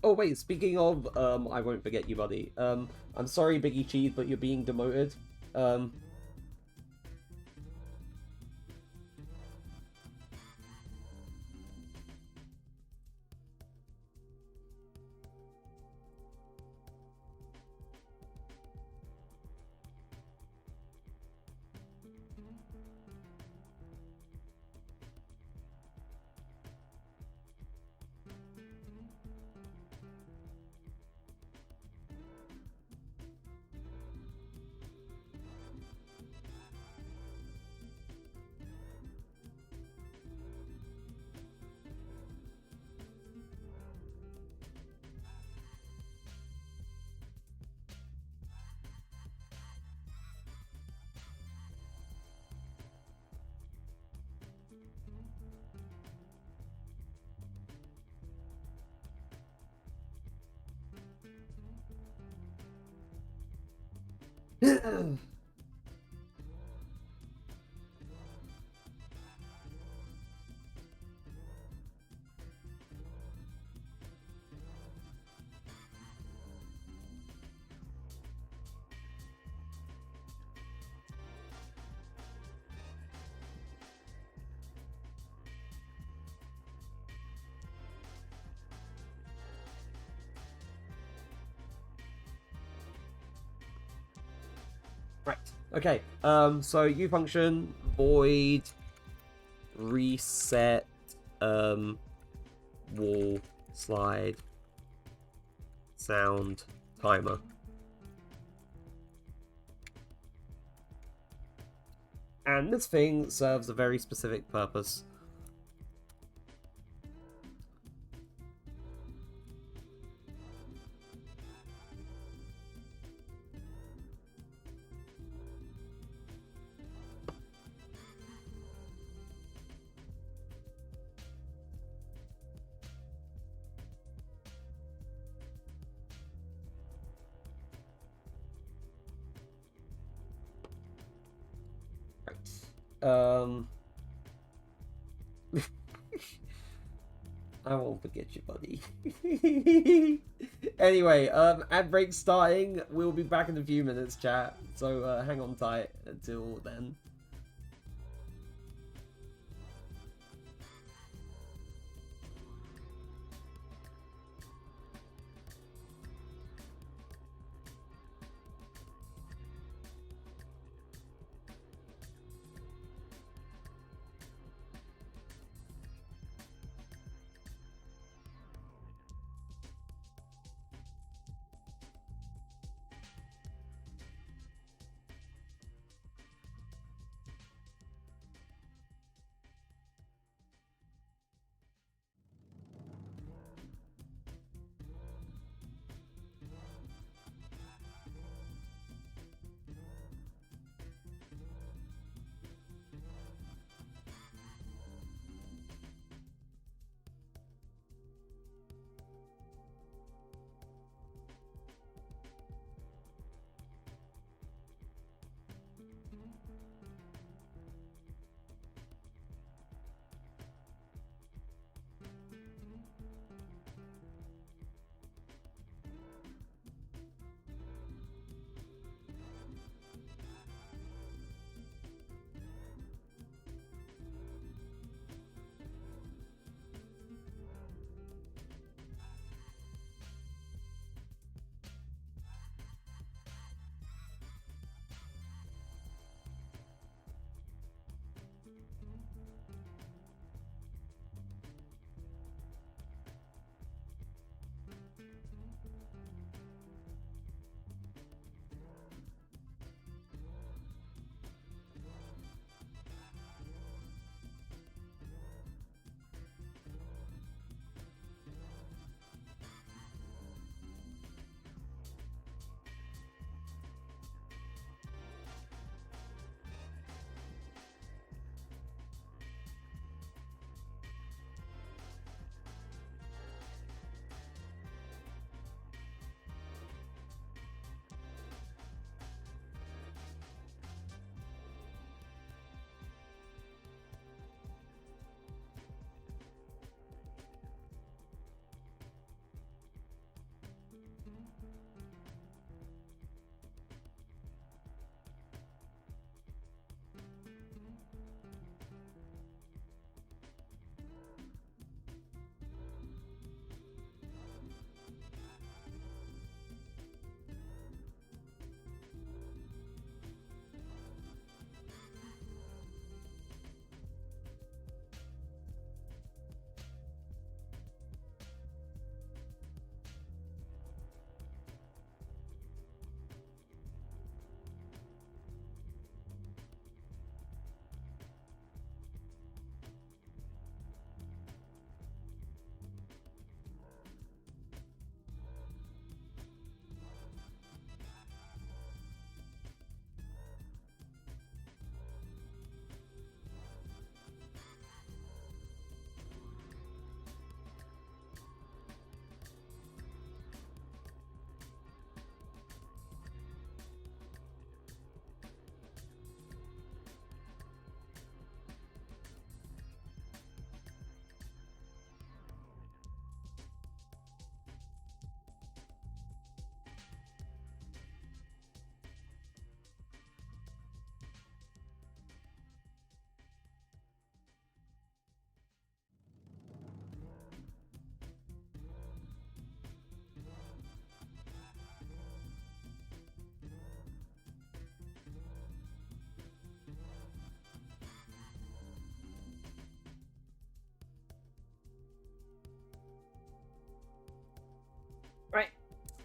Oh wait, speaking of, I won't forget you, buddy. I'm sorry, Biggie Cheese, but you're being demoted. Um, right. Okay. So U function void reset wall slide sound timer. And this thing serves a very specific purpose. I won't forget you, buddy. Anyway, ad break starting. We'll be back in a few minutes, chat. So hang on tight until then.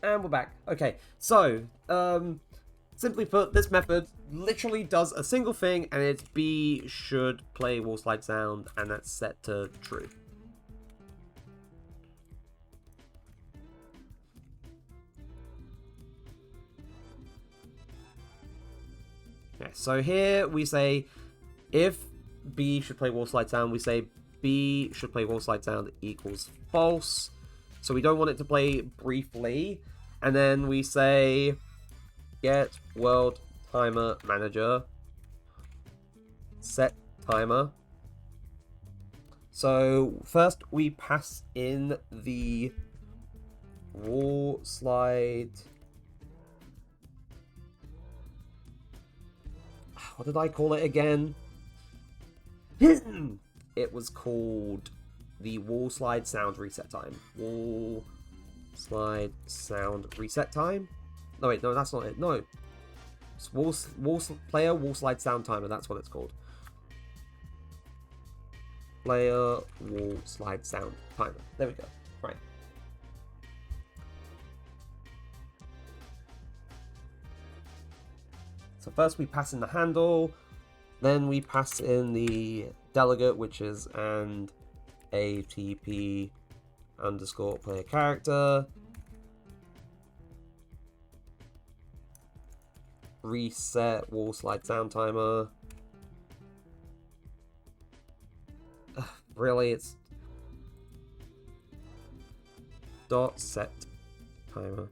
And we're back. Okay, so, simply put, this method literally does a single thing, and it's B should play wall slide sound, and that's set to true. Okay, so here we say if B should play wall slide sound, we say B should play wall slide sound equals false. So we don't want it to play briefly. And then we say get world timer manager set timer. So first we pass in the wall slide. What did I call it again? It was called the wall slide sound reset time. Wall slide sound reset time? No, wait, no, that's not it. No. It's player wall slide sound timer. That's what it's called. Player wall slide sound timer. There we go. Right. So first we pass in the handle, then we pass in the delegate, which is and ATP underscore player character. Reset wall slide sound timer. Ugh, really, it's dot set timer.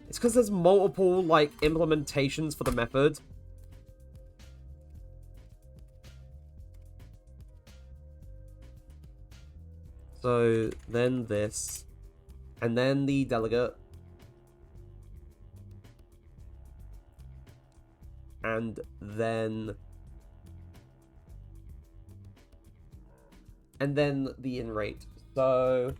It's because there's multiple, like, implementations for the method. So, then this. And then the delegate. And then... And then the in rate. So...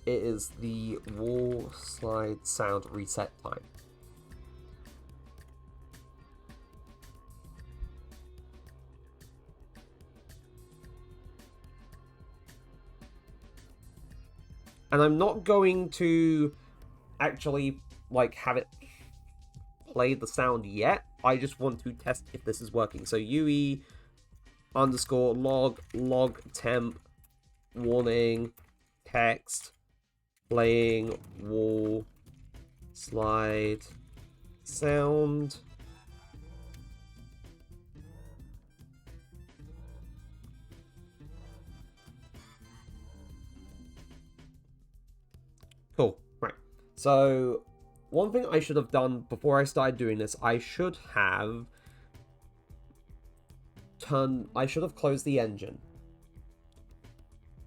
It is the wall slide sound reset time. And I'm not going to actually, like, have it play the sound yet. I just want to test if this is working. So UE underscore log temp warning text playing wall slide sound. Cool. Right. So one thing I should have done before I started doing this, I should have closed the engine.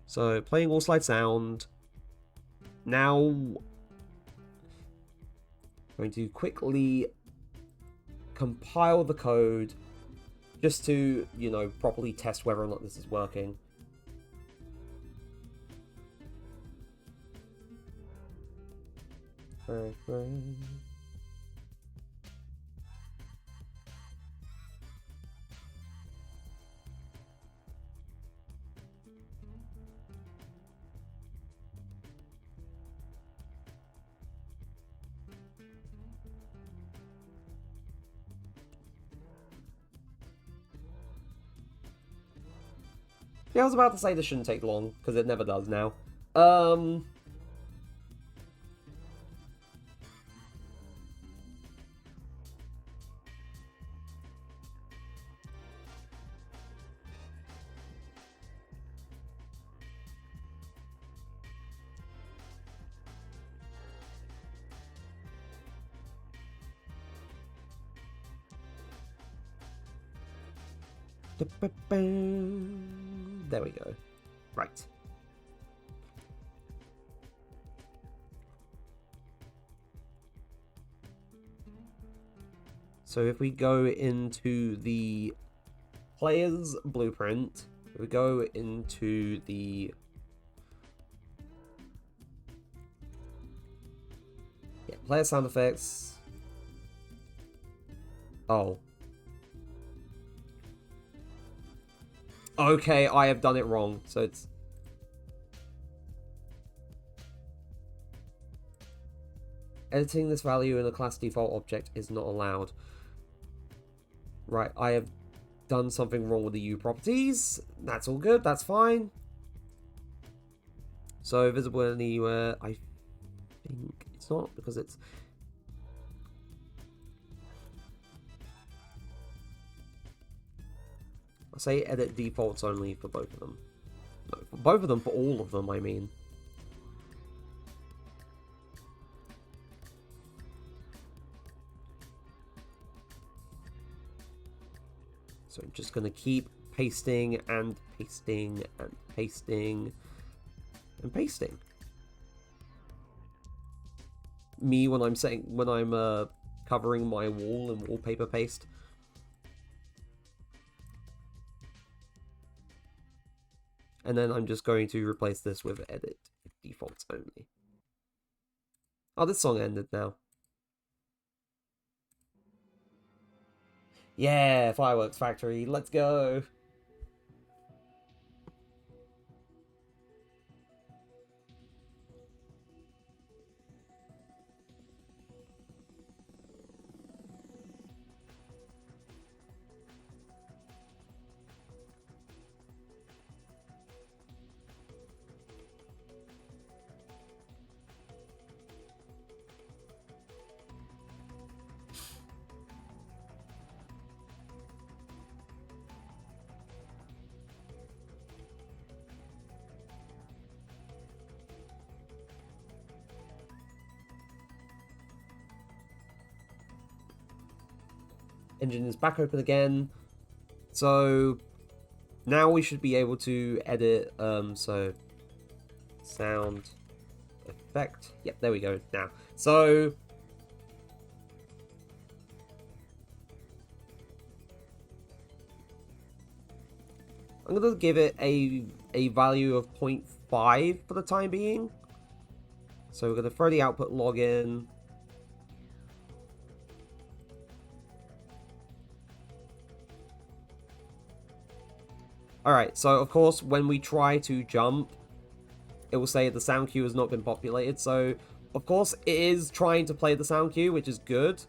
So playing wall slide sound. Now, I'm going to quickly compile the code just to, you know, properly test whether or not this is working. Yeah, I was about to say this shouldn't take long, because it never does now. There we go. Right. So if we go into the player's blueprint, we go into the player sound effects. Oh, Okay, I have done it wrong. So it's... Editing this value in a class default object is not allowed. Right, I have done something wrong with the U properties. That's all good, that's fine. So visible anywhere, I think it's not because it's... I say edit defaults only for both of them. No, for both of them, for all of them, I mean. So I'm just going to keep pasting and pasting and pasting and pasting. Me when I'm covering my wall in wallpaper paste. And then I'm just going to replace this with edit defaults only. Oh, this song ended now. Yeah, Fireworks Factory, let's go! Engine is back open again. So now we should be able to edit, so sound effect. Yep, there we go now. So I'm going to give it a value of 0.5 for the time being. So we're going to throw the output log in. Alright, so of course when we try to jump, it will say the sound queue has not been populated. So of course it is trying to play the sound queue, which is good.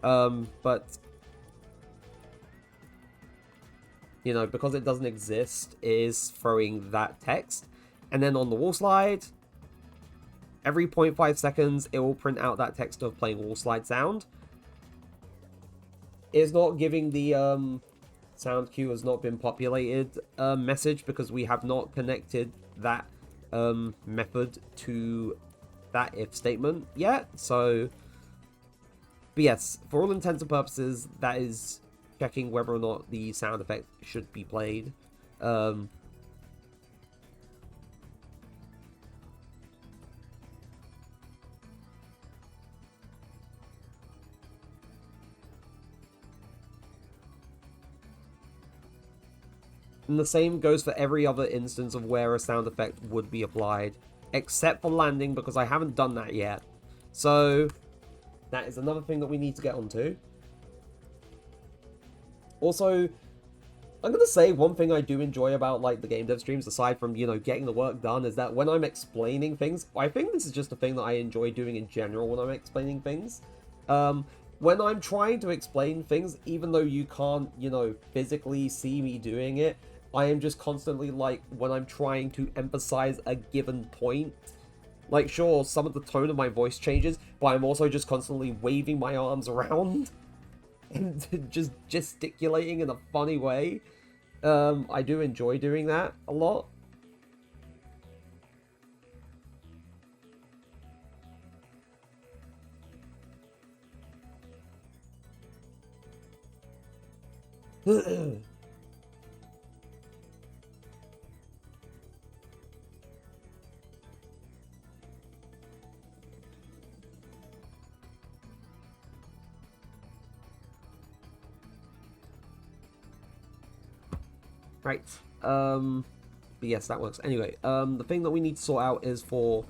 But you know, because it doesn't exist, it is throwing that text. And then on the wall slide, every 0.5 seconds, it will print out that text of playing wall slide sound. It's not giving the sound queue has not been populated message because we have not connected that method to that if statement yet. So, but yes, for all intents and purposes, that is checking whether or not the sound effect should be played. And the same goes for every other instance of where a sound effect would be applied, except for landing, because I haven't done that yet. So that is another thing that we need to get onto. Also, I'm going to say one thing I do enjoy about like the game dev streams, aside from, you know, getting the work done, is that when I'm explaining things, I think this is just a thing that I enjoy doing in general when I'm explaining things. When I'm trying to explain things, even though you can't, you know, physically see me doing it, I am just constantly, like, when I'm trying to emphasize a given point, like, sure, some of the tone of my voice changes, but I'm also just constantly waving my arms around and just gesticulating in a funny way. I do enjoy doing that a lot. Right. But yes, that works. Anyway, the thing that we need to sort out is for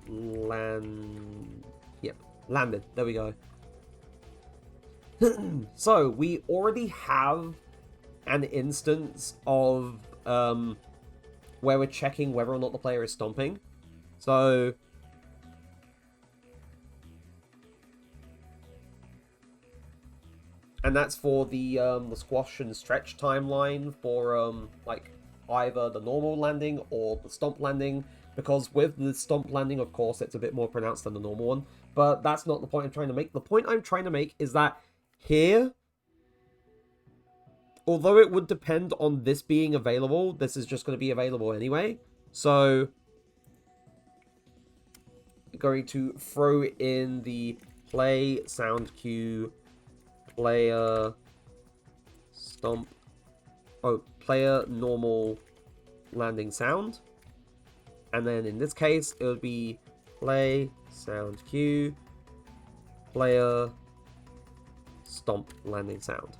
land. Yep, landed. There we go. So we already have an instance of where we're checking whether or not the player is stomping. So and that's for the squash and stretch timeline for like either the normal landing or the stomp landing, because with the stomp landing, of course, it's a bit more pronounced than the normal one, but that's not the point I'm trying to make. The point I'm trying to make is that here, although it would depend on this being available, this is just going to be available anyway. So I'm going to throw in the play sound cue player stomp, player normal landing sound, and then in this case it would be play sound cue player stomp landing sound.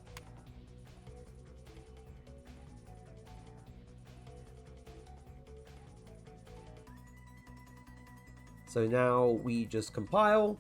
So now we just compile.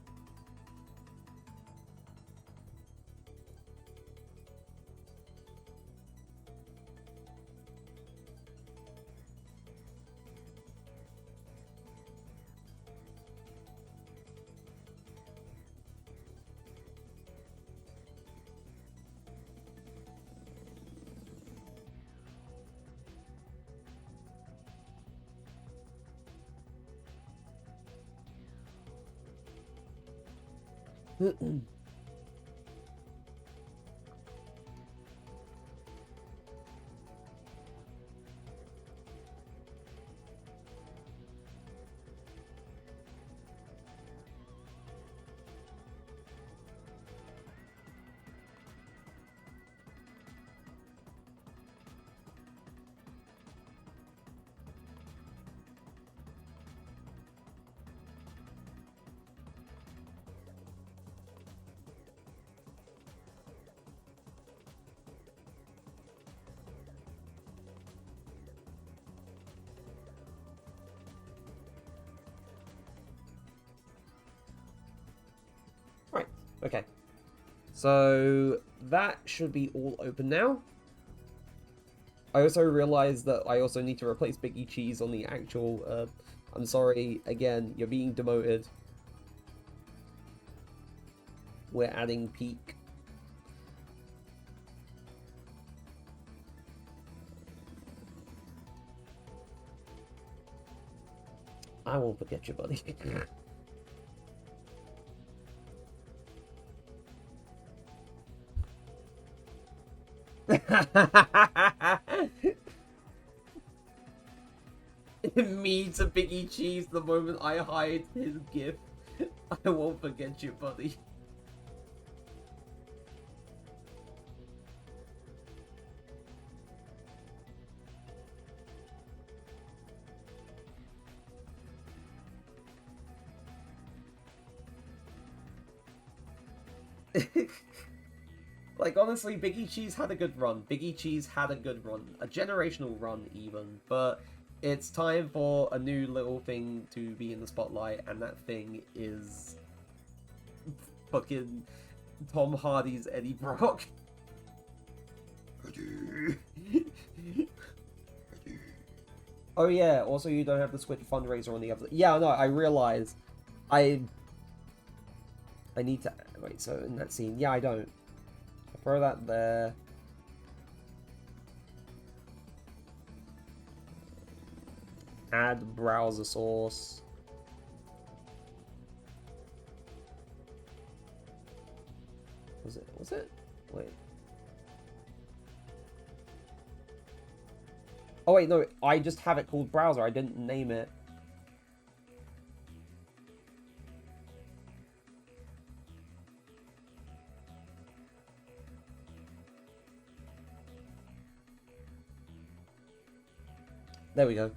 Right, okay. So that should be all open now. I also realized that I also need to replace Biggie Cheese on the actual, I'm sorry, again, you're being demoted. We're adding peak. I won't forget you, buddy. Me to Biggie Cheese the moment I hide his gift. I won't forget you, buddy. Like, honestly, Biggie Cheese had a good run. Biggie Cheese had a good run. A generational run, even. But it's time for a new little thing to be in the spotlight, and that thing is fucking Tom Hardy's Eddie Brock. Oh yeah, also you don't have the Switch fundraiser on the other... Yeah, no, I realize. I need to... Wait, so in that scene... Yeah, I don't. Throw that there. Add browser source. Was it? Was it? Wait. Oh wait, no, I just have it called browser. I didn't name it. There we go.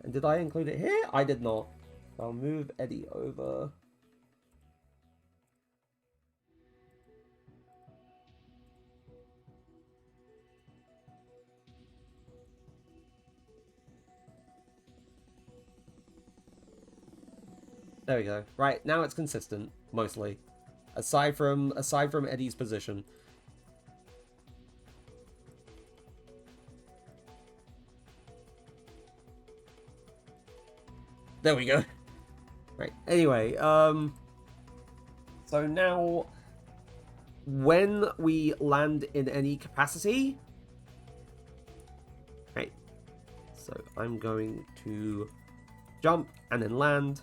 And did I include it here? I did not. I'll move Eddie over. There we go. Right, now it's consistent, mostly. Aside from Eddie's position. There we go. Right. Anyway, so now when we land in any capacity, right, so I'm going to jump and then land.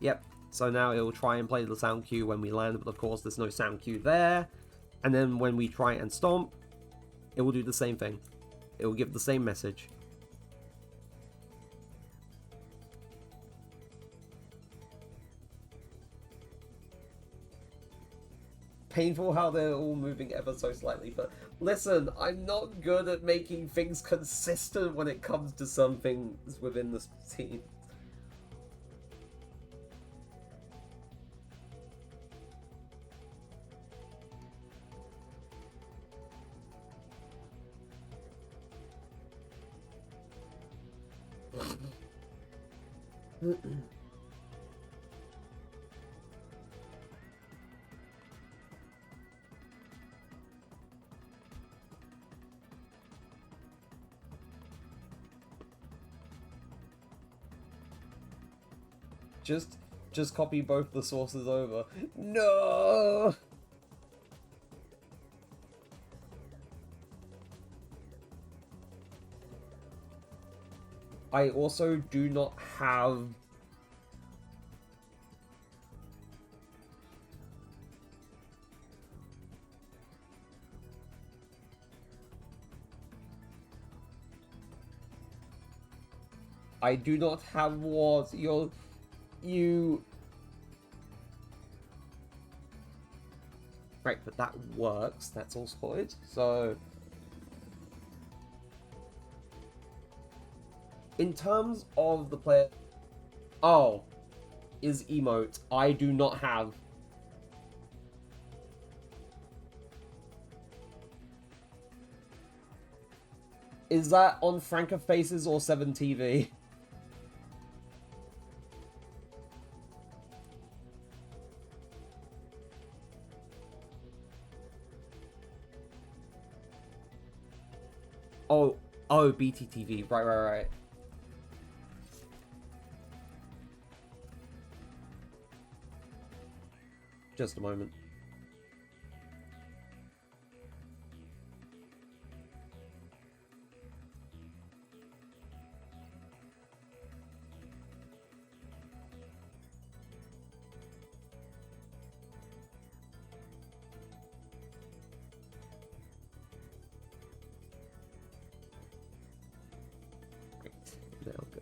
Yep, so now it will try and play the sound cue when we land, but of course there's no sound cue there. And then when we try and stomp, it will do the same thing. It will give the same message. Painful how they're all moving ever so slightly, but listen, I'm not good at making things consistent when it comes to some things within the scene. Just copy both the sources over. No! I also do not have... I do not have what you... Right, but that works. That's all sorted. So... in terms of the player... Oh. Is emote. I do not have. Is that on Franca Faces or 7TV? Oh, BTTV. Right. Just a moment. Now go.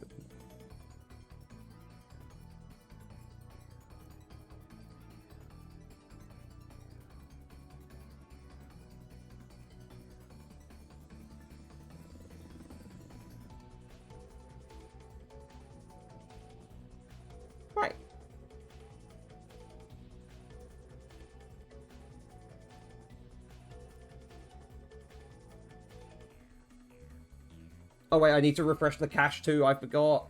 Right. Oh wait, I need to refresh the cache too, I forgot.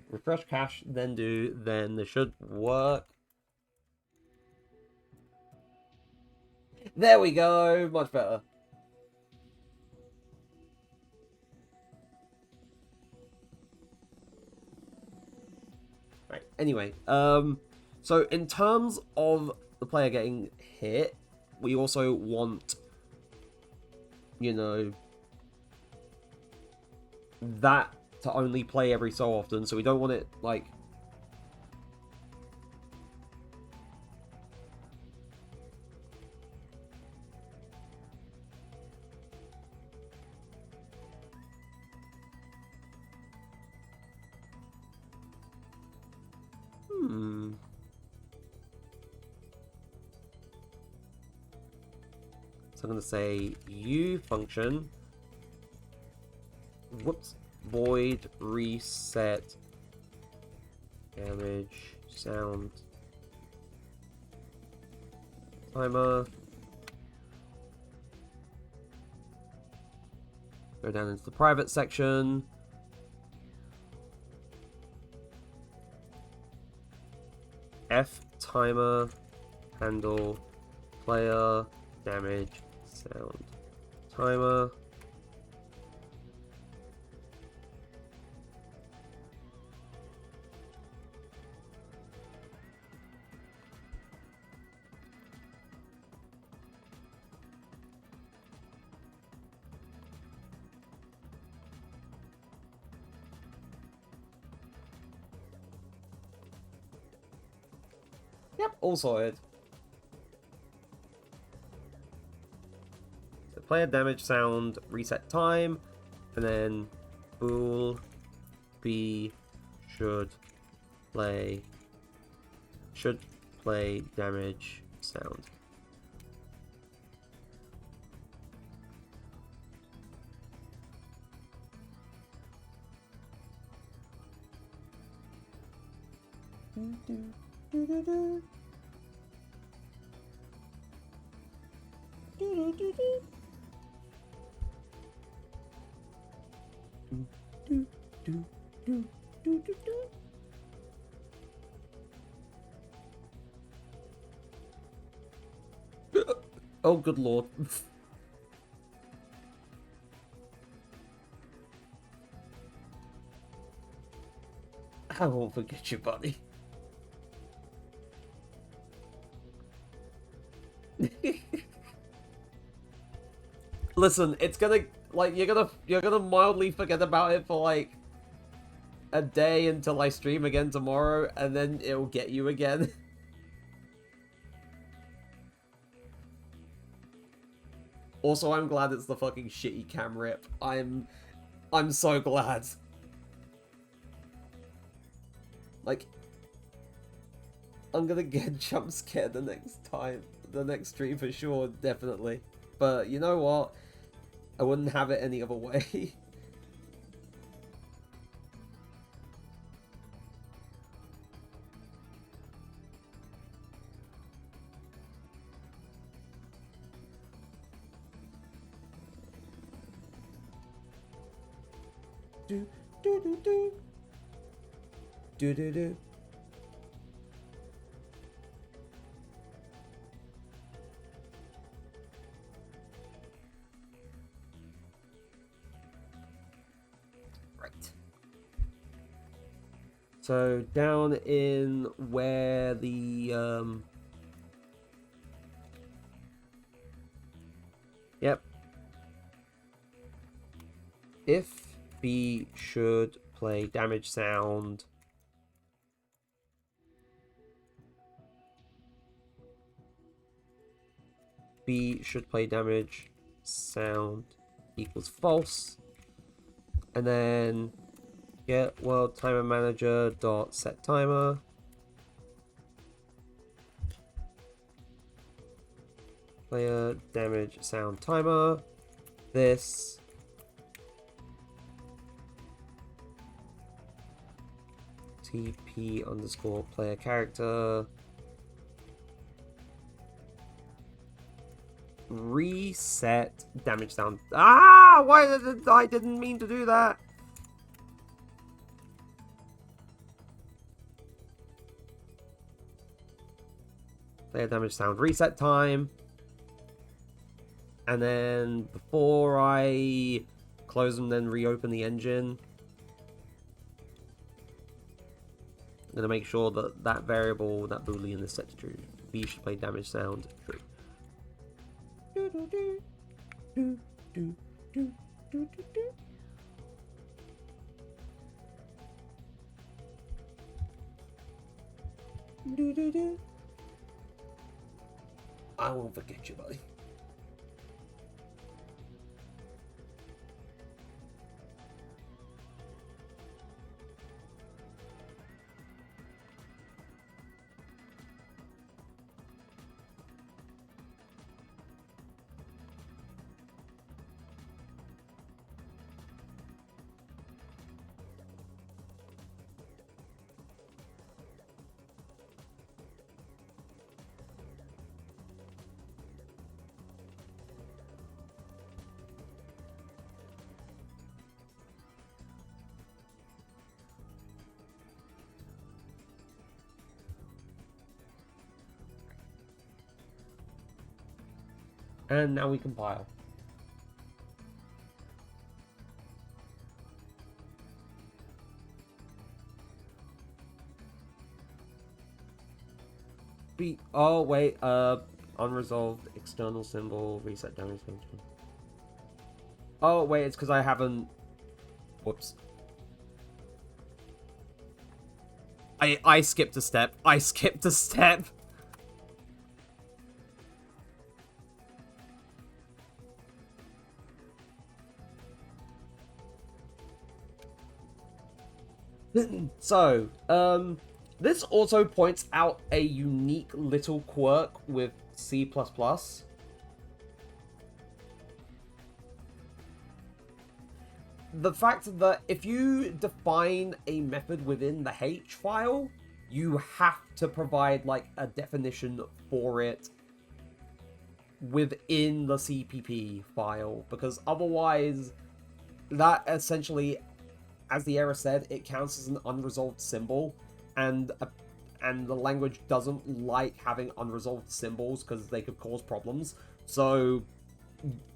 Refresh cache, then this should work. There we go, much better. Right, anyway, so in terms of the player getting hit, we also want, you know, that to only play every so often, so we don't want it, like... So I'm going to say U function, whoops, void reset damage sound timer. Go down into the private section. F timer handle player damage sound timer. Yep, all sorted. So player damage sound reset time, and then bool B should play damage sound. Oh, good lord. I won't forget you, buddy. Listen, it's gonna, like, you're gonna mildly forget about it for, like, a day until I stream again tomorrow, and then it'll get you again. Also, I'm glad it's the fucking shitty cam rip. I'm so glad. Like, I'm gonna get jump scared the next stream for sure, definitely. But you know what? I wouldn't have it any other way. Do do do do do do do. Right. So down in where the yep. If B should play damage sound. B should play damage sound equals false. And then get world timer manager dot set timer. Player damage sound timer. This TP underscore player character. Reset damage sound. Ah! Why did I didn't mean to do that? Player damage sound reset time. And then before I close them, then reopen the engine, I'm going to make sure that that variable, that boolean is set to true. B should play damage sound true. Do, do, do. Do, do, do, do, do, do. Do, do, do. I won't forget you, buddy. And now we compile. Oh wait, unresolved external symbol, reset damage function. Oh wait, it's because I haven't. Whoops. I skipped a step. I skipped a step. So, this also points out a unique little quirk with C++. The fact that if you define a method within the H file, you have to provide like a definition for it within the CPP file, because otherwise that essentially, as the error said, it counts as an unresolved symbol, and the language doesn't like having unresolved symbols because they could cause problems. So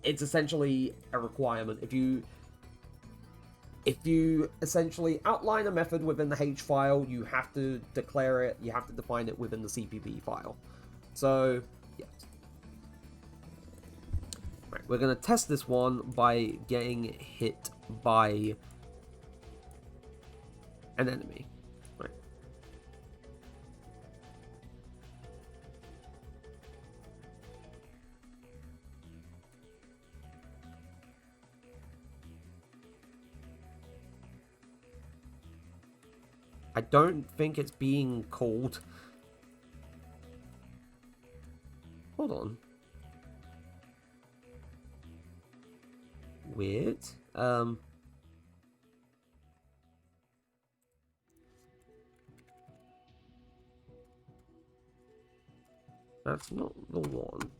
it's essentially a requirement. If you essentially outline a method within the H file, you have to declare it, you have to define it within the CPP file. So, yeah. Right, we're going to test this one by getting hit by an enemy. Right. I don't think it's being called. Hold on. Weird. That's not the one.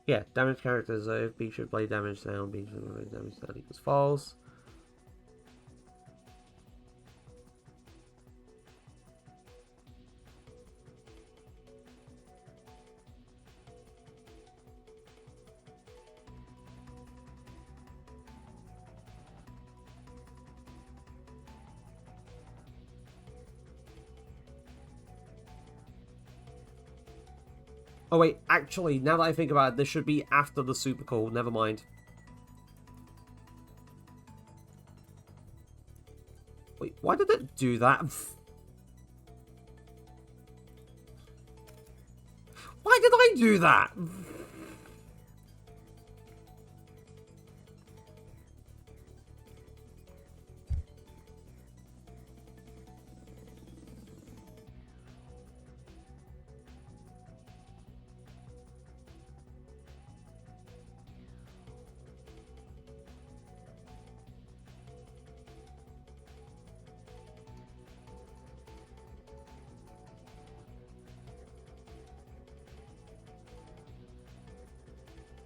Yeah, damage characters. If B should play damage sound, B should play damage sound equals false. Oh wait, actually, now that I think about it, this should be after the super call. Never mind. Wait, why did it do that? Why did I do that?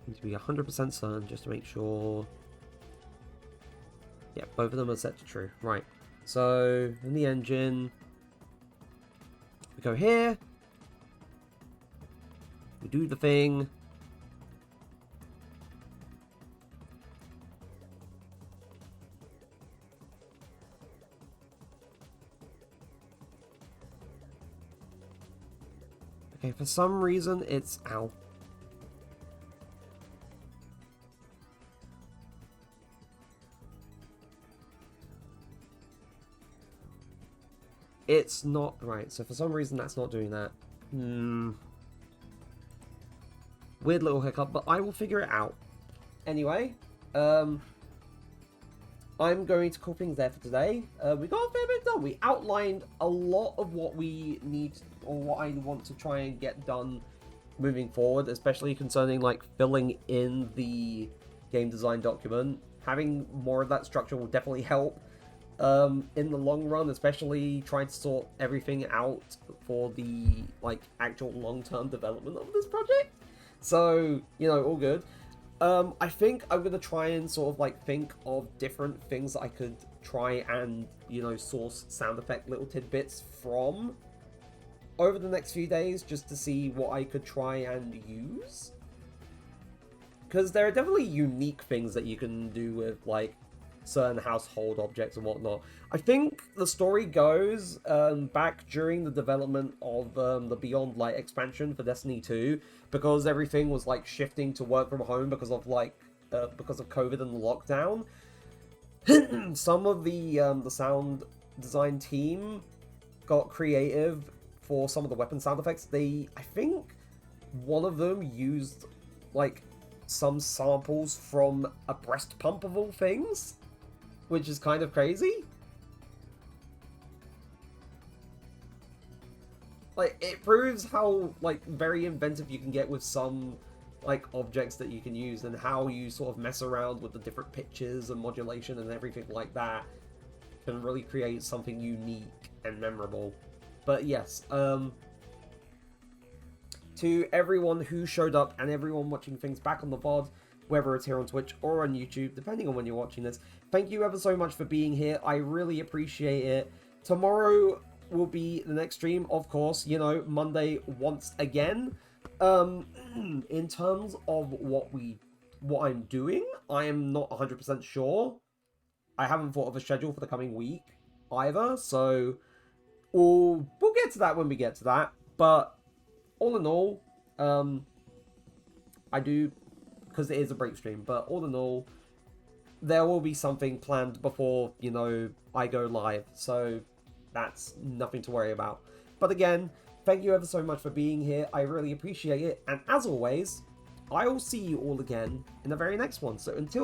Need to be 100% certain just to make sure. Yeah, both of them are set to true. Right. So, in the engine, we go here. We do the thing. Okay, for some reason, it's... Ow. It's not... Right, so for some reason that's not doing that. Weird little hiccup, but I will figure it out. Anyway, I'm going to call things there for today. We got a fair bit done. We outlined a lot of what we need, or what I want to try and get done moving forward, especially concerning like filling in the game design document. Having more of that structure will definitely help in the long run, especially trying to sort everything out for the like actual long-term development of this project. So, you know, all good. I think I'm going to try and sort of like think of different things that I could try and, you know, source sound effect little tidbits from over the next few days, just to see what I could try and use. because there are definitely unique things that you can do with, like, certain household objects and whatnot. I think the story goes back during the development of the Beyond Light expansion for Destiny 2, because everything was like shifting to work from home because of because of COVID and the lockdown. Some of the sound design team got creative for some of the weapon sound effects. I think one of them used like some samples from a breast pump of all things, which is kind of crazy. Like, it proves how, like, very inventive you can get with some, like, objects that you can use, and how you sort of mess around with the different pitches and modulation and everything like that can really create something unique and memorable. But yes, to everyone who showed up and everyone watching things back on the VOD, whether it's here on Twitch or on YouTube, depending on when you're watching this, thank you ever so much for being here. I really appreciate it. Tomorrow will be the next stream, of course, you know, Monday once again. In terms of what I'm doing, I am not 100% sure. I haven't thought of a schedule for the coming week either, so we'll get to that when we get to that. But all in all, I do, because it is a break stream, but all in all, there will be something planned before, you know, I go live, so that's nothing to worry about. But again, thank you ever so much for being here. I really appreciate it. And as always, I will see you all again in the very next one. So until